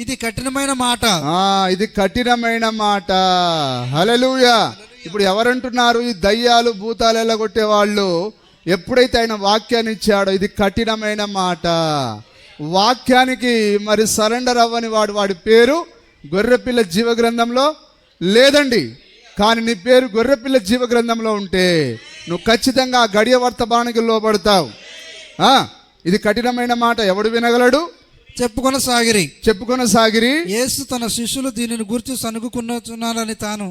ఇది కఠినమైన మాట. హల్లెలూయా. ఇప్పుడు ఎవరంటున్నారు? ఈ దయ్యాలు భూతాలు ఎల్లగొట్టే వాళ్ళు ఎప్పుడైతే ఆయన వాక్యాన్ని ఇచ్చాడో ఇది కఠినమైన మాట. వాక్యానికి మరి సరెండర్ అవ్వని వాడి పేరు గొర్రెపిల్ల జీవ గ్రంథంలో లేదండి. కానీ నీ పేరు గొర్రెపిల్ల జీవ గ్రంథంలో ఉంటే నువ్వు ఖచ్చితంగా గడియ వర్తమానానికి లోబడతావు. ఇది కఠినమైన మాట. ఎవడు వినగలడు? చెప్పుకొనసాగిరి. యేసు తన శిష్యులు దీనిని గురించి సనుగుకున్నారని తాను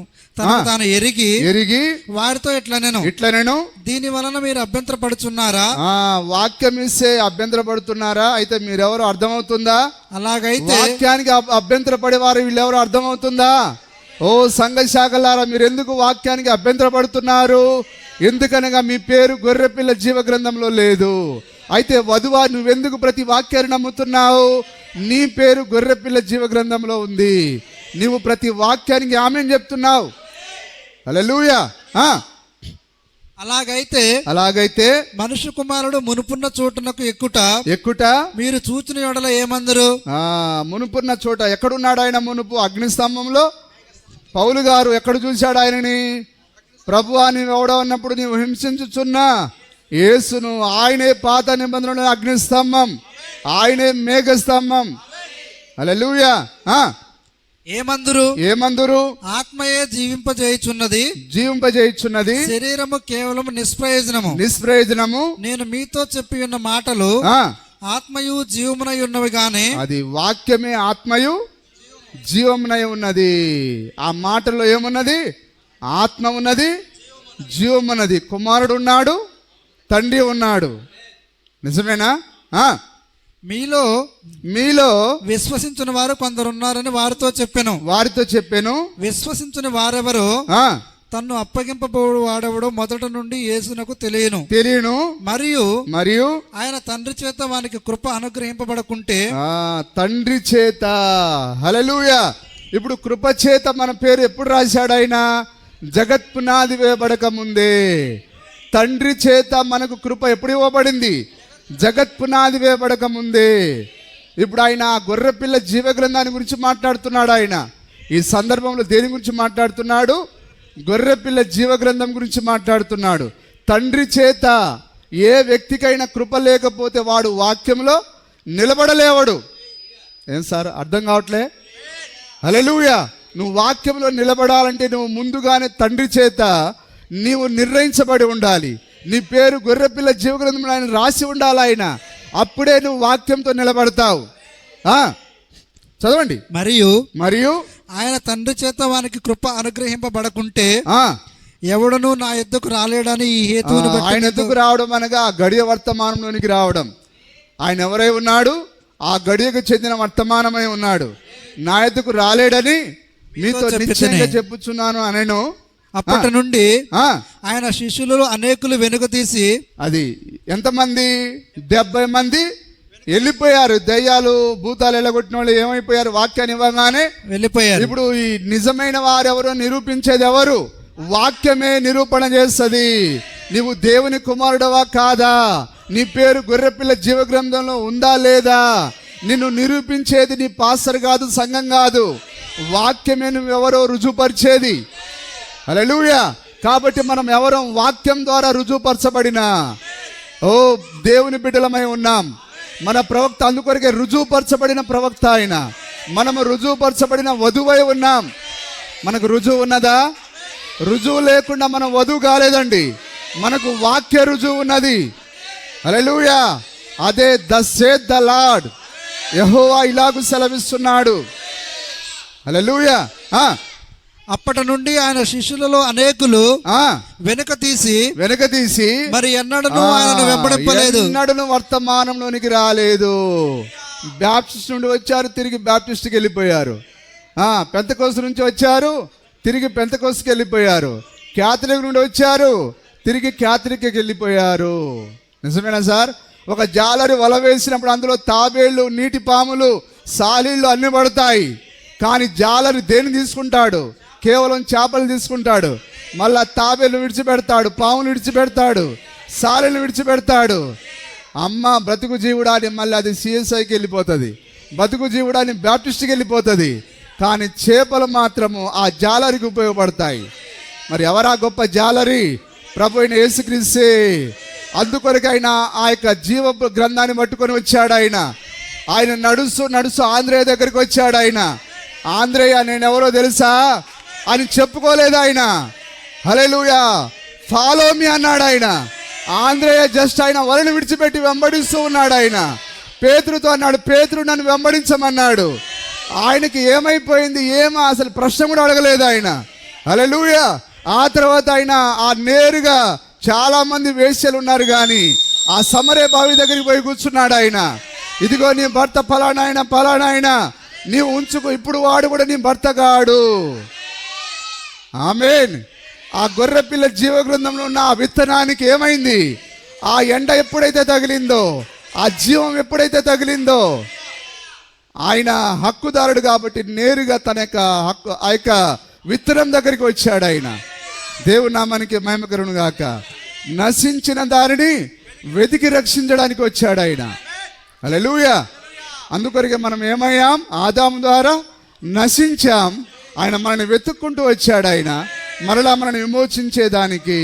ఎరిగి వారితో ఇట్లనెను, దీని వలన మీరు అభ్యంతరపడుచున్నారా? వాక్యం ఇస్తే అభ్యంతరపడుతున్నారా? అయితే మీరెవరు అర్థమవుతుందా? అలాగైతే వాక్యానికి అభ్యంతరపడేవారు వీళ్ళెవరు అర్థమవుతుందా? ఓ సంఘ శాఖలారా, మీరు ఎందుకు వాక్యానికి అభ్యంతరపడుతున్నారు? ఎందుకనగా మీ పేరు గొర్రెపిల్ల జీవ గ్రంథంలో లేదు. అయితే వధువా, నువ్వెందుకు ప్రతి వాక్యాన్ని నమ్ముతున్నావు? నీ పేరు గొర్రెపిల్ల జీవ గ్రంథంలో ఉంది. నీవు ప్రతి వాక్యానికి ఆమేన్ చెప్తున్నావు. హల్లెలూయా. అలాగైతే మనుష్య కుమారుడు మునుపున్న చోటునకు ఎక్కుట మీరు చూచిన యెడల ఏమందరు? మునుపున్న చోట ఎక్కడున్నాడు ఆయన? మునుపు అగ్నిస్తంభంలో. పౌలు గారు ఎక్కడ చూశాడు ఆయనని? ప్రభువా నీవు ఎవడో అన్నప్పుడు నీవు హింసించుచున్నా యేసును. ఆయనే పాత నిబంధనలో అగ్నిస్తంభం, ఆయనే మేఘస్తంభం. హల్లెలూయా. ఏమందురు? ఆత్మయే జీవింపజేయుచున్నది, శరీరము కేవలం నిష్ప్రయోజనము. నేను మీతో చెప్పి ఉన్న మాటలు ఆత్మయు జీవమునై ఉన్నవి గాని. అది వాక్యమే ఆత్మయు జీవమునై ఉన్నది. ఆ మాటల్లో ఏమున్నది? ఆత్మ ఉన్నది, జీవం అన్నది. కుమారుడు ఉన్నాడు, తండ్రి ఉన్నాడు. నిజమేనా? మీలో విశ్వసించిన వారు కొందరు ఉన్నారని వారితో చెప్పాను. విశ్వసించిన వారెవరు? తన్ను అప్పగింపబోడు వాడెవడో మొదట నుండి యేసునకు తెలియను. మరియు ఆయన తండ్రి చేత వానికి కృప అనుగ్రహింపబడకుంటే, తండ్రి చేత. హల్లెలూయా. ఇప్పుడు కృప చేత మన పేరు ఎప్పుడు రాశాడు ఆయన? జగత్ పునాది వేయబడక ముందే. తండ్రి చేత మనకు కృప ఎప్పుడు ఇవ్వబడింది? జగత్ పునాది వేయబడక ముందే. ఇప్పుడు ఆయన గొర్రెపిల్ల జీవ గ్రంథాన్ని గురించి మాట్లాడుతున్నాడు. ఆయన ఈ సందర్భంలో దేని గురించి మాట్లాడుతున్నాడు? గొర్రెపిల్ల జీవ గ్రంథం గురించి మాట్లాడుతున్నాడు. తండ్రి చేత ఏ వ్యక్తికైనా కృప లేకపోతే వాడు వాక్యంలో నిలబడలేవడు. ఏం సార్, అర్థం కావట్లే? హల్లెలూయా. నువ్వు వాక్యంలో నిలబడాలంటే నువ్వు ముందుగానే తండ్రి చేత నీవు నిర్ణయించబడి ఉండాలి. నీ పేరు గొర్రెపిల్ల జీవ గ్రంథంలో ఆయన రాసి ఉండాలి. ఆయన అప్పుడే నువ్వు వాక్యంతో నిలబడతావు. చదవండి. మరియు ఆయన తండ్రి చేత వానికి కృప అనుగ్రహింపబడకుంటే ఎవడను నా ఎద్దుకు రాలేడని ఈ హేతువును బట్టి. ఆయన ఎద్దుకు రావడం అనగా ఆ గడియ వర్తమానంలోనికి రావడం. ఆయన ఎవరై ఉన్నాడు? ఆ గడియకు చెందిన వర్తమానమై ఉన్నాడు. నా ఎద్దుకు రాలేడని మీతో నిశ్చయంగా చెప్పుచున్నాను అనెను. అప్పటి నుండి ఆయన శిష్యులలో అనేకులు వెనుక తీసి, అది ఎంతమంది? 70 మంది వెళ్ళిపోయారు. దయ్యాలు భూతాలు ఎల్లగొట్టిన వాళ్ళు ఏమైపోయారు? వాక్యాన్ని ఇవ్వగానే వెళ్ళిపోయారు. ఇప్పుడు ఈ నిజమైన వారెవరో నిరూపించేది ఎవరు? వాక్యమే నిరూపణ చేస్తుంది. నీవు దేవుని కుమారుడవా కాదా? నీ పేరు గొర్రెపిల్ల జీవ గ్రంథంలో ఉందా లేదా? నిన్ను నిరూపించేది నీ పాస్టర్ కాదు, సంఘం కాదు, వాక్యమే నువ్వెవరో రుజువుపరిచేది. హల్లెలూయా. కాబట్టి మనం ఎవరో వాక్యం ద్వారా రుజువుపరచబడిన దేవుని బిడ్డలమై ఉన్నాం. మన ప్రవక్త అందుకొరకే రుజువుపరచబడిన ప్రవక్త ఆయన. మనము రుజువుపరచబడిన వధువై ఉన్నాం. మనకు రుజువు ఉన్నదా? రుజువు లేకుండా మనం వధువు కాలేదండి. మనకు వాక్య రుజువు ఉన్నది. హల్లెలూయా. అదే thus saith the Lord. యెహోవా ఇలాగు సెలవిస్తున్నాడు. హల్లెలూయా. అప్పటి నుండి ఆయన శిష్యులలో అనేకులు వెనుక తీసి మరి ఎన్నడను ఆయనను వెంబడింపలేదు. ఎన్నడను వర్తమానంలోనికి రాలేదు. బ్యాప్టిస్ట్ నుండి వచ్చారు, తిరిగి బ్యాప్టిస్ట్కి వెళ్ళిపోయారు. పెంతెకోస్తు నుంచి వచ్చారు, తిరిగి పెంతెకోస్తుకి వెళ్ళిపోయారు. క్యాథలిక్ నుండి వచ్చారు, తిరిగి క్యాథలిక్కి వెళ్ళిపోయారు. నిజమేనా సార్? ఒక జాలరి వల వేసినప్పుడు అందులో తాబేళ్లు, నీటి పాములు, సాలీళ్ళు అన్ని పడతాయి. కానీ జాలరి దేన్ని తీసుకుంటాడు? కేవలం చేపలు తీసుకుంటాడు. మళ్ళా తాబేలు విడిచిపెడతాడు, పాములు విడిచిపెడతాడు, సాలీలు విడిచిపెడతాడు. అమ్మ బ్రతుకు జీవుడాని మళ్ళీ అది సిఎస్ఐకి వెళ్ళిపోతుంది, బతుకు జీవుడాని బ్యాప్టిస్ట్కి వెళ్ళిపోతుంది. కానీ చేపలు మాత్రము ఆ జాలరికి ఉపయోగపడతాయి. మరి ఎవరా గొప్ప జాలరి? ప్రభు అయిన యేసుక్రీస్తే. అందుకొరకు ఆయన ఆ యొక్క జీవ గ్రంథాన్ని పట్టుకొని వచ్చాడు. ఆయన నడుస్తూ ఆంధ్రేయ దగ్గరికి వచ్చాడు. ఆయన ఆంధ్రేయ నేనెవరో తెలుసా అని చెప్పుకోలేదు ఆయన. హల్లెలూయా. ఫాలో మీ అన్నాడు ఆయన. ఆంధ్రేయ జస్ట్ ఆయన వలని విడిచిపెట్టి వెంబడిస్తూ ఉన్నాడు. ఆయన పేతురుతో అన్నాడు, పేతురు నన్ను వెంబడించమన్నాడు. ఆయనకి ఏమైపోయింది? అసలు ప్రశ్న కూడా అడగలేదు ఆయన. హల్లెలూయా. ఆ తర్వాత ఆయన నేరుగా చాలా మంది వేశ్యలు ఉన్నారు కానీ ఆ సమరే బావి దగ్గరికి పోయి కూర్చున్నాడు. ఆయన ఇదిగో నీ భర్త పలానాయన నీవు ఉంచుకో, ఇప్పుడు వాడు కూడా నీ భర్త కాడు. ఆమేన్. ఆ గొర్రెపిల్ల జీవ గ్రంథంలో ఉన్న ఆ విత్తనానికి ఏమైంది? ఆ ఎండ ఎప్పుడైతే తగిలిందో, ఆ జీవం ఎప్పుడైతే తగిలిందో, ఆయన హక్కుదారుడు కాబట్టి నేరుగా తన యొక్క ఆ యొక్క విత్తనం దగ్గరికి వచ్చాడు. ఆయన దేవుని నామానికి మహిమ కలుగును గాక. నశించిన దానిని వెతికి రక్షించడానికి వచ్చాడు ఆయన. హల్లెలూయా. అందుకొరకే మనం ఏమయ్యాం? ఆదాము ద్వారా నశించాం. ఆయన మనల్ని వెతుక్కుంటూ వచ్చాడు. ఆయన మరలా మనల్ని విమోచించేదానికి.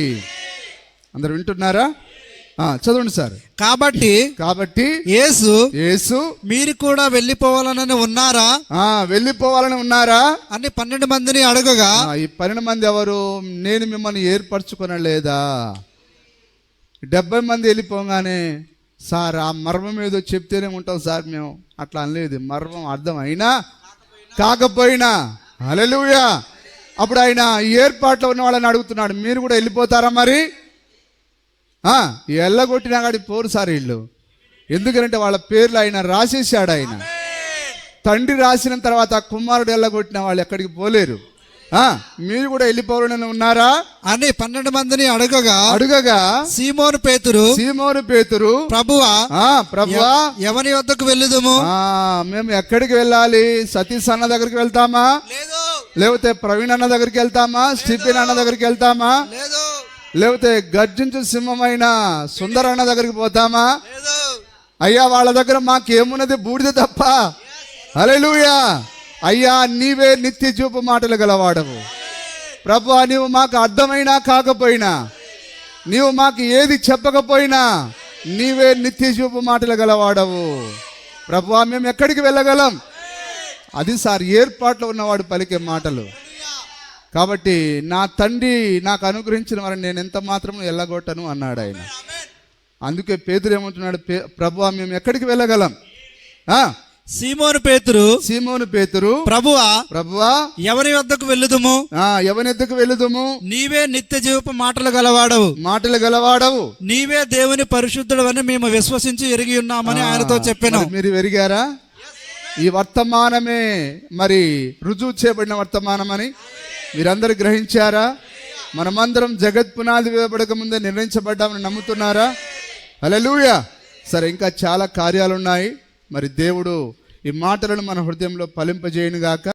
అందరు వింటున్నారా? చదవండి సార్. కాబట్టి యేసు మీరు కూడా వెళ్ళిపోవాలని ఉన్నారా అని 12 మందిని అడగగా, ఈ 12 మంది ఎవరు? నేను మిమ్మల్ని ఏర్పరచుకొనలేదా? 70 మంది వెళ్ళిపోగానే సార్ ఆ మర్మం ఏదో చెప్తేనే ఉంటాం సార్, మేము అట్లా అనలేదు. మర్మం అర్థం అయినా కాకపోయినా, హల్లెలూయా, అప్పుడు ఆయన ఈ ఏర్పాట్లో ఉన్న వాళ్ళని అడుగుతున్నాడు, మీరు కూడా వెళ్ళిపోతారా మరి? ఎల్లగొట్టినా కానీ పోరు సార్ వీళ్ళు. ఎందుకంటే వాళ్ళ పేర్లు ఆయన రాసేసాడు. ఆయన తండ్రి రాసిన తర్వాత కుమారుడు ఎల్లగొట్టిన వాళ్ళు ఎక్కడికి పోలేరు. మీరు కూడా వెళ్ళిపోవాలని ఉన్నారా అని 12 మందిని అడగగా సీమోను పేతురు ప్రభువా ఎవరి వద్దకు వెళ్ళుదుము? మేము ఎక్కడికి వెళ్ళాలి? సతీష్ అన్న దగ్గరికి వెళ్తామా? లేకపోతే ప్రవీణ్ అన్న దగ్గరికి వెళ్తామా? స్టీఫెన్ అన్న దగ్గరికి వెళ్తామా? లేకపోతే గర్జించు సింహమైన సుందర అన్న దగ్గరికి పోతామా? అయ్యా వాళ్ళ దగ్గర మాకేమున్నది? బూడిద తప్ప. హల్లెలూయా. అయ్యా నీవే నిత్య చూపు మాటలు గలవాడవు ప్రభువా. నీవు మాకు అర్థమైనా కాకపోయినా, నీవు మాకు ఏది చెప్పకపోయినా, నీవే నిత్య చూపు మాటలు గలవాడవు ప్రభువా. మేము ఎక్కడికి వెళ్ళగలం? అది సార్ ఏర్పాట్లో ఉన్నవాడు పలికే మాటలు. కాబట్టి నా తండ్రి నాకు అనుగ్రహించిన వారిని నేను ఎంత మాత్రం వెళ్ళగొట్టను అన్నాడు ఆయన. అందుకే పేతురు ఏమంటున్నాడు, ప్రభువా మేము ఎక్కడికి వెళ్ళగలం? సీమోను పేతురు ప్రభువా ఎవరి వద్దకు వెళ్ళుదుము? నీవే నిత్య జీవపు మాటలు గలవాడవు నీవే దేవుని పరిశుద్ధుడు అని మేము విశ్వసించి ఎరిగి ఉన్నామని ఆయనతో చెప్పాను. మీరు ఎరిగారా? ఈ వర్తమానమే మరి రుజువు చేయబడిన వర్తమానం అని మీరందరూ గ్రహించారా? మనమందరం జగత్ పునాది వేయబడక ముందే నిర్ణయించబడ్డామని నమ్ముతున్నారా? హల్లెలూయా. సరే, ఇంకా చాలా కార్యాలు ఉన్నాయి. మరి దేవుడు ఈ మాటలను మన హృదయంలో ఫలింపజేయునుగాక.